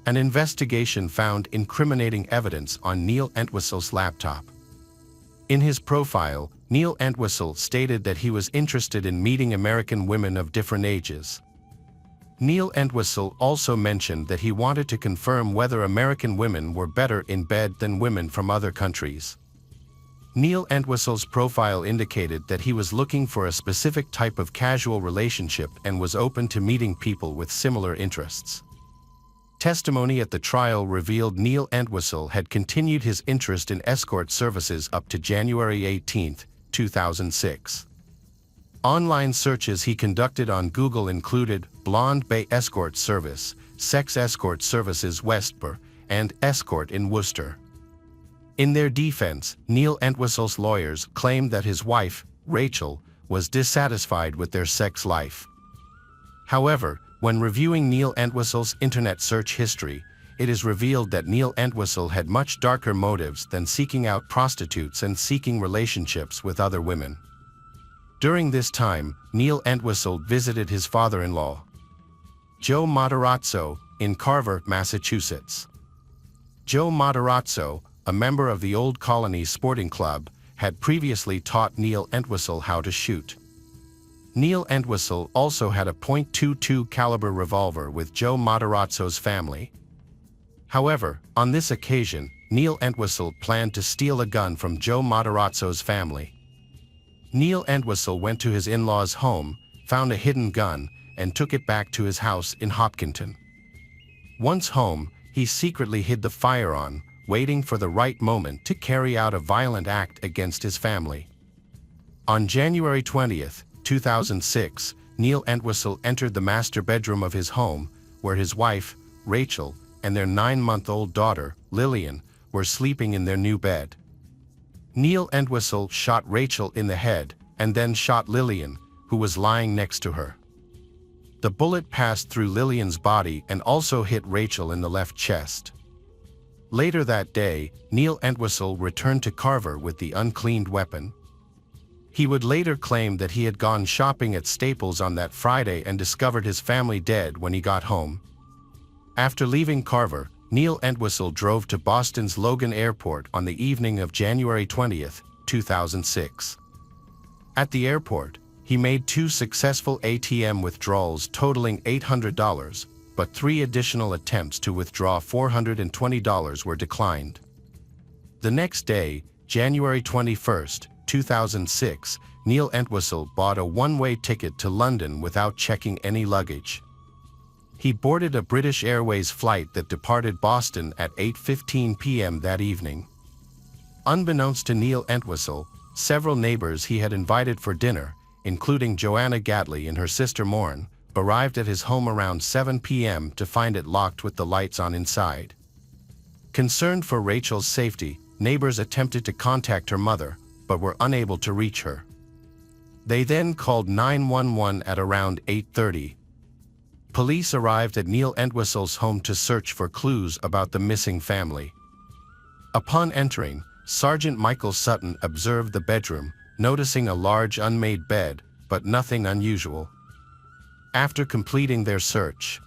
An investigation found incriminating evidence on Neil Entwistle's laptop. In his profile, Neil Entwistle stated that he was interested in meeting American women of different ages. Neil Entwistle also mentioned that he wanted to confirm whether American women were better in bed than women from other countries. Neil Entwistle's profile indicated that he was looking for a specific type of casual relationship and was open to meeting people with similar interests. Testimony at the trial revealed Neil Entwistle had continued his interest in escort services up to January 18, 2006. Online searches he conducted on Google included Blonde Bay Escort Service, Sex Escort Services Westboro, and Escort in Worcester. In their defense, Neil Entwistle's lawyers claimed that his wife, Rachel, was dissatisfied with their sex life. However, when reviewing Neil Entwistle's internet search history, it is revealed that Neil Entwistle had much darker motives than seeking out prostitutes and seeking relationships with other women. During this time, Neil Entwistle visited his father-in-law, Joe Matarazzo, in Carver, Massachusetts. Joe Matarazzo, a member of the Old Colony Sporting Club, had previously taught Neil Entwistle how to shoot. Neil Entwistle also had a .22 caliber revolver with Joe Matarazzo's family. However, on this occasion, Neil Entwistle planned to steal a gun from Joe Matarazzo's family. Neil Entwistle went to his in-laws' home, found a hidden gun, and took it back to his house in Hopkinton. Once home, he secretly hid the firearm, waiting for the right moment to carry out a violent act against his family. On January 20, 2006, Neil Entwistle entered the master bedroom of his home, where his wife, Rachel, and their 9-month-old daughter, Lillian, were sleeping in their new bed. Neil Entwistle shot Rachel in the head and then shot Lillian, who was lying next to her. The bullet passed through Lillian's body and also hit Rachel in the left chest. Later that day, Neil Entwistle returned to Carver with the uncleaned weapon. He would later claim that he had gone shopping at Staples on that Friday and discovered his family dead when he got home. After leaving Carver, Neil Entwistle drove to Boston's Logan Airport on the evening of January 20, 2006. At the airport, he made 2 successful ATM withdrawals totaling $800, but 3 additional attempts to withdraw $420 were declined. The next day, January 21, 2006, Neil Entwistle bought a one-way ticket to London without checking any luggage. He boarded a British Airways flight that departed Boston at 8:15 p.m. that evening. Unbeknownst to Neil Entwistle, several neighbors he had invited for dinner, including Joanna Gatley and her sister Maureen, arrived at his home around 7 p.m. to find it locked with the lights on inside. Concerned for Rachel's safety, neighbors attempted to contact her mother, but were unable to reach her. They then called 911 at around 8:30. Police arrived at Neil Entwistle's home to search for clues about the missing family. Upon entering, Sergeant Michael Sutton observed the bedroom, noticing a large unmade bed, but nothing unusual. After completing their search,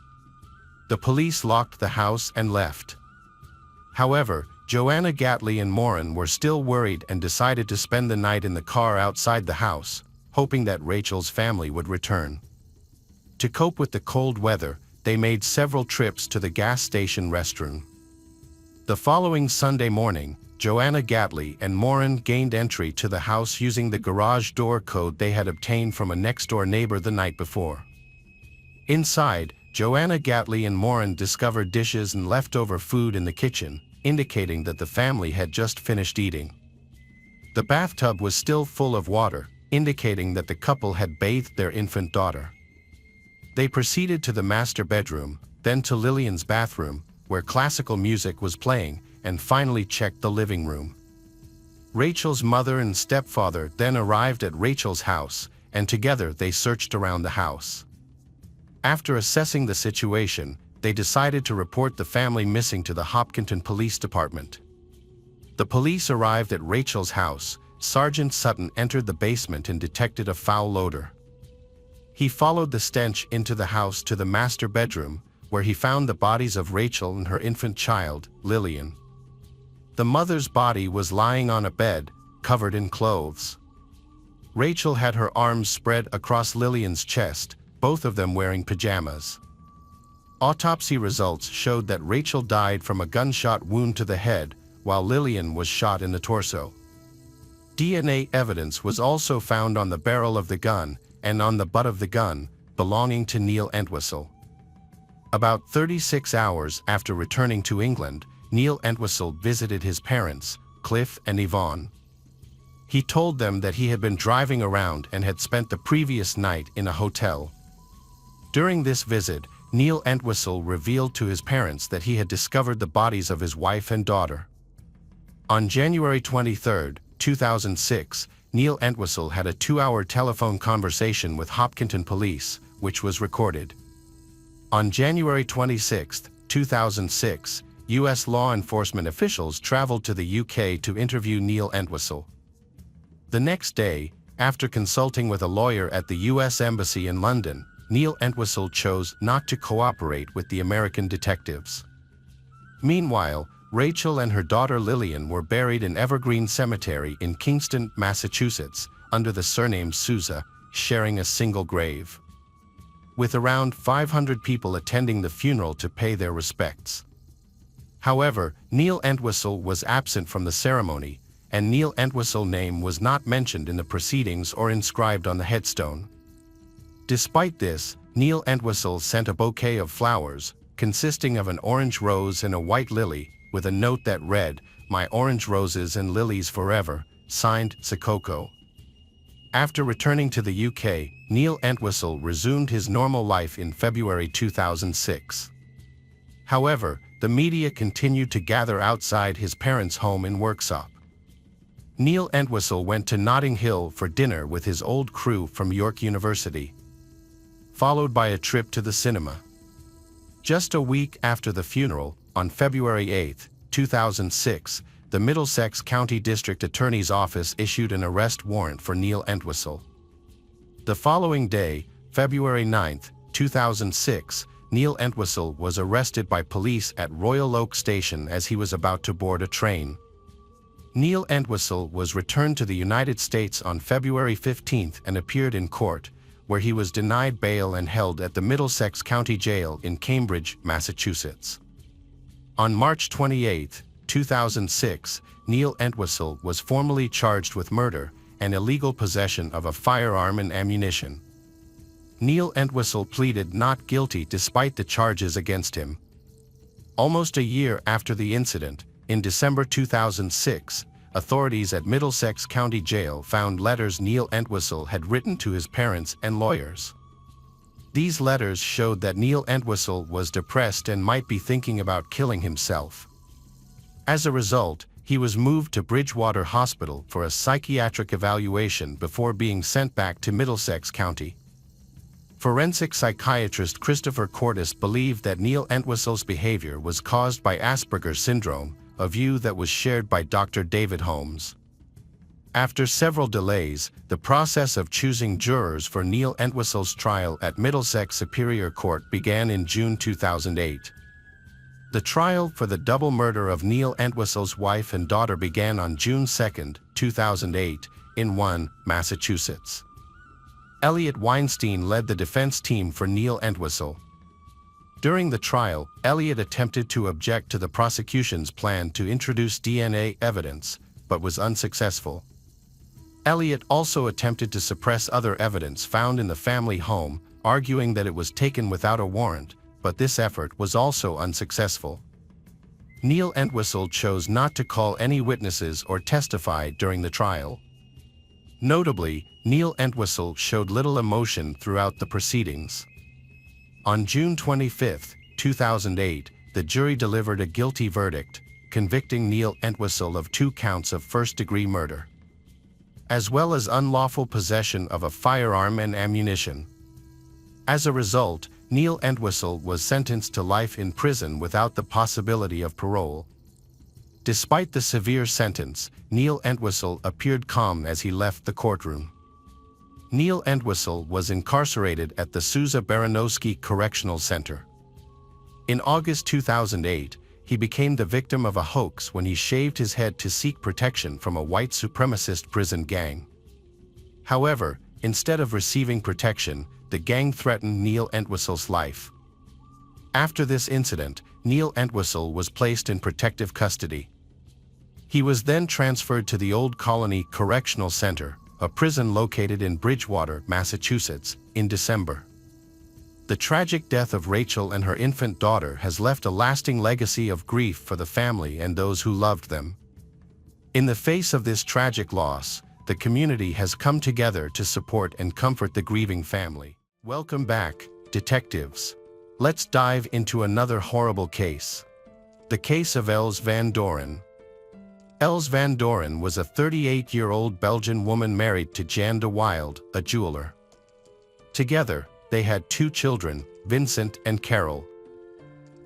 the police locked the house and left. However, Joanna Gatley and Maureen were still worried and decided to spend the night in the car outside the house, hoping that Rachel's family would return. To cope with the cold weather, they made several trips to the gas station restroom. The following Sunday morning, Joanna Gatley and Maureen gained entry to the house using the garage door code they had obtained from a next-door neighbor the night before. Inside, Joanna Gatley and Maureen discovered dishes and leftover food in the kitchen, indicating that the family had just finished eating. The bathtub was still full of water, indicating that the couple had bathed their infant daughter. They proceeded to the master bedroom, then to Lillian's bathroom, where classical music was playing, and finally checked the living room. Rachel's mother and stepfather then arrived at Rachel's house, and together they searched around the house. After assessing the situation, they decided to report the family missing to the Hopkinton Police Department. The police arrived at Rachel's house. Sergeant Sutton entered the basement and detected a foul odor. He followed the stench into the house to the master bedroom, where he found the bodies of Rachel and her infant child, Lillian. The mother's body was lying on a bed, covered in clothes. Rachel had her arms spread across Lillian's chest, both of them wearing pajamas. Autopsy results showed that Rachel died from a gunshot wound to the head, while Lillian was shot in the torso. DNA evidence was also found on the barrel of the gun and on the butt of the gun, belonging to Neil Entwistle. About 36 hours after returning to England, Neil Entwistle visited his parents, Cliff and Yvonne. He told them that he had been driving around and had spent the previous night in a hotel. During this visit, Neil Entwistle revealed to his parents that he had discovered the bodies of his wife and daughter. On January 23, 2006, Neil Entwistle had a 2-hour telephone conversation with Hopkinton Police, which was recorded. On January 26, 2006, U.S. law enforcement officials traveled to the UK to interview Neil Entwistle. The next day, after consulting with a lawyer at the U.S. Embassy in London, Neil Entwistle chose not to cooperate with the American detectives. Meanwhile, Rachel and her daughter Lillian were buried in Evergreen Cemetery in Kingston, Massachusetts, under the surname Souza, sharing a single grave. With around 500 people attending the funeral to pay their respects. However, Neil Entwistle was absent from the ceremony, and Neil Entwistle's name was not mentioned in the proceedings or inscribed on the headstone. Despite this, Neil Entwistle sent a bouquet of flowers, consisting of an orange rose and a white lily, with a note that read, "My orange roses and lilies forever, signed Sakoko." After returning to the UK, Neil Entwistle resumed his normal life in February 2006. However, the media continued to gather outside his parents' home in Worksop. Neil Entwistle went to Notting Hill for dinner with his old crew from York University, followed by a trip to the cinema. Just a week after the funeral, on February 8, 2006, the Middlesex County District Attorney's Office issued an arrest warrant for Neil Entwistle. The following day, February 9, 2006, Neil Entwistle was arrested by police at Royal Oak Station as he was about to board a train. Neil Entwistle was returned to the United States on February 15 and appeared in court, where he was denied bail and held at the Middlesex County Jail in Cambridge, Massachusetts. On March 28, 2006, Neil Entwistle was formally charged with murder and illegal possession of a firearm and ammunition. Neil Entwistle pleaded not guilty despite the charges against him. Almost a year after the incident, in December 2006, authorities at Middlesex County Jail found letters Neil Entwistle had written to his parents and lawyers. These letters showed that Neil Entwistle was depressed and might be thinking about killing himself. As a result, he was moved to Bridgewater Hospital for a psychiatric evaluation before being sent back to Middlesex County. Forensic psychiatrist Christopher Cordes believed that Neil Entwistle's behavior was caused by Asperger's syndrome, a view that was shared by Dr. David Holmes. After several delays, the process of choosing jurors for Neil Entwistle's trial at Middlesex Superior Court began in June 2008. The trial for the double murder of Neil Entwistle's wife and daughter began on June 2, 2008, in Massachusetts. Elliot Weinstein led the defense team for Neil Entwistle. During the trial, Elliot attempted to object to the prosecution's plan to introduce DNA evidence, but was unsuccessful. Elliot also attempted to suppress other evidence found in the family home, arguing that it was taken without a warrant, but this effort was also unsuccessful. Neil Entwistle chose not to call any witnesses or testify during the trial. Notably, Neil Entwistle showed little emotion throughout the proceedings. On June 25, 2008, the jury delivered a guilty verdict, convicting Neil Entwistle of 2 counts of first-degree murder, as well as unlawful possession of a firearm and ammunition. As a result, Neil Entwistle was sentenced to life in prison without the possibility of parole. Despite the severe sentence, Neil Entwistle appeared calm as he left the courtroom. Neil Entwistle was incarcerated at the Souza Baranowski Correctional Center. In August 2008, he became the victim of a hoax when he shaved his head to seek protection from a white supremacist prison gang. However, instead of receiving protection, the gang threatened Neil Entwistle's life. After this incident, Neil Entwistle was placed in protective custody. He was then transferred to the Old Colony Correctional Center, a prison located in Bridgewater, Massachusetts, in December. The tragic death of Rachel and her infant daughter has left a lasting legacy of grief for the family and those who loved them. In the face of this tragic loss, the community has come together to support and comfort the grieving family. Welcome back, detectives. Let's dive into another horrible case. The case of Els van Doren. Els van Doren was a 38-year-old Belgian woman married to Jan de Wilde, a jeweler. Together, they had 2 children, Vincent and Carol.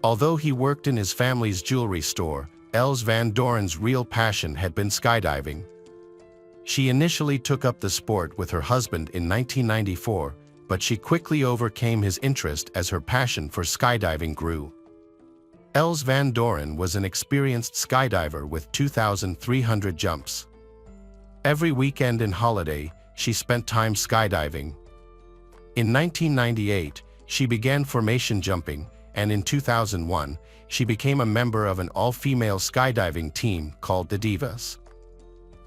Although he worked in his family's jewelry store, Els van Doren's real passion had been skydiving. She initially took up the sport with her husband in 1994, but she quickly overcame his interest as her passion for skydiving grew. Els van Doren was an experienced skydiver with 2,300 jumps. Every weekend and holiday, she spent time skydiving. In 1998, she began formation jumping, and in 2001, she became a member of an all-female skydiving team called the Divas.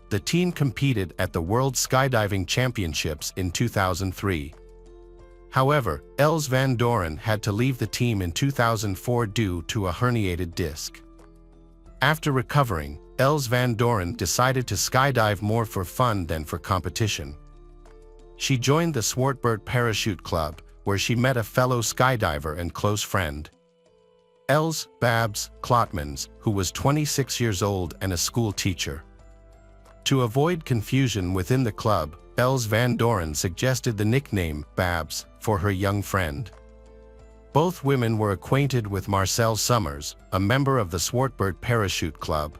The team competed at the World Skydiving Championships in 2003. However, Els van Doren had to leave the team in 2004 due to a herniated disc. After recovering, Els van Doren decided to skydive more for fun than for competition. She joined the Swartberg Parachute Club, where she met a fellow skydiver and close friend, Els Babs Klotmans, who was 26 years old and a school teacher. To avoid confusion within the club, Els van Doren suggested the nickname Babs for her young friend. Both women were acquainted with Marcel Summers, a member of the Swartberg Parachute Club.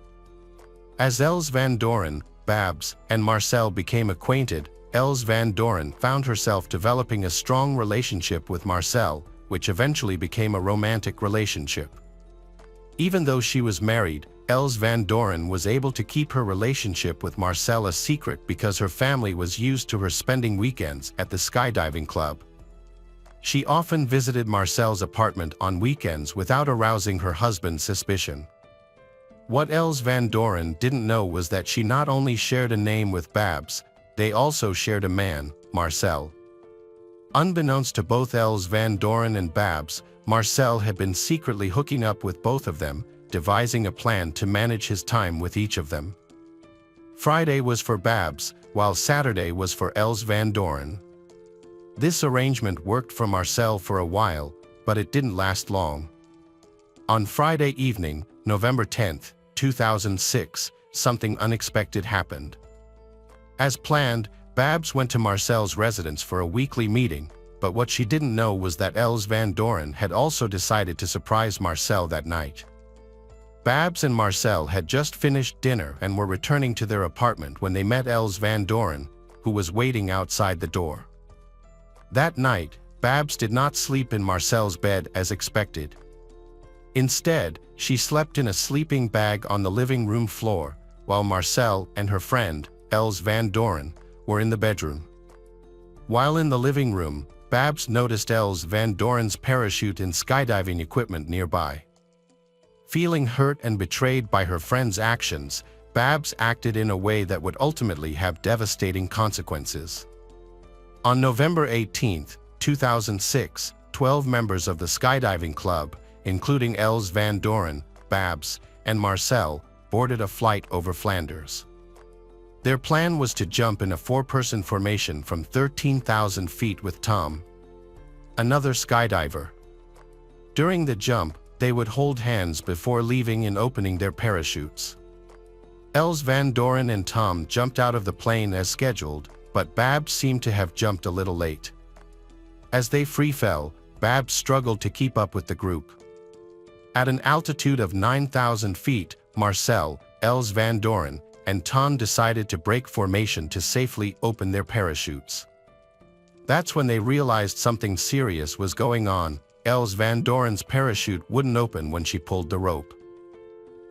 As Els van Doren, Babs, and Marcel became acquainted, Els van Doren found herself developing a strong relationship with Marcel, which eventually became a romantic relationship. Even though she was married, Els van Doren was able to keep her relationship with Marcel a secret because her family was used to her spending weekends at the skydiving club. She often visited Marcel's apartment on weekends without arousing her husband's suspicion. What Els van Doren didn't know was that she not only shared a name with Babs, they also shared a man, Marcel. Unbeknownst to both Els van Doren and Babs, Marcel had been secretly hooking up with both of them, devising a plan to manage his time with each of them. Friday was for Babs, while Saturday was for Els van Doren. This arrangement worked for Marcel for a while, but it didn't last long. On Friday evening, November 10, 2006, something unexpected happened. As planned, Babs went to Marcel's residence for a weekly meeting, but what she didn't know was that Els van Doren had also decided to surprise Marcel that night. Babs and Marcel had just finished dinner and were returning to their apartment when they met Els van Doren, who was waiting outside the door. That night, Babs did not sleep in Marcel's bed as expected. Instead, she slept in a sleeping bag on the living room floor, while Marcel and her friend, Els van Doren, were in the bedroom. While in the living room, Babs noticed Els van Doren's parachute and skydiving equipment nearby. Feeling hurt and betrayed by her friend's actions, Babs acted in a way that would ultimately have devastating consequences. On November 18, 2006, 12 members of the skydiving club, including Els van Doren, Babs, and Marcel, boarded a flight over Flanders. Their plan was to jump in a 4-person formation from 13,000 feet with Tom, another skydiver. During the jump, they would hold hands before leaving and opening their parachutes. Els van Doren and Tom jumped out of the plane as scheduled, but Babs seemed to have jumped a little late. As they free fell, Babs struggled to keep up with the group. At an altitude of 9,000 feet, Marcel, Els van Doren, and Tom decided to break formation to safely open their parachutes. That's when they realized something serious was going on. Els van Doren's parachute wouldn't open when she pulled the rope.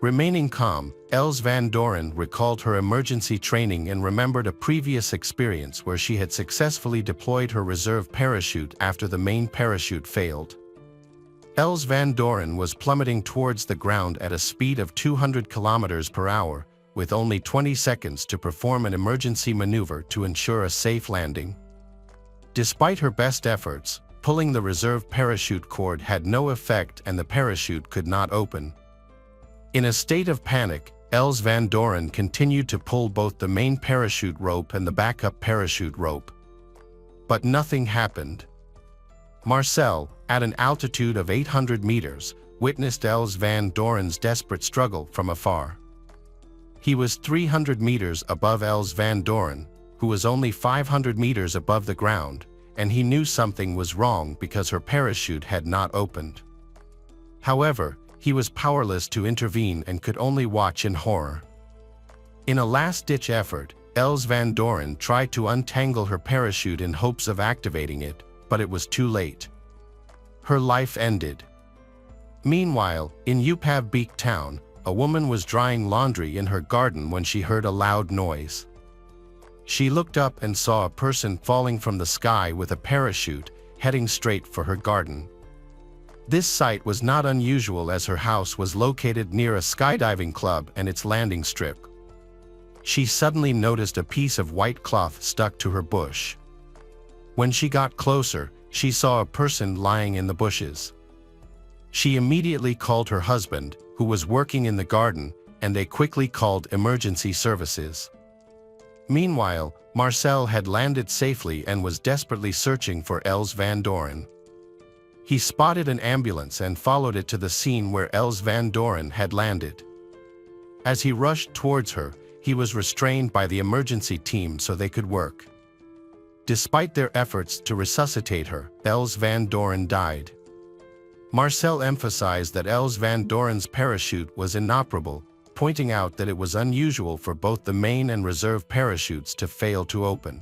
Remaining calm, Els Van Doren recalled her emergency training and remembered a previous experience where she had successfully deployed her reserve parachute after the main parachute failed. Els Van Doren was plummeting towards the ground at a speed of 200 kilometers per hour, with only 20 seconds to perform an emergency maneuver to ensure a safe landing. Despite her best efforts, pulling the reserve parachute cord had no effect and the parachute could not open. In a state of panic, Els Van Doren continued to pull both the main parachute rope and the backup parachute rope. But nothing happened. Marcel, at an altitude of 800 meters, witnessed Els Van Doren's desperate struggle from afar. He was 300 meters above Els Van Doren, who was only 500 meters above the ground, and he knew something was wrong because her parachute had not opened. However, he was powerless to intervene and could only watch in horror. In a last-ditch effort, Els Van Doren tried to untangle her parachute in hopes of activating it, but it was too late. Her life ended. Meanwhile, in Upavbeek town, a woman was drying laundry in her garden when she heard a loud noise. She looked up and saw a person falling from the sky with a parachute, heading straight for her garden. This sight was not unusual as her house was located near a skydiving club and its landing strip. She suddenly noticed a piece of white cloth stuck to her bush. When she got closer, she saw a person lying in the bushes. She immediately called her husband, who was working in the garden, and they quickly called emergency services. Meanwhile, Marcel had landed safely and was desperately searching for Els Van Doren. He spotted an ambulance and followed it to the scene where Els Van Doren had landed. As he rushed towards her, he was restrained by the emergency team so they could work. Despite their efforts to resuscitate her, Els Van Doren died. Marcel emphasized that Els Van Doren's parachute was inoperable, pointing out that it was unusual for both the main and reserve parachutes to fail to open.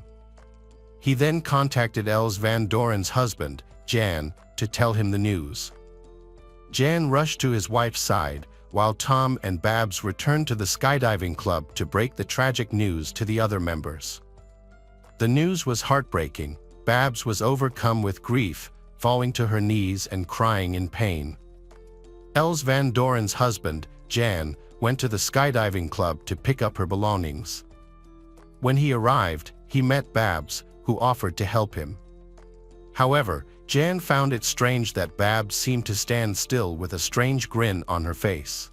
He then contacted Els Van Doren's husband, Jan, to tell him the news. Jan rushed to his wife's side, while Tom and Babs returned to the skydiving club to break the tragic news to the other members. The news was heartbreaking. Babs was overcome with grief, falling to her knees and crying in pain. Els Van Doren's husband, Jan, went to the skydiving club to pick up her belongings. When he arrived, he met Babs, who offered to help him. However, Jan found it strange that Babs seemed to stand still with a strange grin on her face.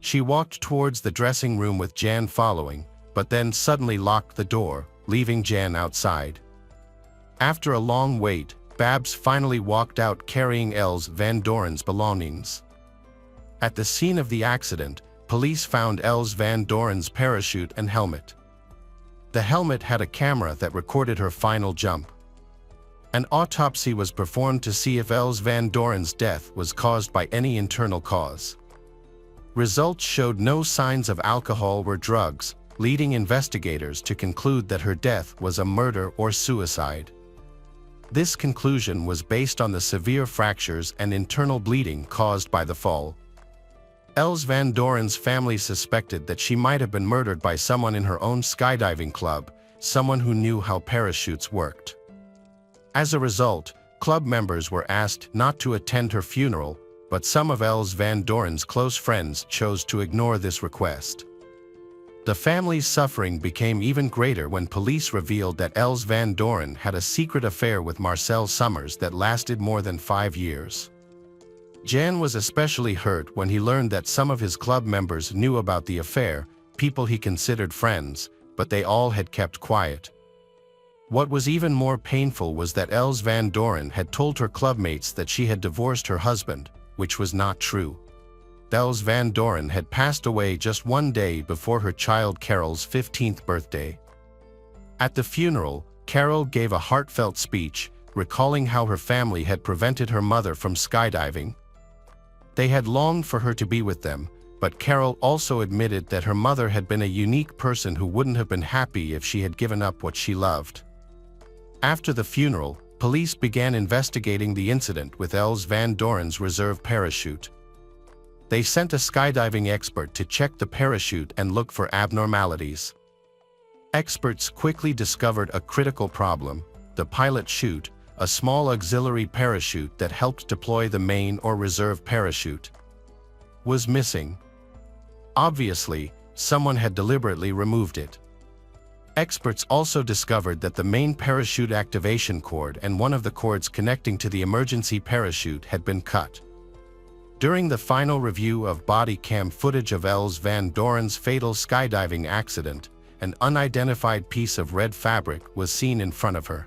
She walked towards the dressing room with Jan following, but then suddenly locked the door, leaving Jan outside. After a long wait, Babs finally walked out carrying Els Van Doren's belongings. At the scene of the accident, police found Els Van Doren's parachute and helmet. The helmet had a camera that recorded her final jump. An autopsy was performed to see if Els Van Doren's death was caused by any internal cause. Results showed no signs of alcohol or drugs, leading investigators to conclude that her death was a murder or suicide. This conclusion was based on the severe fractures and internal bleeding caused by the fall. Els Van Doren's family suspected that she might have been murdered by someone in her own skydiving club, someone who knew how parachutes worked. As a result, club members were asked not to attend her funeral, but some of Els Van Doren's close friends chose to ignore this request. The family's suffering became even greater when police revealed that Els Van Doren had a secret affair with Marcel Summers that lasted more than 5 years. Jan was especially hurt when he learned that some of his club members knew about the affair, people he considered friends, but they all had kept quiet. What was even more painful was that Els Van Doren had told her clubmates that she had divorced her husband, which was not true. Els Van Doren had passed away just one day before her child Carol's 15th birthday. At the funeral, Carol gave a heartfelt speech, recalling how her family had prevented her mother from skydiving. They had longed for her to be with them, but Carol also admitted that her mother had been a unique person who wouldn't have been happy if she had given up what she loved. After the funeral, police began investigating the incident with Els Van Doren's reserve parachute. They sent a skydiving expert to check the parachute and look for abnormalities. Experts quickly discovered a critical problem: the pilot chute, a small auxiliary parachute that helped deploy the main or reserve parachute, was missing. Obviously, someone had deliberately removed it. Experts also discovered that the main parachute activation cord and one of the cords connecting to the emergency parachute had been cut. During the final review of body cam footage of Els van Doren's fatal skydiving accident, an unidentified piece of red fabric was seen in front of her.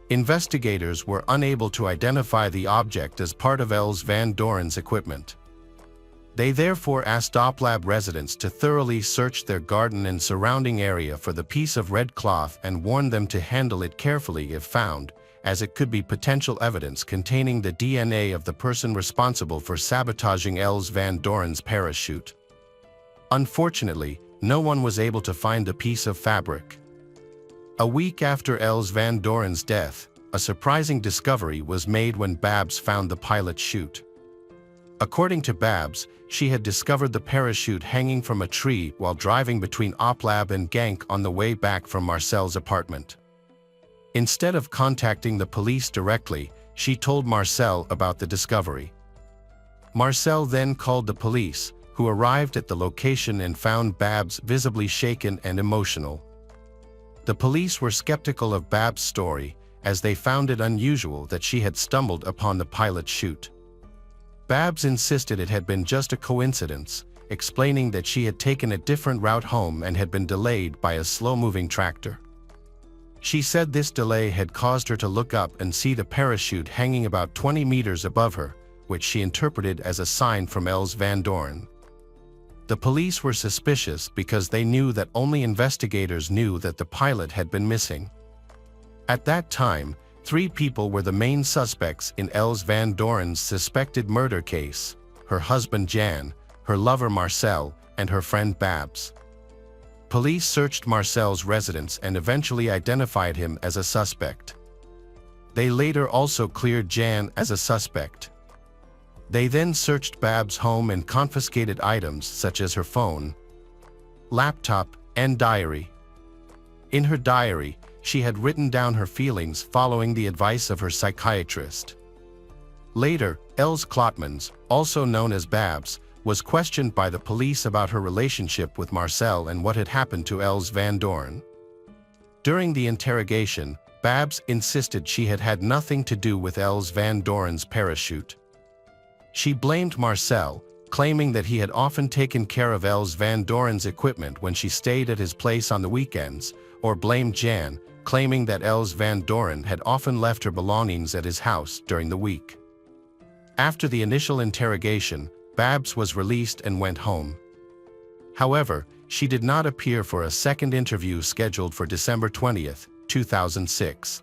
Investigators were unable to identify the object as part of Els van Doren's equipment. They therefore asked Oplab residents to thoroughly search their garden and surrounding area for the piece of red cloth and warned them to handle it carefully if found, as it could be potential evidence containing the DNA of the person responsible for sabotaging Els van Doren's parachute. Unfortunately, no one was able to find the piece of fabric. A week after Els van Doren's death, a surprising discovery was made when Babs found the pilot chute. According to Babs, she had discovered the parachute hanging from a tree while driving between Oplab and Genk on the way back from Marcel's apartment. Instead of contacting the police directly, she told Marcel about the discovery. Marcel then called the police, who arrived at the location and found Babs visibly shaken and emotional. The police were skeptical of Babs' story, as they found it unusual that she had stumbled upon the pilot chute. Babs insisted it had been just a coincidence, explaining that she had taken a different route home and had been delayed by a slow-moving tractor. She said this delay had caused her to look up and see the parachute hanging about 20 meters above her, which she interpreted as a sign from Els van Doren. The police were suspicious because they knew that only investigators knew that the pilot had been missing. At that time, 3 people were the main suspects in Els van Doren's suspected murder case: her husband Jan, her lover Marcel, and her friend Babs. Police searched Marcel's residence and eventually identified him as a suspect. They later also cleared Jan as a suspect. They then searched Babs' home and confiscated items such as her phone, laptop, and diary. In her diary, she had written down her feelings following the advice of her psychiatrist. Later, Els Klotmans, also known as Babs, was questioned by the police about her relationship with Marcel and what had happened to Els van Doren. During the interrogation, Babs insisted she had had nothing to do with Els van Doren's parachute. She blamed Marcel, claiming that he had often taken care of Els van Doren's equipment when she stayed at his place on the weekends, or blamed Jan, claiming that Els van Doren had often left her belongings at his house during the week. After the initial interrogation, Babs was released and went home. However, she did not appear for a second interview scheduled for December 20, 2006.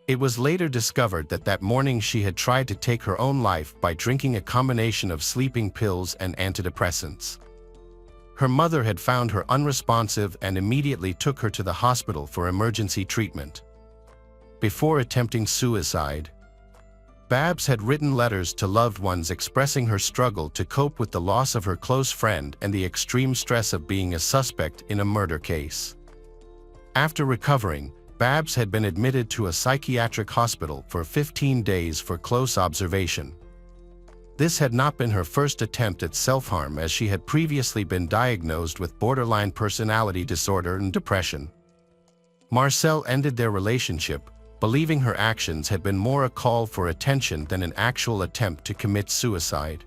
It was later discovered that that morning she had tried to take her own life by drinking a combination of sleeping pills and antidepressants. Her mother had found her unresponsive and immediately took her to the hospital for emergency treatment. Before attempting suicide, Babs had written letters to loved ones expressing her struggle to cope with the loss of her close friend and the extreme stress of being a suspect in a murder case. After recovering, Babs had been admitted to a psychiatric hospital for 15 days for close observation. This had not been her first attempt at self-harm, as she had previously been diagnosed with borderline personality disorder and depression. Marcel ended their relationship, believing her actions had been more a call for attention than an actual attempt to commit suicide.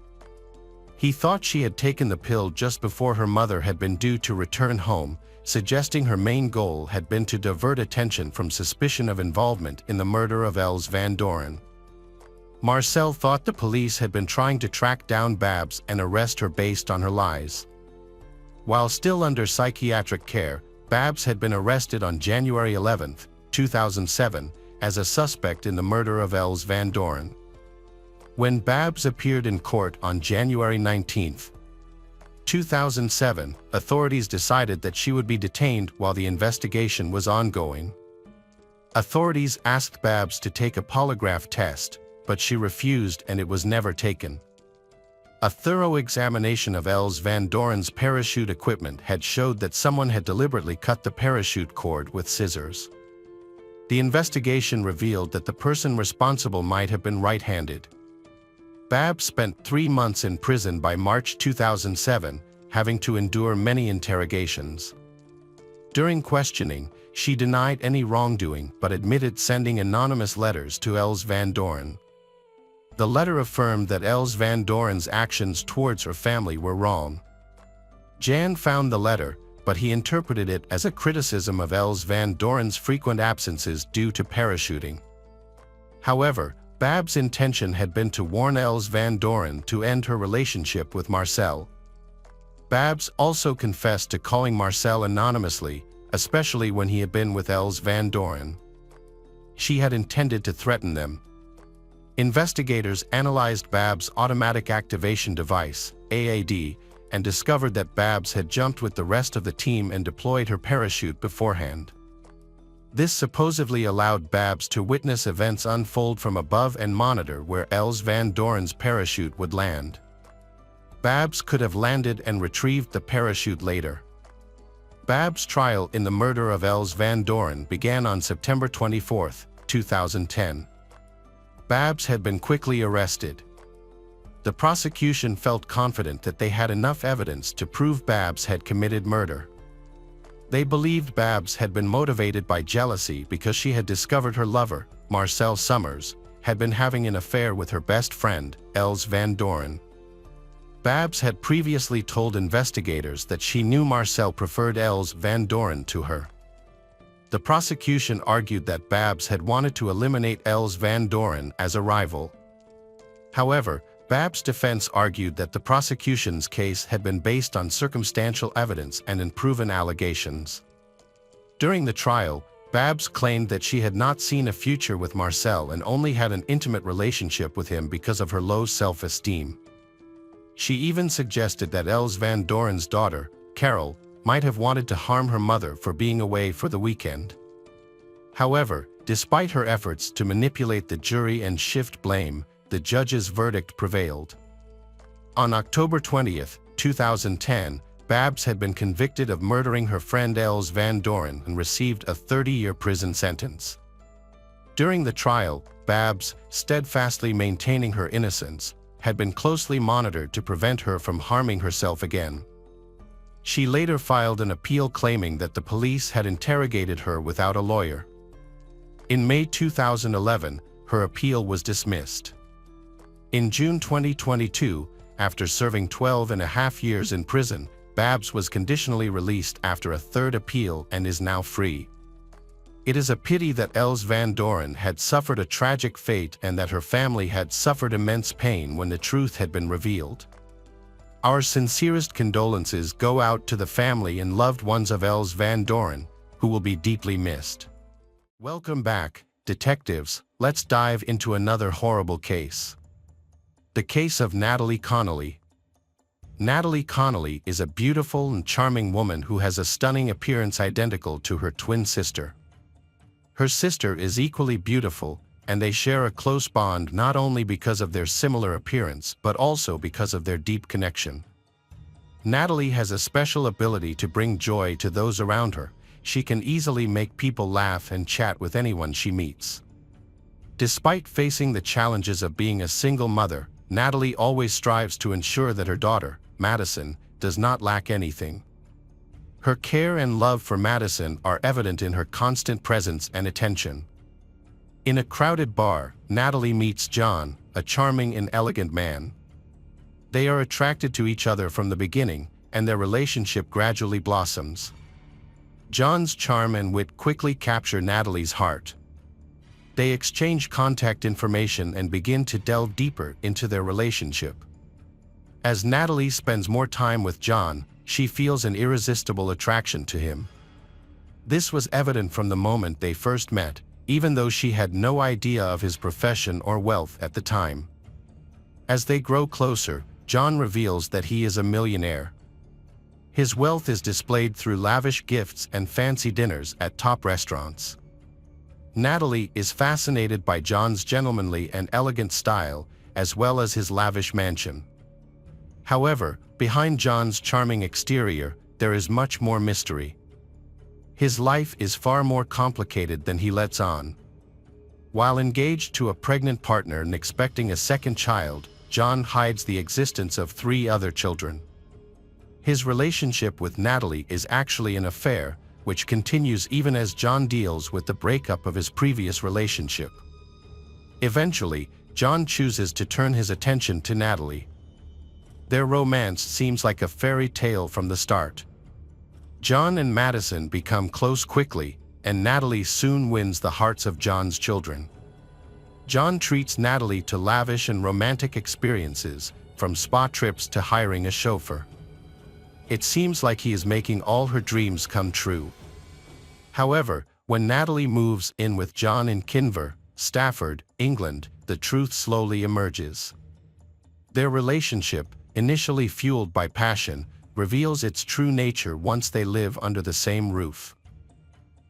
He thought she had taken the pill just before her mother had been due to return home, suggesting her main goal had been to divert attention from suspicion of involvement in the murder of Els van Doren. Marcel thought the police had been trying to track down Babs and arrest her based on her lies. While still under psychiatric care, Babs had been arrested on January 11, 2007, as a suspect in the murder of Els van Doren. When Babs appeared in court on January 19, 2007, authorities decided that she would be detained while the investigation was ongoing. Authorities asked Babs to take a polygraph test, but she refused and it was never taken. A thorough examination of Els Van Doren's parachute equipment had showed that someone had deliberately cut the parachute cord with scissors. The investigation revealed that the person responsible might have been right-handed. Babs spent 3 months in prison by March 2007, having to endure many interrogations. During questioning, she denied any wrongdoing but admitted sending anonymous letters to Els Van Doren. The letter affirmed that Els Van Doren's actions towards her family were wrong. Jan found the letter, but he interpreted it as a criticism of Els Van Doren's frequent absences due to parachuting. However, Babs' intention had been to warn Els Van Doren to end her relationship with Marcel. Babs also confessed to calling Marcel anonymously, especially when he had been with Els Van Doren. She had intended to threaten them. Investigators analyzed Babs' automatic activation device, AAD, and discovered that Babs had jumped with the rest of the team and deployed her parachute beforehand. This supposedly allowed Babs to witness events unfold from above and monitor where Els Van Doren's parachute would land. Babs could have landed and retrieved the parachute later. Babs' trial in the murder of Els Van Doren began on September 24, 2010. Babs had been quickly arrested. The prosecution felt confident that they had enough evidence to prove Babs had committed murder. They believed Babs had been motivated by jealousy because she had discovered her lover, Marcel Summers, had been having an affair with her best friend, Els Van Doren. Babs had previously told investigators that she knew Marcel preferred Els Van Doren to her. The prosecution argued that Babs had wanted to eliminate Els Van Doren as a rival. However, Babs' defense argued that the prosecution's case had been based on circumstantial evidence and unproven allegations. During the trial, Babs claimed that she had not seen a future with Marcel and only had an intimate relationship with him because of her low self-esteem. She even suggested that Els Van Doren's daughter, Carol, might have wanted to harm her mother for being away for the weekend. However, despite her efforts to manipulate the jury and shift blame, the judge's verdict prevailed. On October 20, 2010, Babs had been convicted of murdering her friend Els Van Doren and received a 30-year prison sentence. During the trial, Babs, steadfastly maintaining her innocence, had been closely monitored to prevent her from harming herself again. She later filed an appeal claiming that the police had interrogated her without a lawyer. In May 2011, her appeal was dismissed. In June 2022, after serving 12.5 years in prison, Babs was conditionally released after a third appeal and is now free. It is a pity that Els Van Doren had suffered a tragic fate and that her family had suffered immense pain when the truth had been revealed. Our sincerest condolences go out to the family and loved ones of Els Van Doren, who will be deeply missed. Welcome back, detectives. Let's dive into another horrible case. The case of Natalie Connolly. Natalie Connolly is a beautiful and charming woman who has a stunning appearance identical to her twin sister. Her sister is equally beautiful, and they share a close bond not only because of their similar appearance but also because of their deep connection. Natalie has a special ability to bring joy to those around her. She can easily make people laugh and chat with anyone she meets. Despite facing the challenges of being a single mother, Natalie always strives to ensure that her daughter, Madison, does not lack anything. Her care and love for Madison are evident in her constant presence and attention. In a crowded bar, Natalie meets John, a charming and elegant man. They are attracted to each other from the beginning, and their relationship gradually blossoms. John's charm and wit quickly capture Natalie's heart. They exchange contact information and begin to delve deeper into their relationship. As Natalie spends more time with John, she feels an irresistible attraction to him. This was evident from the moment they first met, even though she had no idea of his profession or wealth at the time. As they grow closer, John reveals that he is a millionaire. His wealth is displayed through lavish gifts and fancy dinners at top restaurants. Natalie is fascinated by John's gentlemanly and elegant style, as well as his lavish mansion. However, behind John's charming exterior, there is much more mystery. His life is far more complicated than he lets on. While engaged to a pregnant partner and expecting a second child, John hides the existence of 3 other children. His relationship with Natalie is actually an affair, which continues even as John deals with the breakup of his previous relationship. Eventually, John chooses to turn his attention to Natalie. Their romance seems like a fairy tale from the start. John and Madison become close quickly, and Natalie soon wins the hearts of John's children. John treats Natalie to lavish and romantic experiences, from spa trips to hiring a chauffeur. It seems like he is making all her dreams come true. However, when Natalie moves in with John in Kinver, Stafford, England, the truth slowly emerges. Their relationship, initially fueled by passion, reveals its true nature once they live under the same roof.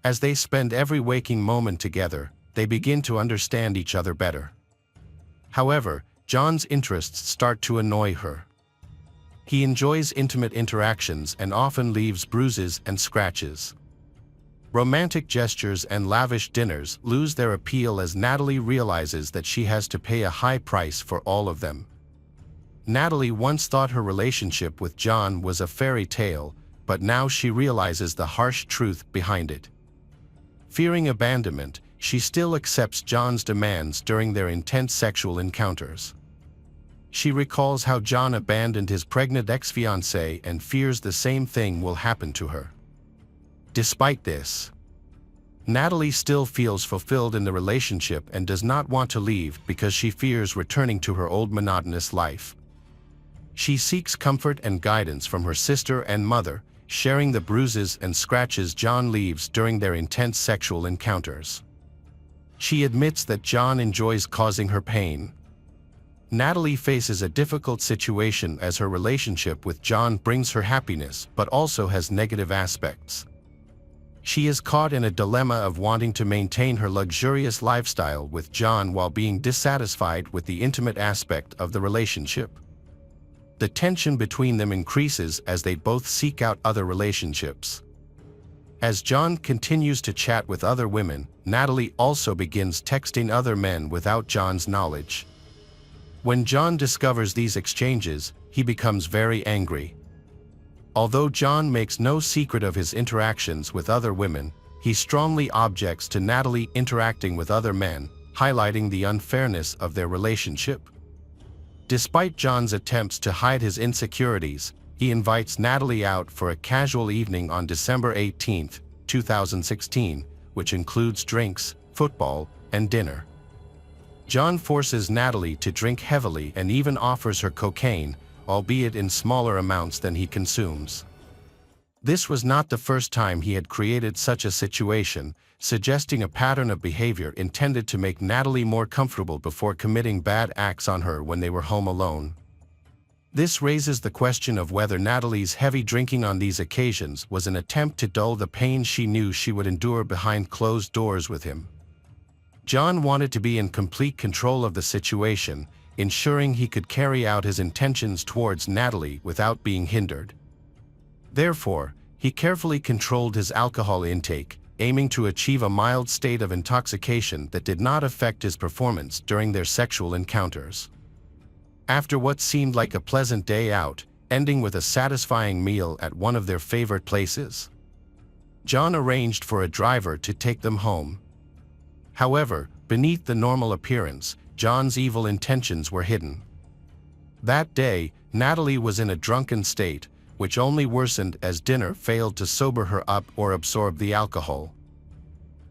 As they spend every waking moment together, they begin to understand each other better. However, John's interests start to annoy her. He enjoys intimate interactions and often leaves bruises and scratches. Romantic gestures and lavish dinners lose their appeal as Natalie realizes that she has to pay a high price for all of them. Natalie once thought her relationship with John was a fairy tale, but now she realizes the harsh truth behind it. Fearing abandonment, she still accepts John's demands during their intense sexual encounters. She recalls how John abandoned his pregnant ex-fiancée and fears the same thing will happen to her. Despite this, Natalie still feels fulfilled in the relationship and does not want to leave because she fears returning to her old monotonous life. She seeks comfort and guidance from her sister and mother, sharing the bruises and scratches John leaves during their intense sexual encounters. She admits that John enjoys causing her pain. Natalie faces a difficult situation as her relationship with John brings her happiness but also has negative aspects. She is caught in a dilemma of wanting to maintain her luxurious lifestyle with John while being dissatisfied with the intimate aspect of the relationship. The tension between them increases as they both seek out other relationships. As John continues to chat with other women, Natalie also begins texting other men without John's knowledge. When John discovers these exchanges, he becomes very angry. Although John makes no secret of his interactions with other women, he strongly objects to Natalie interacting with other men, highlighting the unfairness of their relationship. Despite John's attempts to hide his insecurities, he invites Natalie out for a casual evening on December 18, 2016, which includes drinks, football, and dinner. John forces Natalie to drink heavily and even offers her cocaine, albeit in smaller amounts than he consumes. This was not the first time he had created such a situation, suggesting a pattern of behavior intended to make Natalie more comfortable before committing bad acts on her when they were home alone. This raises the question of whether Natalie's heavy drinking on these occasions was an attempt to dull the pain she knew she would endure behind closed doors with him. John wanted to be in complete control of the situation, ensuring he could carry out his intentions towards Natalie without being hindered. Therefore, he carefully controlled his alcohol intake, aiming to achieve a mild state of intoxication that did not affect his performance during their sexual encounters. After what seemed like a pleasant day out, ending with a satisfying meal at one of their favorite places, John arranged for a driver to take them home. However, beneath the normal appearance, John's evil intentions were hidden. That day, Natalie was in a drunken state, which only worsened as dinner failed to sober her up or absorb the alcohol.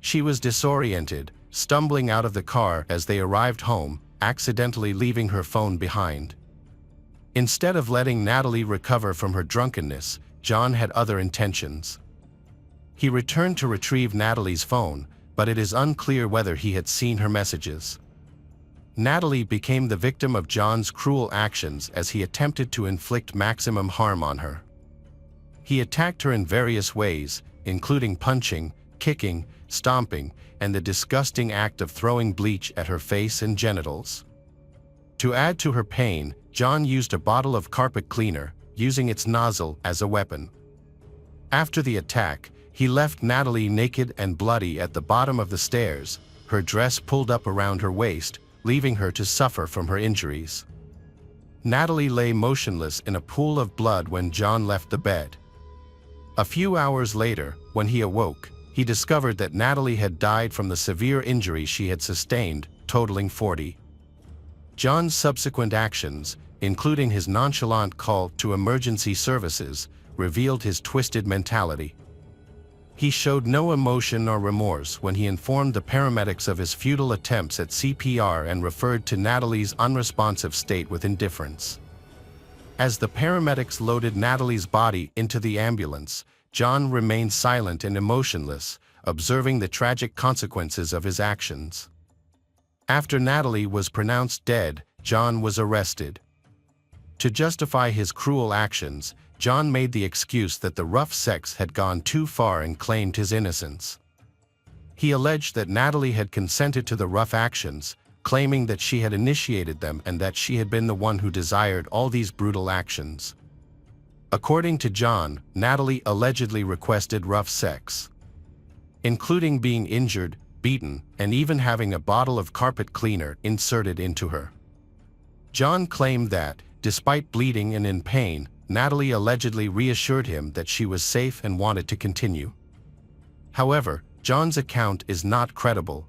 She was disoriented, stumbling out of the car as they arrived home, accidentally leaving her phone behind. Instead of letting Natalie recover from her drunkenness, John had other intentions. He returned to retrieve Natalie's phone, but it is unclear whether he had seen her messages. Natalie became the victim of John's cruel actions as he attempted to inflict maximum harm on her. He attacked her in various ways, including punching, kicking, stomping, and the disgusting act of throwing bleach at her face and genitals. To add to her pain, John used a bottle of carpet cleaner, using its nozzle as a weapon. After the attack, he left Natalie naked and bloody at the bottom of the stairs, her dress pulled up around her waist, leaving her to suffer from her injuries. Natalie lay motionless in a pool of blood when John left the bed. A few hours later, when he awoke, he discovered that Natalie had died from the severe injuries she had sustained, totaling 40. John's subsequent actions, including his nonchalant call to emergency services, revealed his twisted mentality. He showed no emotion or remorse when he informed the paramedics of his futile attempts at CPR and referred to Natalie's unresponsive state with indifference. As the paramedics loaded Natalie's body into the ambulance, John remained silent and emotionless, observing the tragic consequences of his actions. After Natalie was pronounced dead, John was arrested. To justify his cruel actions, John made the excuse that the rough sex had gone too far and claimed his innocence. He alleged that Natalie had consented to the rough actions, claiming that she had initiated them and that she had been the one who desired all these brutal actions. According to John, Natalie allegedly requested rough sex, including being injured, beaten, and even having a bottle of carpet cleaner inserted into her. John claimed that, despite bleeding and in pain, Natalie allegedly reassured him that she was safe and wanted to continue. However, John's account is not credible.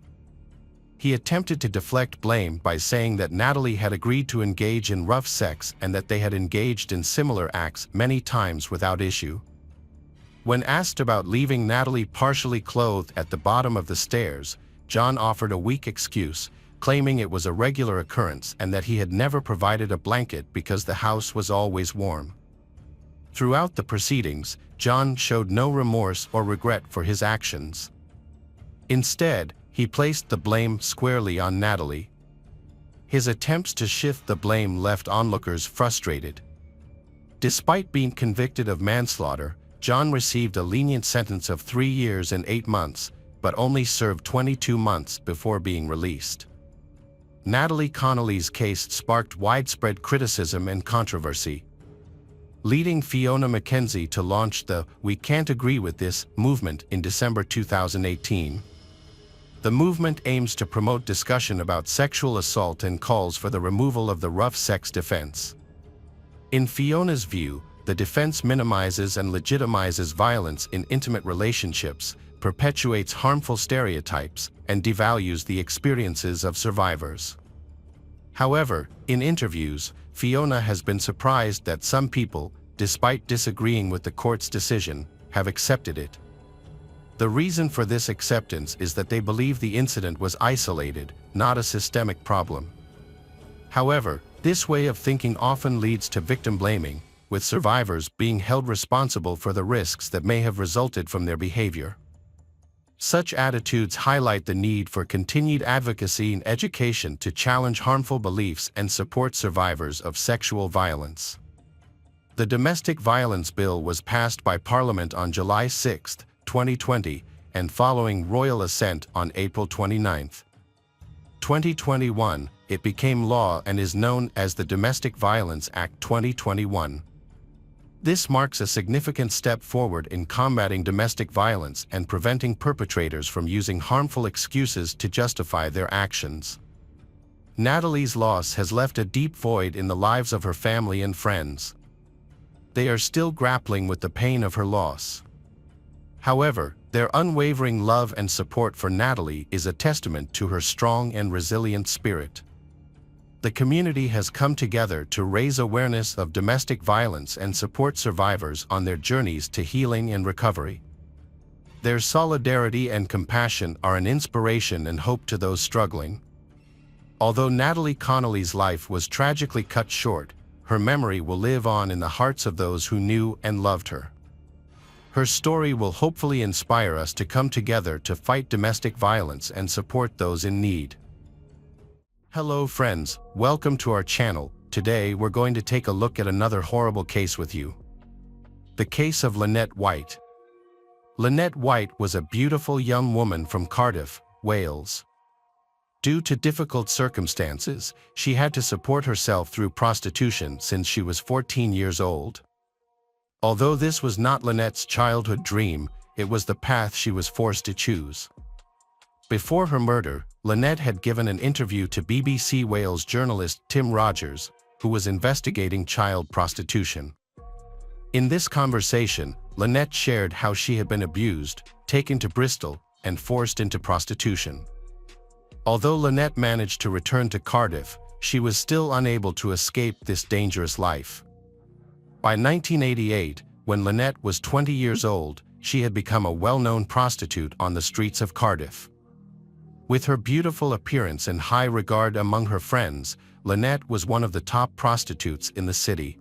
He attempted to deflect blame by saying that Natalie had agreed to engage in rough sex and that they had engaged in similar acts many times without issue. When asked about leaving Natalie partially clothed at the bottom of the stairs, John offered a weak excuse, claiming it was a regular occurrence and that he had never provided a blanket because the house was always warm. Throughout the proceedings, John showed no remorse or regret for his actions. Instead, he placed the blame squarely on Natalie. His attempts to shift the blame left onlookers frustrated. Despite being convicted of manslaughter, John received a lenient sentence of 3 years and 8 months, but only served 22 months before being released. Natalie Connolly's case sparked widespread criticism and controversy, leading Fiona McKenzie to launch the "We Can't Agree with This" movement in December 2018. The movement aims to promote discussion about sexual assault and calls for the removal of the rough sex defense. In Fiona's view, the defense minimizes and legitimizes violence in intimate relationships, perpetuates harmful stereotypes, and devalues the experiences of survivors. However, in interviews, Fiona has been surprised that some people, despite disagreeing with the court's decision, have accepted it. The reason for this acceptance is that they believe the incident was isolated, not a systemic problem. However, this way of thinking often leads to victim blaming, with survivors being held responsible for the risks that may have resulted from their behavior. Such attitudes highlight the need for continued advocacy and education to challenge harmful beliefs and support survivors of sexual violence. The Domestic Violence Bill was passed by Parliament on July 6, 2020, and following royal assent on April 29, 2021, it became law and is known as the Domestic Violence Act 2021. This marks a significant step forward in combating domestic violence and preventing perpetrators from using harmful excuses to justify their actions. Natalie's loss has left a deep void in the lives of her family and friends. They are still grappling with the pain of her loss. However, their unwavering love and support for Natalie is a testament to her strong and resilient spirit. The community has come together to raise awareness of domestic violence and support survivors on their journeys to healing and recovery. Their solidarity and compassion are an inspiration and hope to those struggling. Although Natalie Connolly's life was tragically cut short, her memory will live on in the hearts of those who knew and loved her. Her story will hopefully inspire us to come together to fight domestic violence and support those in need. Hello friends, welcome to our channel. Today we're going to take a look at another horrible case with you. The case of Lynette White. Lynette White was a beautiful young woman from Cardiff, Wales. Due to difficult circumstances, she had to support herself through prostitution since she was 14 years old. Although this was not Lynette's childhood dream, it was the path she was forced to choose. Before her murder, Lynette had given an interview to BBC Wales journalist Tim Rogers, who was investigating child prostitution. In this conversation, Lynette shared how she had been abused, taken to Bristol, and forced into prostitution. Although Lynette managed to return to Cardiff, she was still unable to escape this dangerous life. By 1988, when Lynette was 20 years old, she had become a well-known prostitute on the streets of Cardiff. With her beautiful appearance and high regard among her friends, Lynette was one of the top prostitutes in the city.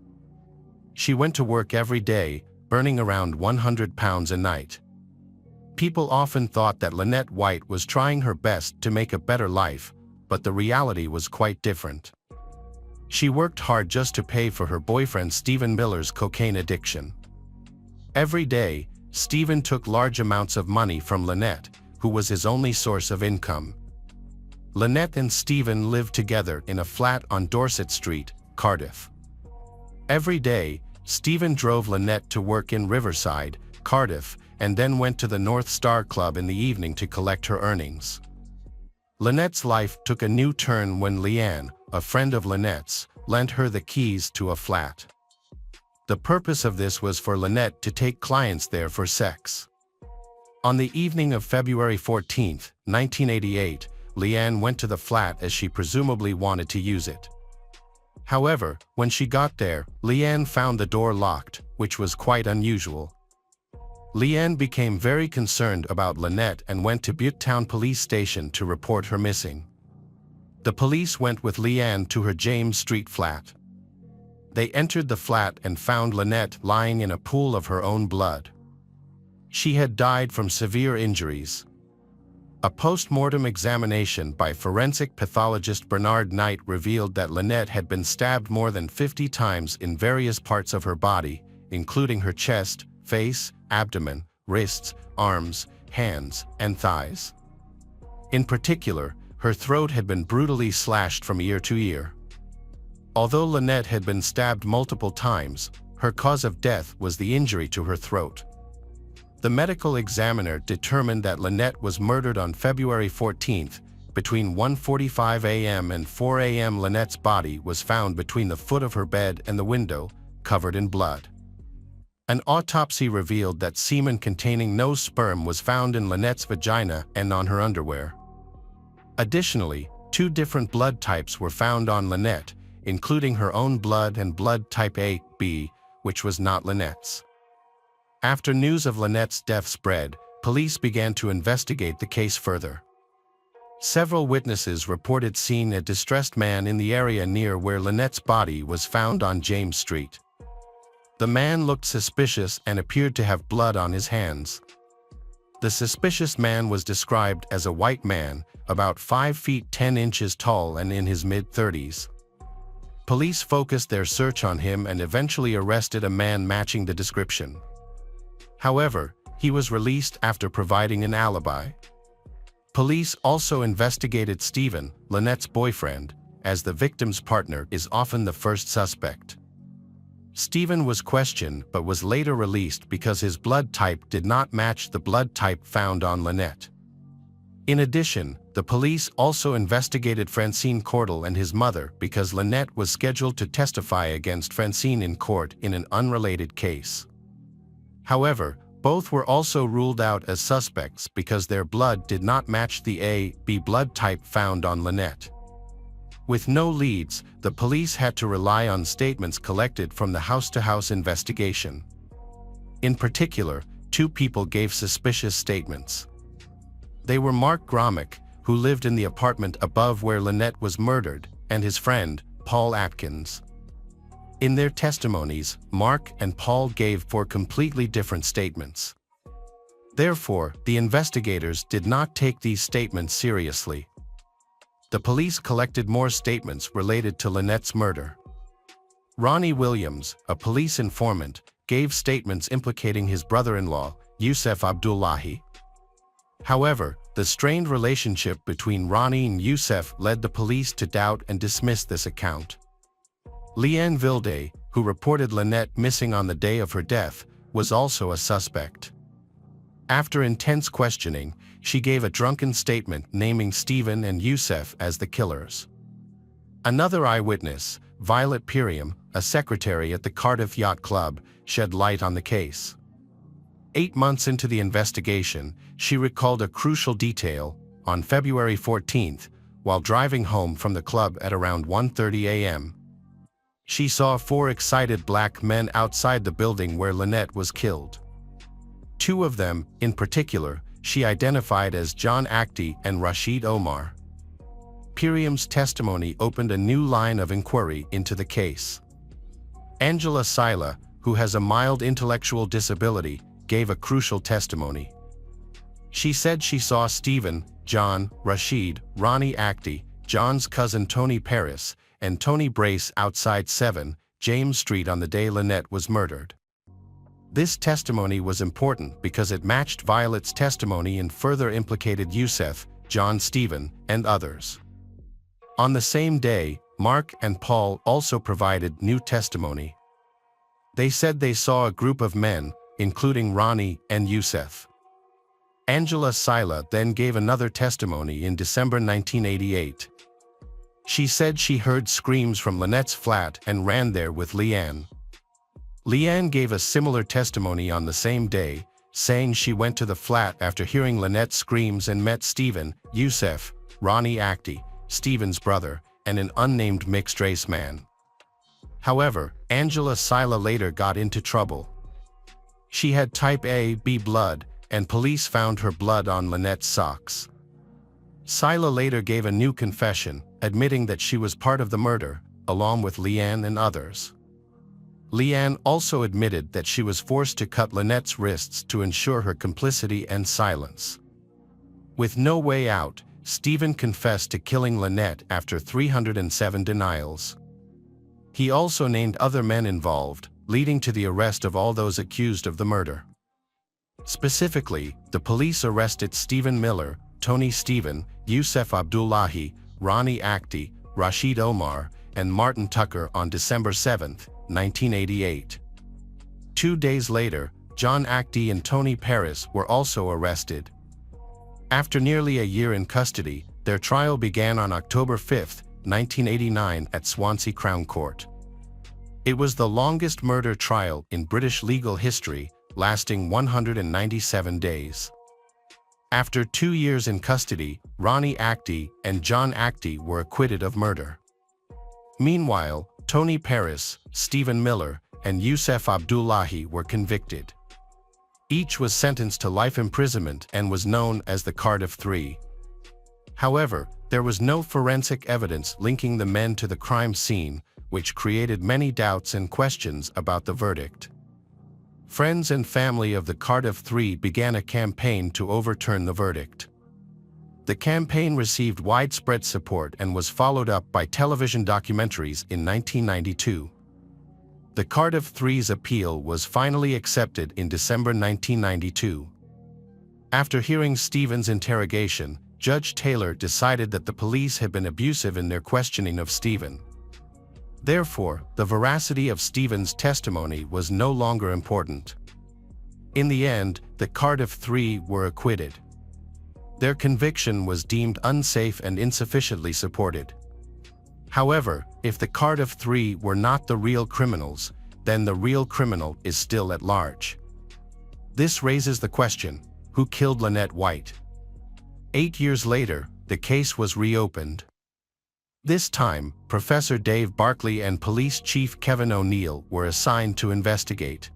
She went to work every day, earning around £100 a night. People often thought that Lynette White was trying her best to make a better life, but the reality was quite different. She worked hard just to pay for her boyfriend Stephen Miller's cocaine addiction. Every day, Stephen took large amounts of money from Lynette, who was his only source of income. Lynette and Stephen lived together in a flat on Dorset Street, Cardiff. Every day, Stephen drove Lynette to work in Riverside, Cardiff, and then went to the North Star Club in the evening to collect her earnings. Lynette's life took a new turn when Leanne, a friend of Lynette's, lent her the keys to a flat. The purpose of this was for Lynette to take clients there for sex. On the evening of February 14, 1988, Leanne went to the flat as she presumably wanted to use it. However, when she got there, Leanne found the door locked, which was quite unusual. Leanne became very concerned about Lynette and went to Butetown Police Station to report her missing. The police went with Leanne to her James Street flat. They entered the flat and found Lynette lying in a pool of her own blood. She had died from severe injuries. A post-mortem examination by forensic pathologist Bernard Knight revealed that Lynette had been stabbed more than 50 times in various parts of her body, including her chest, face, abdomen, wrists, arms, hands, and thighs. In particular, her throat had been brutally slashed from ear to ear. Although Lynette had been stabbed multiple times, her cause of death was the injury to her throat. The medical examiner determined that Lynette was murdered on February 14, between 1:45 a.m. and 4 a.m. Lynette's body was found between the foot of her bed and the window, covered in blood. An autopsy revealed that semen containing no sperm was found in Lynette's vagina and on her underwear. Additionally, 2 different blood types were found on Lynette, including her own blood and blood type AB, which was not Lynette's. After news of Lynette's death spread, police began to investigate the case further. Several witnesses reported seeing a distressed man in the area near where Lynette's body was found on James Street. The man looked suspicious and appeared to have blood on his hands. The suspicious man was described as a white man, about 5 feet 10 inches tall and in his mid-30s. Police focused their search on him and eventually arrested a man matching the description. However, he was released after providing an alibi. Police also investigated Stephen, Lynette's boyfriend, as the victim's partner is often the first suspect. Stephen was questioned but was later released because his blood type did not match the blood type found on Lynette. In addition, the police also investigated Francine Cordell and his mother because Lynette was scheduled to testify against Francine in court in an unrelated case. However, both were also ruled out as suspects because their blood did not match the AB blood type found on Lynette. With no leads, the police had to rely on statements collected from the house-to-house investigation. In particular, 2 people gave suspicious statements. They were Mark Gromick, who lived in the apartment above where Lynette was murdered, and his friend, Paul Atkins. In their testimonies, Mark and Paul gave 4 completely different statements. Therefore, the investigators did not take these statements seriously. The police collected more statements related to Lynette's murder. Ronnie Williams, a police informant, gave statements implicating his brother-in-law, Yusef Abdullahi. However, The strained relationship between Ronnie and Youssef led the police to doubt and dismiss this account. Leanne Vilde, who reported Lynette missing on the day of her death, was also a suspect. After intense questioning, she gave a drunken statement naming Stephen and Youssef as the killers. Another eyewitness, Violet Piriam, a secretary at the Cardiff Yacht Club, shed light on the case. 8 months into the investigation, she recalled a crucial detail. On February 14th, while driving home from the club at around 1:30 a.m., she saw 4 excited black men outside the building where Lynette was killed. 2 of them, in particular, she identified as John Actie and Rashid Omar. Piriam's testimony opened a new line of inquiry into the case. Angela Sila, who has a mild intellectual disability, gave a crucial testimony. She said she saw Stephen, John, Rashid, Ronnie Actie, John's cousin Tony Paris, and Tony Brace outside 7 James Street on the day Lynette was murdered. This testimony was important because it matched Violet's testimony and further implicated Youssef, John Stephen, and others. On the same day, Mark and Paul also provided new testimony. They said they saw a group of men, including Ronnie and Youssef. Angela Sila then gave another testimony in December 1988. She said she heard screams from Lynette's flat and ran there with Leanne. Leanne gave a similar testimony on the same day, saying she went to the flat after hearing Lynette's screams and met Stephen, Youssef, Ronnie Actie, Stephen's brother, and an unnamed mixed-race man. However, Angela Sila later got into trouble. She had type AB blood, and police found her blood on Lynette's socks. Sila later gave a new confession, admitting that she was part of the murder, along with Leanne and others. Leanne also admitted that she was forced to cut Lynette's wrists to ensure her complicity and silence. With no way out, Stephen confessed to killing Lynette after 307 denials. He also named other men involved, leading to the arrest of all those accused of the murder. Specifically, the police arrested Stephen Miller, Tony Stephen, Youssef Abdullahi, Ronnie Actie, Rashid Omar, and Martin Tucker on December 7, 1988. 2 days later, John Actie and Tony Paris were also arrested. After nearly a year in custody, their trial began on October 5, 1989 at Swansea Crown Court. It was the longest murder trial in British legal history, lasting 197 days. After 2 years in custody, Ronnie Actie and John Actie were acquitted of murder. Meanwhile, Tony Paris, Stephen Miller, and Youssef Abdullahi were convicted. Each was sentenced to life imprisonment and was known as the Cardiff Three. However, there was no forensic evidence linking the men to the crime scene, which created many doubts and questions about the verdict. Friends and family of the Cardiff Three began a campaign to overturn the verdict. The campaign received widespread support and was followed up by television documentaries in 1992. The Cardiff Three's appeal was finally accepted in December 1992. After hearing Stephen's interrogation, Judge Taylor decided that the police had been abusive in their questioning of Stephen. Therefore, the veracity of Stephen's testimony was no longer important. In the end, the Cardiff Three were acquitted. Their conviction was deemed unsafe and insufficiently supported. However, if the Cardiff Three were not the real criminals, then the real criminal is still at large. This raises the question, who killed Lynette White? 8 years later, the case was reopened. This time, Professor Dave Barkley and Police Chief Kevin O'Neill were assigned to investigate.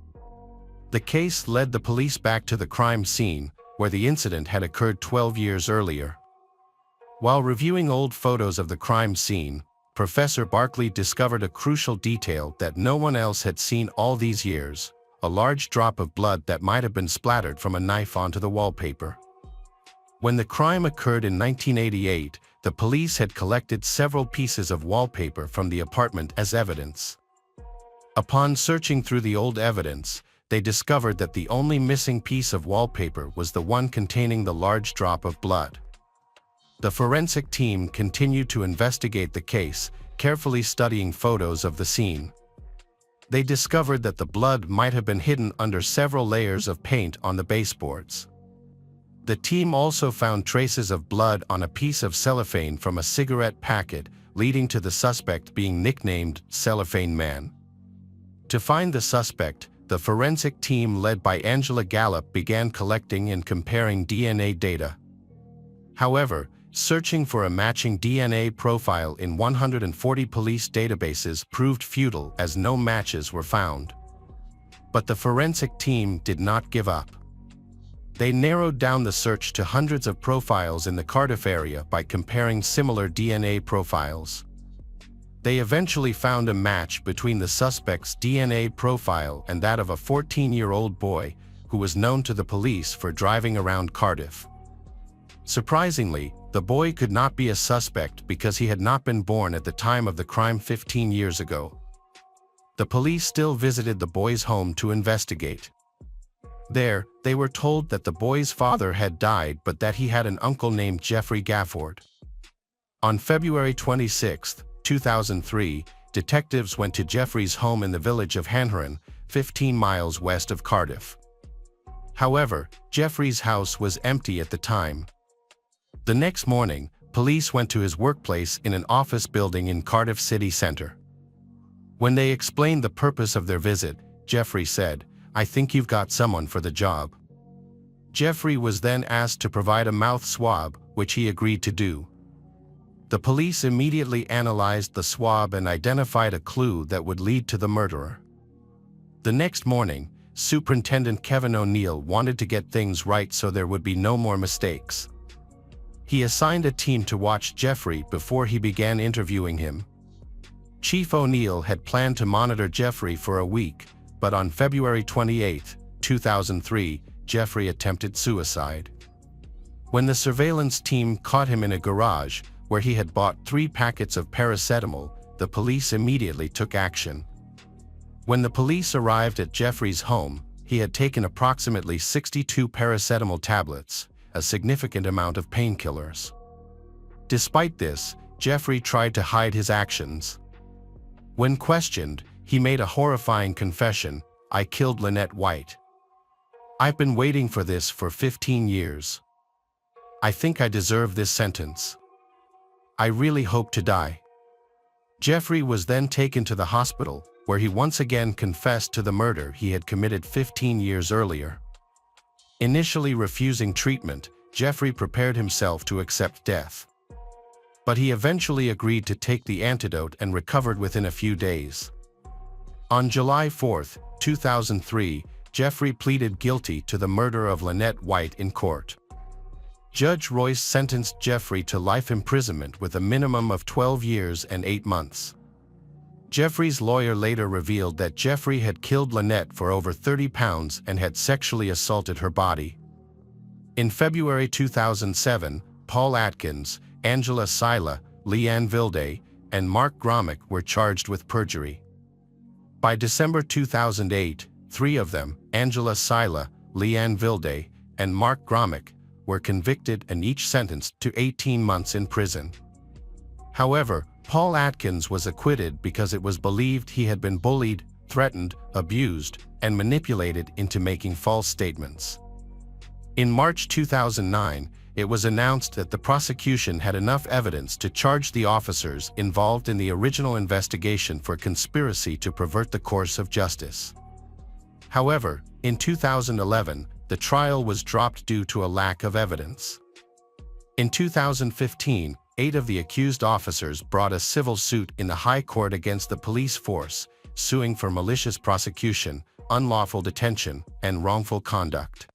The case led the police back to the crime scene, where the incident had occurred 12 years earlier. While reviewing old photos of the crime scene, Professor Barkley discovered a crucial detail that no one else had seen all these years: a large drop of blood that might have been splattered from a knife onto the wallpaper. When the crime occurred in 1988, the police had collected several pieces of wallpaper from the apartment as evidence. Upon searching through the old evidence, they discovered that the only missing piece of wallpaper was the one containing the large drop of blood. The forensic team continued to investigate the case, carefully studying photos of the scene. They discovered that the blood might have been hidden under several layers of paint on the baseboards. The team also found traces of blood on a piece of cellophane from a cigarette packet, leading to the suspect being nicknamed Cellophane Man. To find the suspect, the forensic team led by Angela Gallup began collecting and comparing DNA data. However, searching for a matching DNA profile in 140 police databases proved futile as no matches were found. But the forensic team did not give up. They narrowed down the search to hundreds of profiles in the Cardiff area by comparing similar DNA profiles. They eventually found a match between the suspect's DNA profile and that of a 14-year-old boy who was known to the police for driving around Cardiff. Surprisingly, the boy could not be a suspect because he had not been born at the time of the crime 15 years ago. The police still visited the boy's home to investigate. There, they were told that the boy's father had died but that he had an uncle named Jeffrey Gafford. On February 26, 2003, detectives went to Jeffrey's home in the village of Hanharan, 15 miles west of Cardiff. However, Jeffrey's house was empty at the time. The next morning, police went to his workplace in an office building in Cardiff city centre. When they explained the purpose of their visit, Jeffrey said, "I think you've got someone for the job." Jeffrey was then asked to provide a mouth swab, which he agreed to do. The police immediately analyzed the swab and identified a clue that would lead to the murderer. The next morning, Superintendent Kevin O'Neill wanted to get things right so there would be no more mistakes. He assigned a team to watch Jeffrey before he began interviewing him. Chief O'Neill had planned to monitor Jeffrey for a week, but on February 28, 2003, Jeffrey attempted suicide. When the surveillance team caught him in a garage, where he had bought 3 packets of paracetamol, the police immediately took action. When the police arrived at Jeffrey's home, he had taken approximately 62 paracetamol tablets, a significant amount of painkillers. Despite this, Jeffrey tried to hide his actions. When questioned, he made a horrifying confession: "I killed Lynette White. I've been waiting for this for 15 years. I think I deserve this sentence. I really hope to die." Jeffrey was then taken to the hospital, where he once again confessed to the murder he had committed 15 years earlier. Initially refusing treatment, Jeffrey prepared himself to accept death. But he eventually agreed to take the antidote and recovered within a few days. On July 4, 2003, Jeffrey pleaded guilty to the murder of Lynette White in court. Judge Royce sentenced Jeffrey to life imprisonment with a minimum of 12 years and 8 months. Jeffrey's lawyer later revealed that Jeffrey had killed Lynette for over 30 pounds and had sexually assaulted her body. In February 2007, Paul Atkins, Angela Sila, Leanne Vilde, and Mark Gromick were charged with perjury. By December 2008, 3 of them, Angela Sila, Leanne Vilde, and Mark Gromick, were convicted and each sentenced to 18 months in prison. However, Paul Atkins was acquitted because it was believed he had been bullied, threatened, abused, and manipulated into making false statements. In March 2009, it was announced that the prosecution had enough evidence to charge the officers involved in the original investigation for conspiracy to pervert the course of justice. However, in 2011, the trial was dropped due to a lack of evidence. In 2015, 8 of the accused officers brought a civil suit in the High Court against the police force, suing for malicious prosecution, unlawful detention, and wrongful conduct.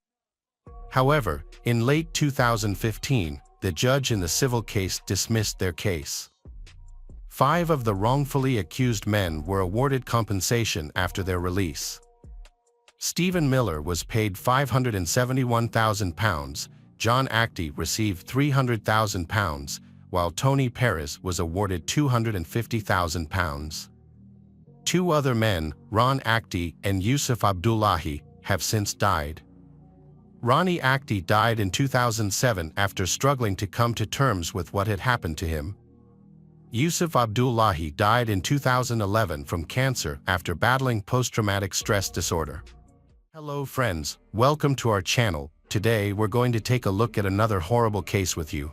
However, in late 2015, the judge in the civil case dismissed their case. 5 of the wrongfully accused men were awarded compensation after their release. Stephen Miller was paid £571,000, John Actie received £300,000, while Tony Paris was awarded £250,000. Two other men, Ron Akhti and Yusuf Abdullahi, have since died. Ronnie Akhti died in 2007 after struggling to come to terms with what had happened to him. Yusuf Abdullahi died in 2011 from cancer after battling post-traumatic stress disorder. Hello friends, welcome to our channel. Today we're going to take a look at another horrible case with you.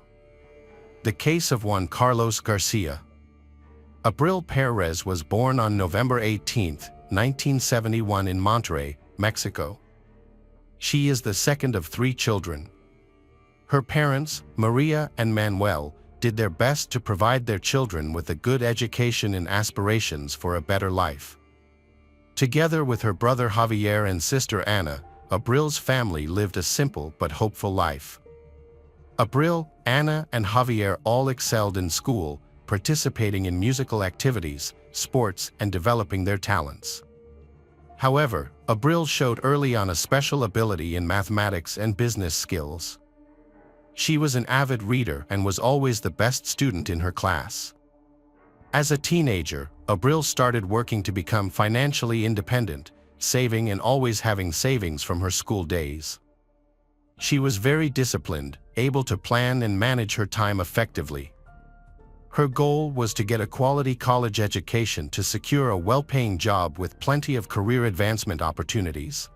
The case of Juan Carlos Garcia. Abril Perez was born on November 18, 1971 in Monterrey, Mexico. She is the second of three children. Her parents, Maria and Manuel, did their best to provide their children with a good education and aspirations for a better life. Together with her brother Javier and sister Ana, Abril's family lived a simple but hopeful life. Abril, Ana, and Javier all excelled in school, participating in musical activities, sports, and developing their talents. However, Abril showed early on a special ability in mathematics and business skills. She was an avid reader and was always the best student in her class. As a teenager, Abril started working to become financially independent, saving and always having savings from her school days. She was very disciplined, able to plan and manage her time effectively. Her goal was to get a quality college education to secure a well-paying job with plenty of career advancement opportunities.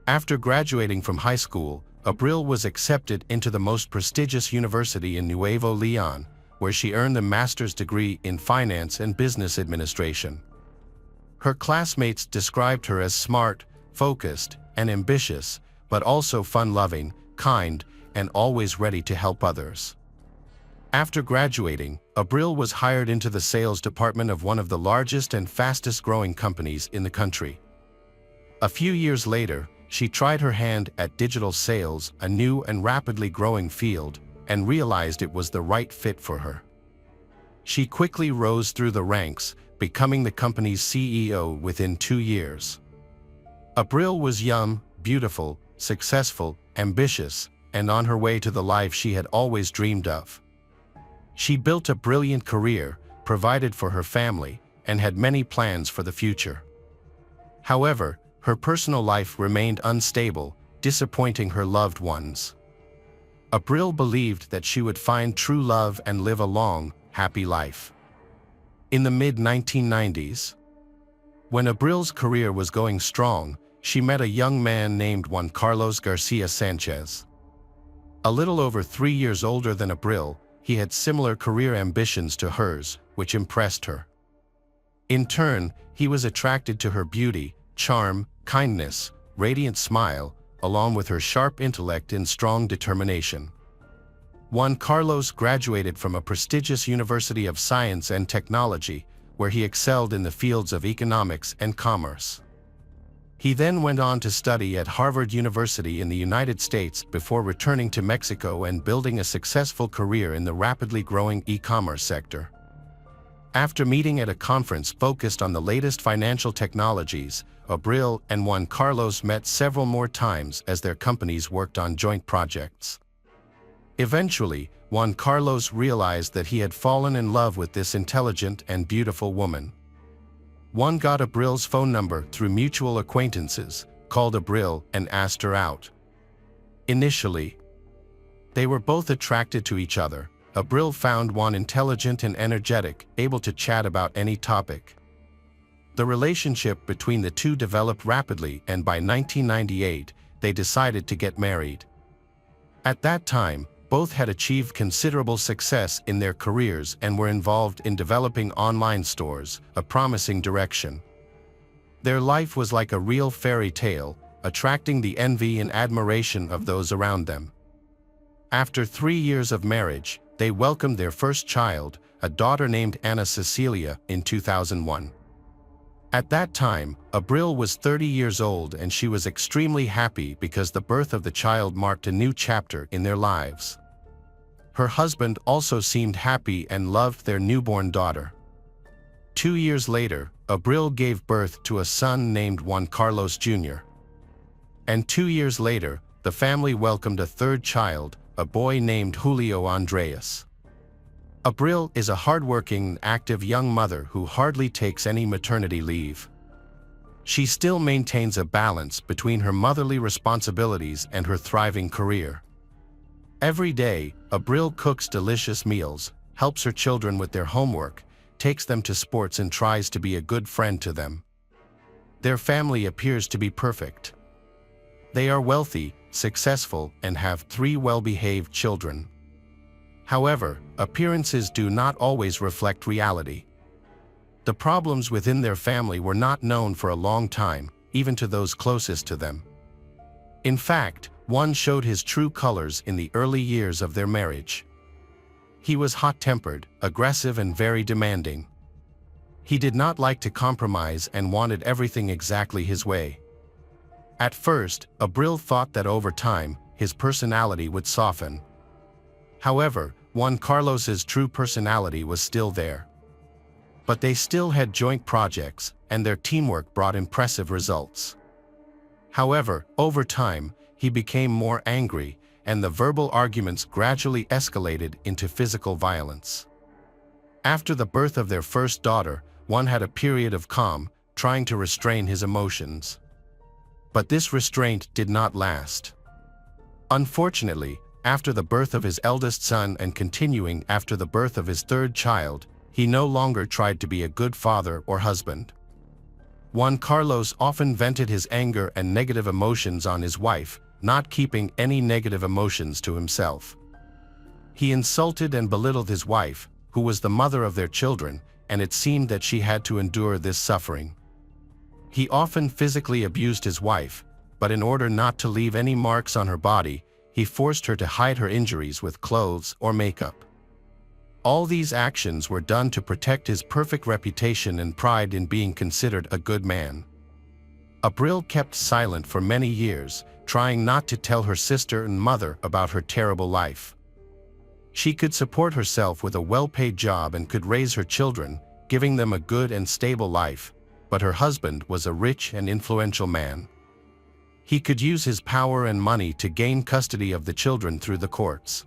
After graduating from high school, Abril was accepted into the most prestigious university in Nuevo León, where she earned a master's degree in finance and business administration. Her classmates described her as smart, focused, and ambitious, but also fun-loving, kind, and always ready to help others. After graduating, Abril was hired into the sales department of one of the largest and fastest-growing companies in the country. A few years later, she tried her hand at digital sales, a new and rapidly growing field, and realized it was the right fit for her. She quickly rose through the ranks, becoming the company's CEO within 2 years. Abril was young, beautiful, successful, ambitious, and on her way to the life she had always dreamed of. She built a brilliant career, provided for her family, and had many plans for the future. However, her personal life remained unstable, disappointing her loved ones. Abril believed that she would find true love and live a long, happy life. In the mid-1990s, when Abril's career was going strong, she met a young man named Juan Carlos Garcia Sanchez. A little over 3 years older than Abril, he had similar career ambitions to hers, which impressed her. In turn, he was attracted to her beauty, charm, kindness, radiant smile, along with her sharp intellect and strong determination. Juan Carlos graduated from a prestigious University of Science and Technology, where he excelled in the fields of economics and commerce. He then went on to study at Harvard University in the United States before returning to Mexico and building a successful career in the rapidly growing e-commerce sector. After meeting at a conference focused on the latest financial technologies, Abril and Juan Carlos met several more times as their companies worked on joint projects. Eventually, Juan Carlos realized that he had fallen in love with this intelligent and beautiful woman. Juan got Abril's phone number through mutual acquaintances, called Abril, and asked her out. Initially, they were both attracted to each other. Abril found Juan intelligent and energetic, able to chat about any topic. The relationship between the two developed rapidly, and by 1998, they decided to get married. At that time, both had achieved considerable success in their careers and were involved in developing online stores, a promising direction. Their life was like a real fairy tale, attracting the envy and admiration of those around them. After 3 years of marriage, they welcomed their first child, a daughter named Ana Cecilia, in 2001. At that time, Abril was 30 years old and she was extremely happy because the birth of the child marked a new chapter in their lives. Her husband also seemed happy and loved their newborn daughter. 2 years later, Abril gave birth to a son named Juan Carlos Jr. And 2 years later, the family welcomed a third child, a boy named Julio Andreas. Abril is a hardworking, active young mother who hardly takes any maternity leave. She still maintains a balance between her motherly responsibilities and her thriving career. Every day, Abril cooks delicious meals, helps her children with their homework, takes them to sports and tries to be a good friend to them. Their family appears to be perfect. They are wealthy, successful, and have 3 well-behaved children. However, appearances do not always reflect reality. The problems within their family were not known for a long time, even to those closest to them. In fact, one showed his true colors in the early years of their marriage. He was hot-tempered, aggressive, and very demanding. He did not like to compromise and wanted everything exactly his way. At first, Abril thought that over time, his personality would soften. However, Juan Carlos's true personality was still there. But they still had joint projects, and their teamwork brought impressive results. However, over time, he became more angry, and the verbal arguments gradually escalated into physical violence. After the birth of their first daughter, Juan had a period of calm, trying to restrain his emotions. But this restraint did not last. Unfortunately, after the birth of his eldest son and continuing after the birth of his 3rd child, he no longer tried to be a good father or husband. Juan Carlos often vented his anger and negative emotions on his wife, not keeping any negative emotions to himself. He insulted and belittled his wife, who was the mother of their children, and it seemed that she had to endure this suffering. He often physically abused his wife, but in order not to leave any marks on her body, he forced her to hide her injuries with clothes or makeup. All these actions were done to protect his perfect reputation and pride in being considered a good man. Abril kept silent for many years, trying not to tell her sister and mother about her terrible life. She could support herself with a well-paid job and could raise her children, giving them a good and stable life, but her husband was a rich and influential man. He could use his power and money to gain custody of the children through the courts,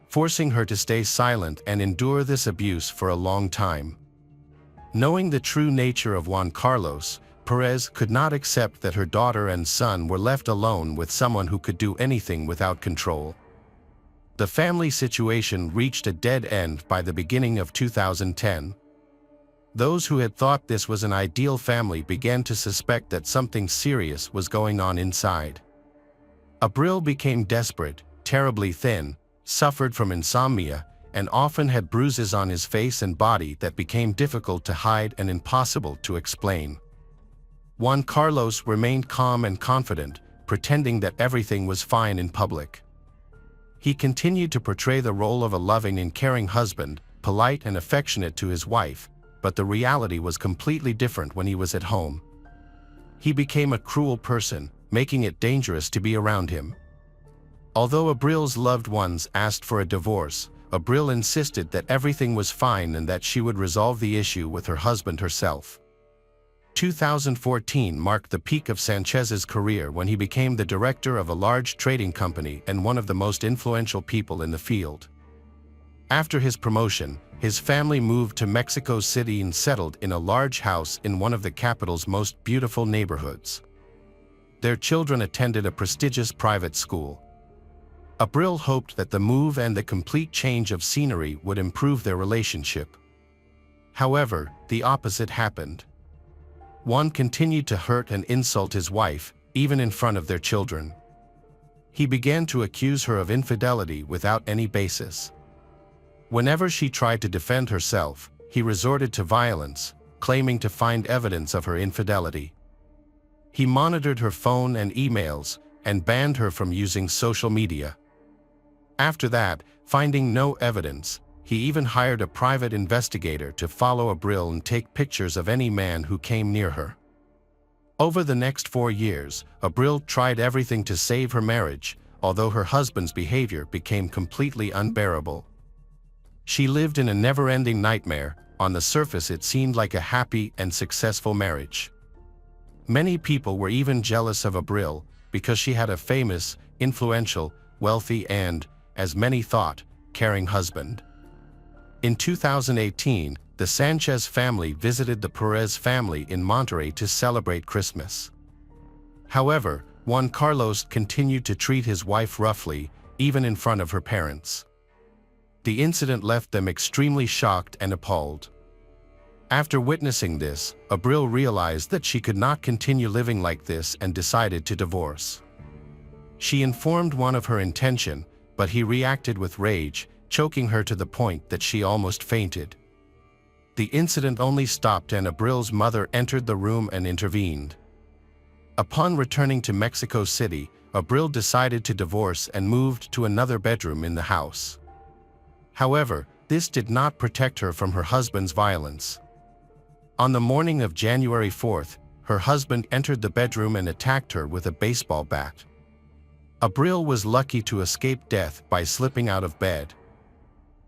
forcing her to stay silent and endure this abuse for a long time. Knowing the true nature of Juan Carlos, Perez could not accept that her daughter and son were left alone with someone who could do anything without control. The family situation reached a dead end by the beginning of 2010. Those who had thought this was an ideal family began to suspect that something serious was going on inside. Abril became desperate, terribly thin, suffered from insomnia, and often had bruises on his face and body that became difficult to hide and impossible to explain. Juan Carlos remained calm and confident, pretending that everything was fine in public. He continued to portray the role of a loving and caring husband, polite and affectionate to his wife, but the reality was completely different when he was at home. He became a cruel person, making it dangerous to be around him. Although Abril's loved ones asked for a divorce, Abril insisted that everything was fine and that she would resolve the issue with her husband herself. 2014 marked the peak of Sanchez's career when he became the director of a large trading company and one of the most influential people in the field. After his promotion, his family moved to Mexico City and settled in a large house in one of the capital's most beautiful neighborhoods. Their children attended a prestigious private school. Abril hoped that the move and the complete change of scenery would improve their relationship. However, the opposite happened. Juan continued to hurt and insult his wife, even in front of their children. He began to accuse her of infidelity without any basis. Whenever she tried to defend herself, he resorted to violence, claiming to find evidence of her infidelity. He monitored her phone and emails, and banned her from using social media. After that, finding no evidence, he even hired a private investigator to follow Abril and take pictures of any man who came near her. Over the next 4 years, Abril tried everything to save her marriage, although her husband's behavior became completely unbearable. She lived in a never-ending nightmare. On the surface it seemed like a happy and successful marriage. Many people were even jealous of Abril because she had a famous, influential, wealthy and, as many thought, caring husband. In 2018, the Sanchez family visited the Perez family in Monterrey to celebrate Christmas. However, Juan Carlos continued to treat his wife roughly, even in front of her parents. The incident left them extremely shocked and appalled. After witnessing this, Abril realized that she could not continue living like this and decided to divorce. She informed Juan of her intention, but he reacted with rage, choking her to the point that she almost fainted. The incident only stopped and Abril's mother entered the room and intervened. Upon returning to Mexico City, Abril decided to divorce and moved to another bedroom in the house. However, this did not protect her from her husband's violence. On the morning of January 4th, her husband entered the bedroom and attacked her with a baseball bat. Abril was lucky to escape death by slipping out of bed.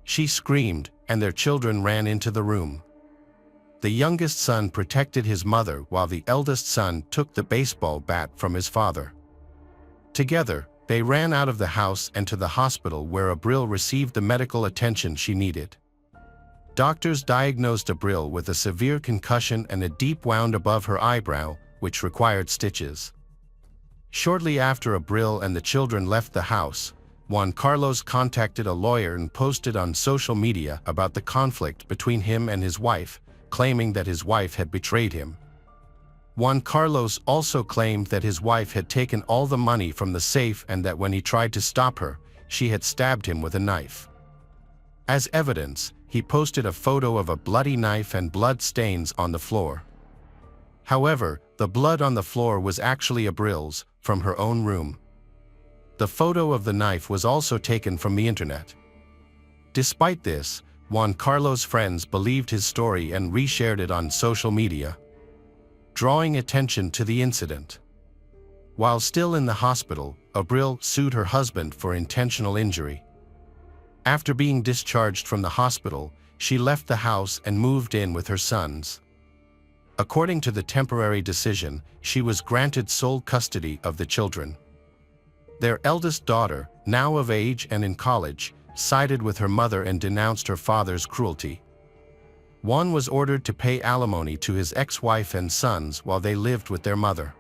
She screamed, and their children ran into the room. The youngest son protected his mother while the eldest son took the baseball bat from his father. Together, they ran out of the house and to the hospital where Abril received the medical attention she needed. Doctors diagnosed Abril with a severe concussion and a deep wound above her eyebrow, which required stitches. Shortly after Abril and the children left the house, Juan Carlos contacted a lawyer and posted on social media about the conflict between him and his wife, claiming that his wife had betrayed him. Juan Carlos also claimed that his wife had taken all the money from the safe and that when he tried to stop her, she had stabbed him with a knife. As evidence, he posted a photo of a bloody knife and blood stains on the floor. However, the blood on the floor was actually Abril's, from her own room. The photo of the knife was also taken from the internet. Despite this, Juan Carlos' friends believed his story and reshared it on social media, drawing attention to the incident. While still in the hospital, Abril sued her husband for intentional injury. After being discharged from the hospital, she left the house and moved in with her sons. According to the temporary decision, she was granted sole custody of the children. Their eldest daughter, now of age and in college, sided with her mother and denounced her father's cruelty. Juan was ordered to pay alimony to his ex-wife and sons while they lived with their mother.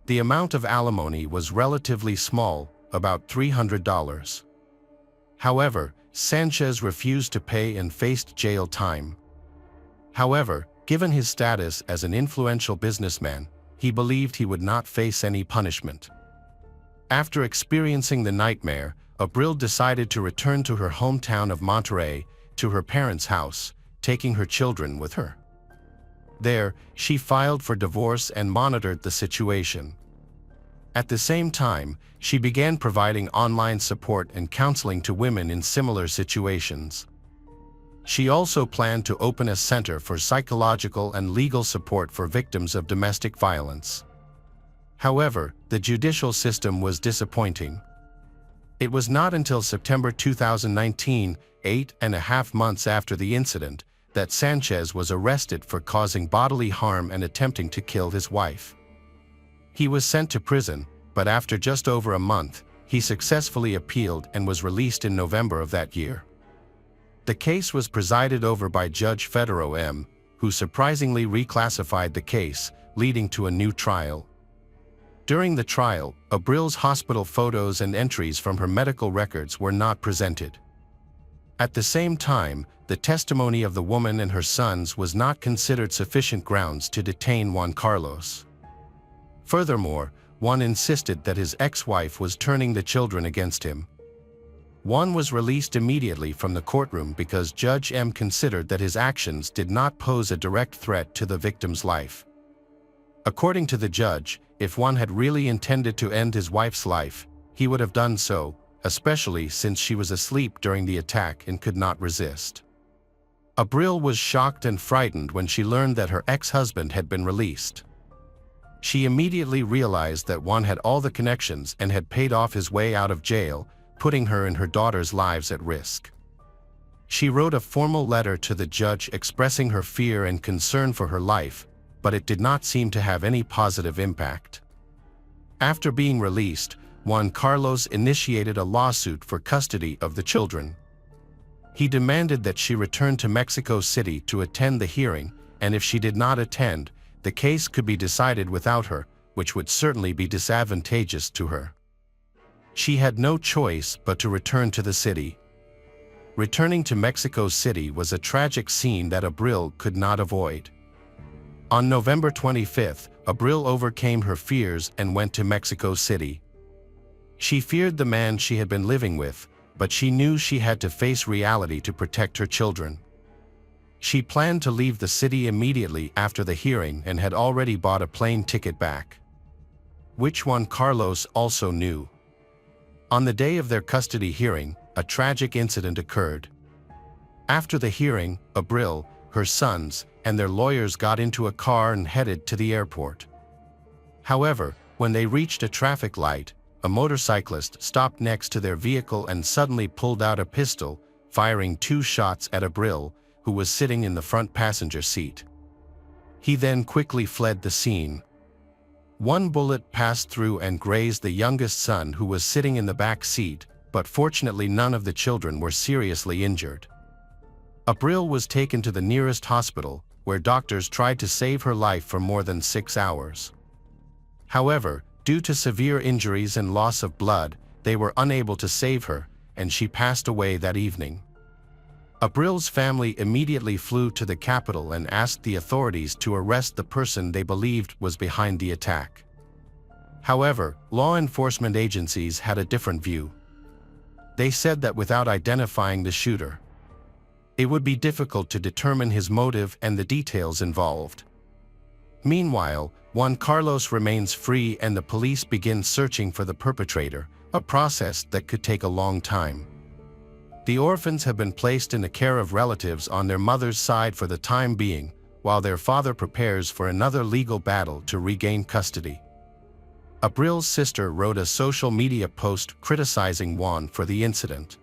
The amount of alimony was relatively small, about $300. However, Sanchez refused to pay and faced jail time. However, given his status as an influential businessman, he believed he would not face any punishment. After experiencing the nightmare, Abril decided to return to her hometown of Monterrey, to her parents' house, taking her children with her. There, she filed for divorce and monitored the situation. At the same time, she began providing online support and counseling to women in similar situations. She also planned to open a center for psychological and legal support for victims of domestic violence. However, the judicial system was disappointing. It was not until September 2019, 8.5 months after the incident, that Sanchez was arrested for causing bodily harm and attempting to kill his wife. He was sent to prison, but after just over a month, he successfully appealed and was released in November of that year. The case was presided over by Judge Federico M., who surprisingly reclassified the case, leading to a new trial. During the trial, Abril's hospital photos and entries from her medical records were not presented. At the same time, the testimony of the woman and her sons was not considered sufficient grounds to detain Juan Carlos. Furthermore, Juan insisted that his ex-wife was turning the children against him. Juan was released immediately from the courtroom because Judge M considered that his actions did not pose a direct threat to the victim's life. According to the judge, if Juan had really intended to end his wife's life, he would have done so, especially since she was asleep during the attack and could not resist. Abril was shocked and frightened when she learned that her ex-husband had been released. She immediately realized that Juan had all the connections and had paid off his way out of jail, putting her and her daughter's lives at risk. She wrote a formal letter to the judge expressing her fear and concern for her life, but it did not seem to have any positive impact. After being released, Juan Carlos initiated a lawsuit for custody of the children. He demanded that she return to Mexico City to attend the hearing, and if she did not attend, the case could be decided without her, which would certainly be disadvantageous to her. She had no choice but to return to the city. Returning to Mexico City was a tragic scene that Abril could not avoid. On November 25th, Abril overcame her fears and went to Mexico City. She feared the man she had been living with, but she knew she had to face reality to protect her children. She planned to leave the city immediately after the hearing and had already bought a plane ticket back, which Juan Carlos also knew. On the day of their custody hearing, a tragic incident occurred. After the hearing, Abril, her sons, and their lawyers got into a car and headed to the airport. However, when they reached a traffic light, a motorcyclist stopped next to their vehicle and suddenly pulled out a pistol, firing 2 shots at Abril, who was sitting in the front passenger seat. He then quickly fled the scene. 1 bullet passed through and grazed the youngest son, who was sitting in the back seat, but fortunately none of the children were seriously injured. Abril was taken to the nearest hospital, where doctors tried to save her life for more than 6 hours. However, due to severe injuries and loss of blood, they were unable to save her, and she passed away that evening. Abril's family immediately flew to the capital and asked the authorities to arrest the person they believed was behind the attack. However, law enforcement agencies had a different view. They said that without identifying the shooter, it would be difficult to determine his motive and the details involved. Meanwhile, Juan Carlos remains free and the police begin searching for the perpetrator, a process that could take a long time. The orphans have been placed in the care of relatives on their mother's side for the time being, while their father prepares for another legal battle to regain custody. Abril's sister wrote a social media post criticizing Juan for the incident.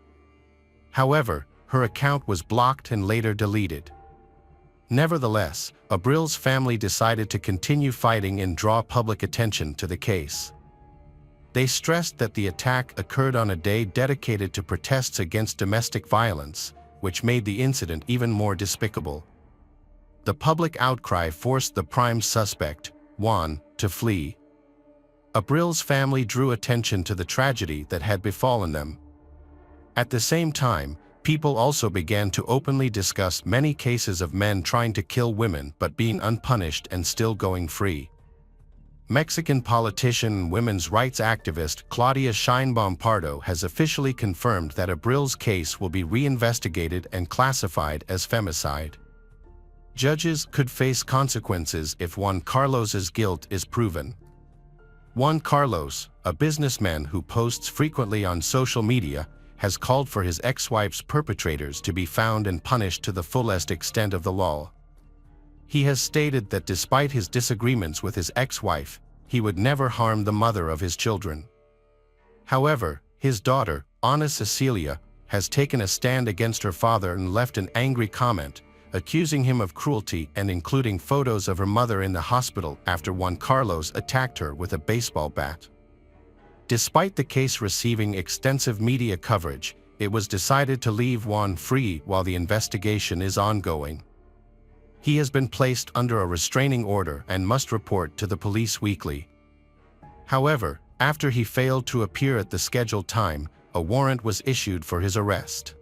However, her account was blocked and later deleted. Nevertheless, Abril's family decided to continue fighting and draw public attention to the case. They stressed that the attack occurred on a day dedicated to protests against domestic violence, which made the incident even more despicable. The public outcry forced the prime suspect, Juan, to flee. Abril's family drew attention to the tragedy that had befallen them. At the same time, people also began to openly discuss many cases of men trying to kill women but being unpunished and still going free. Mexican politician and women's rights activist Claudia Sheinbaum Pardo has officially confirmed that Abril's case will be reinvestigated and classified as femicide. Judges could face consequences if Juan Carlos's guilt is proven. Juan Carlos, a businessman who posts frequently on social media, has called for his ex-wife's perpetrators to be found and punished to the fullest extent of the law. He has stated that despite his disagreements with his ex-wife, he would never harm the mother of his children. However, his daughter, Ana Cecilia, has taken a stand against her father and left an angry comment, accusing him of cruelty and including photos of her mother in the hospital after Juan Carlos attacked her with a baseball bat. Despite the case receiving extensive media coverage, it was decided to leave Juan free while the investigation is ongoing. He has been placed under a restraining order and must report to the police weekly. However, after he failed to appear at the scheduled time, a warrant was issued for his arrest.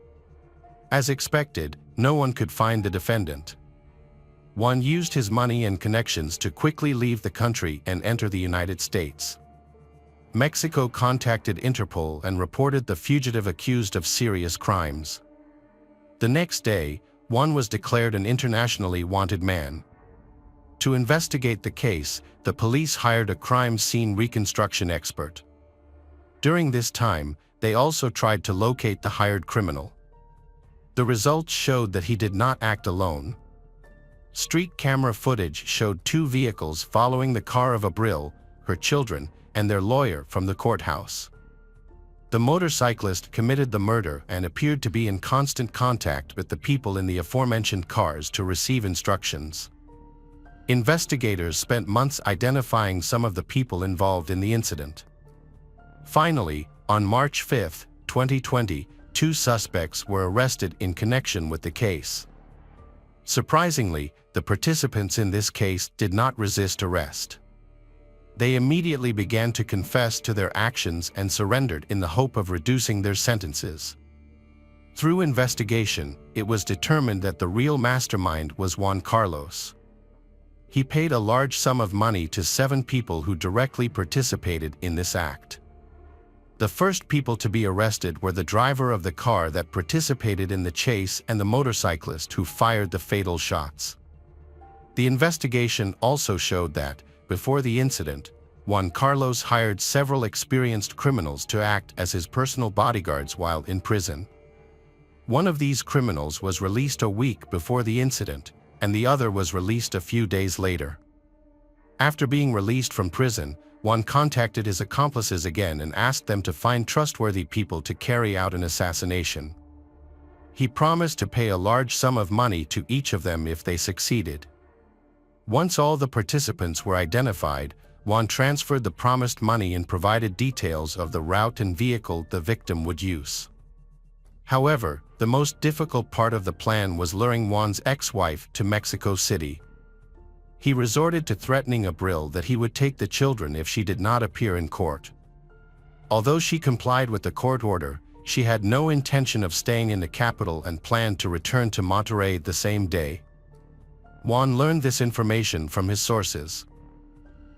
As expected, no one could find the defendant. Juan used his money and connections to quickly leave the country and enter the United States. Mexico contacted Interpol and reported the fugitive accused of serious crimes. The next day, Juan was declared an internationally wanted man. To investigate the case, the police hired a crime scene reconstruction expert. During this time, they also tried to locate the hired criminal. The results showed that he did not act alone. Street camera footage showed 2 vehicles following the car of Abril, her children, and their lawyer from the courthouse. The motorcyclist committed the murder and appeared to be in constant contact with the people in the aforementioned cars to receive instructions. Investigators spent months identifying some of the people involved in the incident. Finally, on March 5, 2020, 2 suspects were arrested in connection with the case. Surprisingly, the participants in this case did not resist arrest. They immediately began to confess to their actions and surrendered in the hope of reducing their sentences. Through investigation, it was determined that the real mastermind was Juan Carlos. He paid a large sum of money to 7 people who directly participated in this act. The first people to be arrested were the driver of the car that participated in the chase and the motorcyclist who fired the fatal shots. The investigation also showed that, before the incident, Juan Carlos hired several experienced criminals to act as his personal bodyguards while in prison. One of these criminals was released a week before the incident, and the other was released a few days later. After being released from prison, Juan contacted his accomplices again and asked them to find trustworthy people to carry out an assassination. He promised to pay a large sum of money to each of them if they succeeded. Once all the participants were identified, Juan transferred the promised money and provided details of the route and vehicle the victim would use. However, the most difficult part of the plan was luring Juan's ex-wife to Mexico City. He resorted to threatening Abril that he would take the children if she did not appear in court. Although she complied with the court order, she had no intention of staying in the capital and planned to return to Monterrey the same day. Juan learned this information from his sources.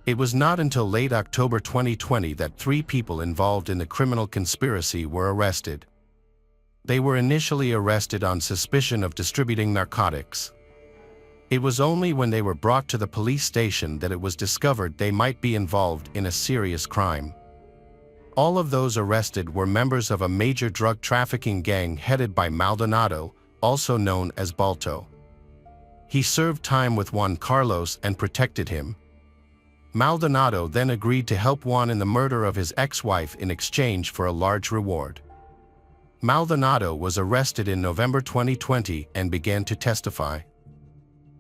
It was not until late October 2020 that 3 people involved in the criminal conspiracy were arrested. They were initially arrested on suspicion of distributing narcotics. It was only when they were brought to the police station that it was discovered they might be involved in a serious crime. All of those arrested were members of a major drug trafficking gang headed by Maldonado, also known as Balto. He served time with Juan Carlos and protected him. Maldonado then agreed to help Juan in the murder of his ex-wife in exchange for a large reward. Maldonado was arrested in November 2020 and began to testify.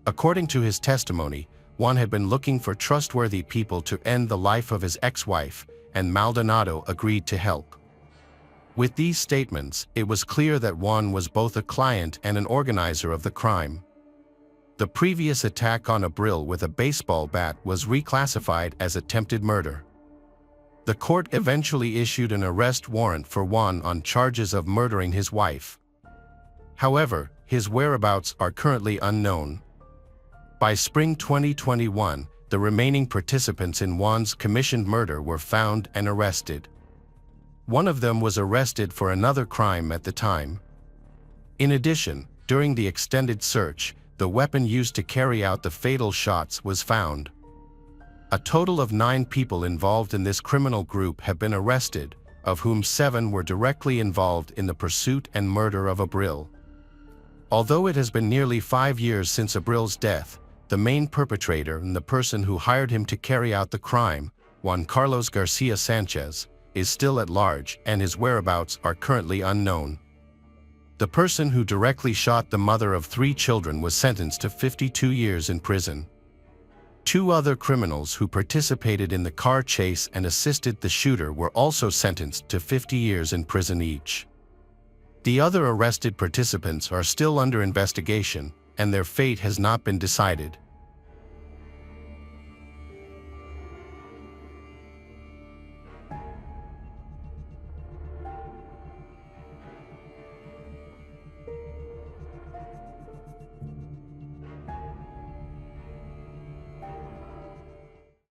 According to his testimony, Juan had been looking for trustworthy people to end the life of his ex-wife, and Maldonado agreed to help. With these statements, it was clear that Juan was both a client and an organizer of the crime. The previous attack on Abril with a baseball bat was reclassified as attempted murder. The court eventually issued an arrest warrant for Juan on charges of murdering his wife. However, his whereabouts are currently unknown. By spring 2021, the remaining participants in Juan's commissioned murder were found and arrested. One of them was arrested for another crime at the time. In addition, during the extended search, the weapon used to carry out the fatal shots was found. A total of 9 people involved in this criminal group have been arrested, of whom 7 were directly involved in the pursuit and murder of Abril. Although it has been nearly 5 years since Abril's death, the main perpetrator and the person who hired him to carry out the crime, Juan Carlos Garcia Sanchez, is still at large and his whereabouts are currently unknown. The person who directly shot the mother of 3 children was sentenced to 52 years in prison. 2 other criminals who participated in the car chase and assisted the shooter were also sentenced to 50 years in prison each. The other arrested participants are still under investigation, and their fate has not been decided.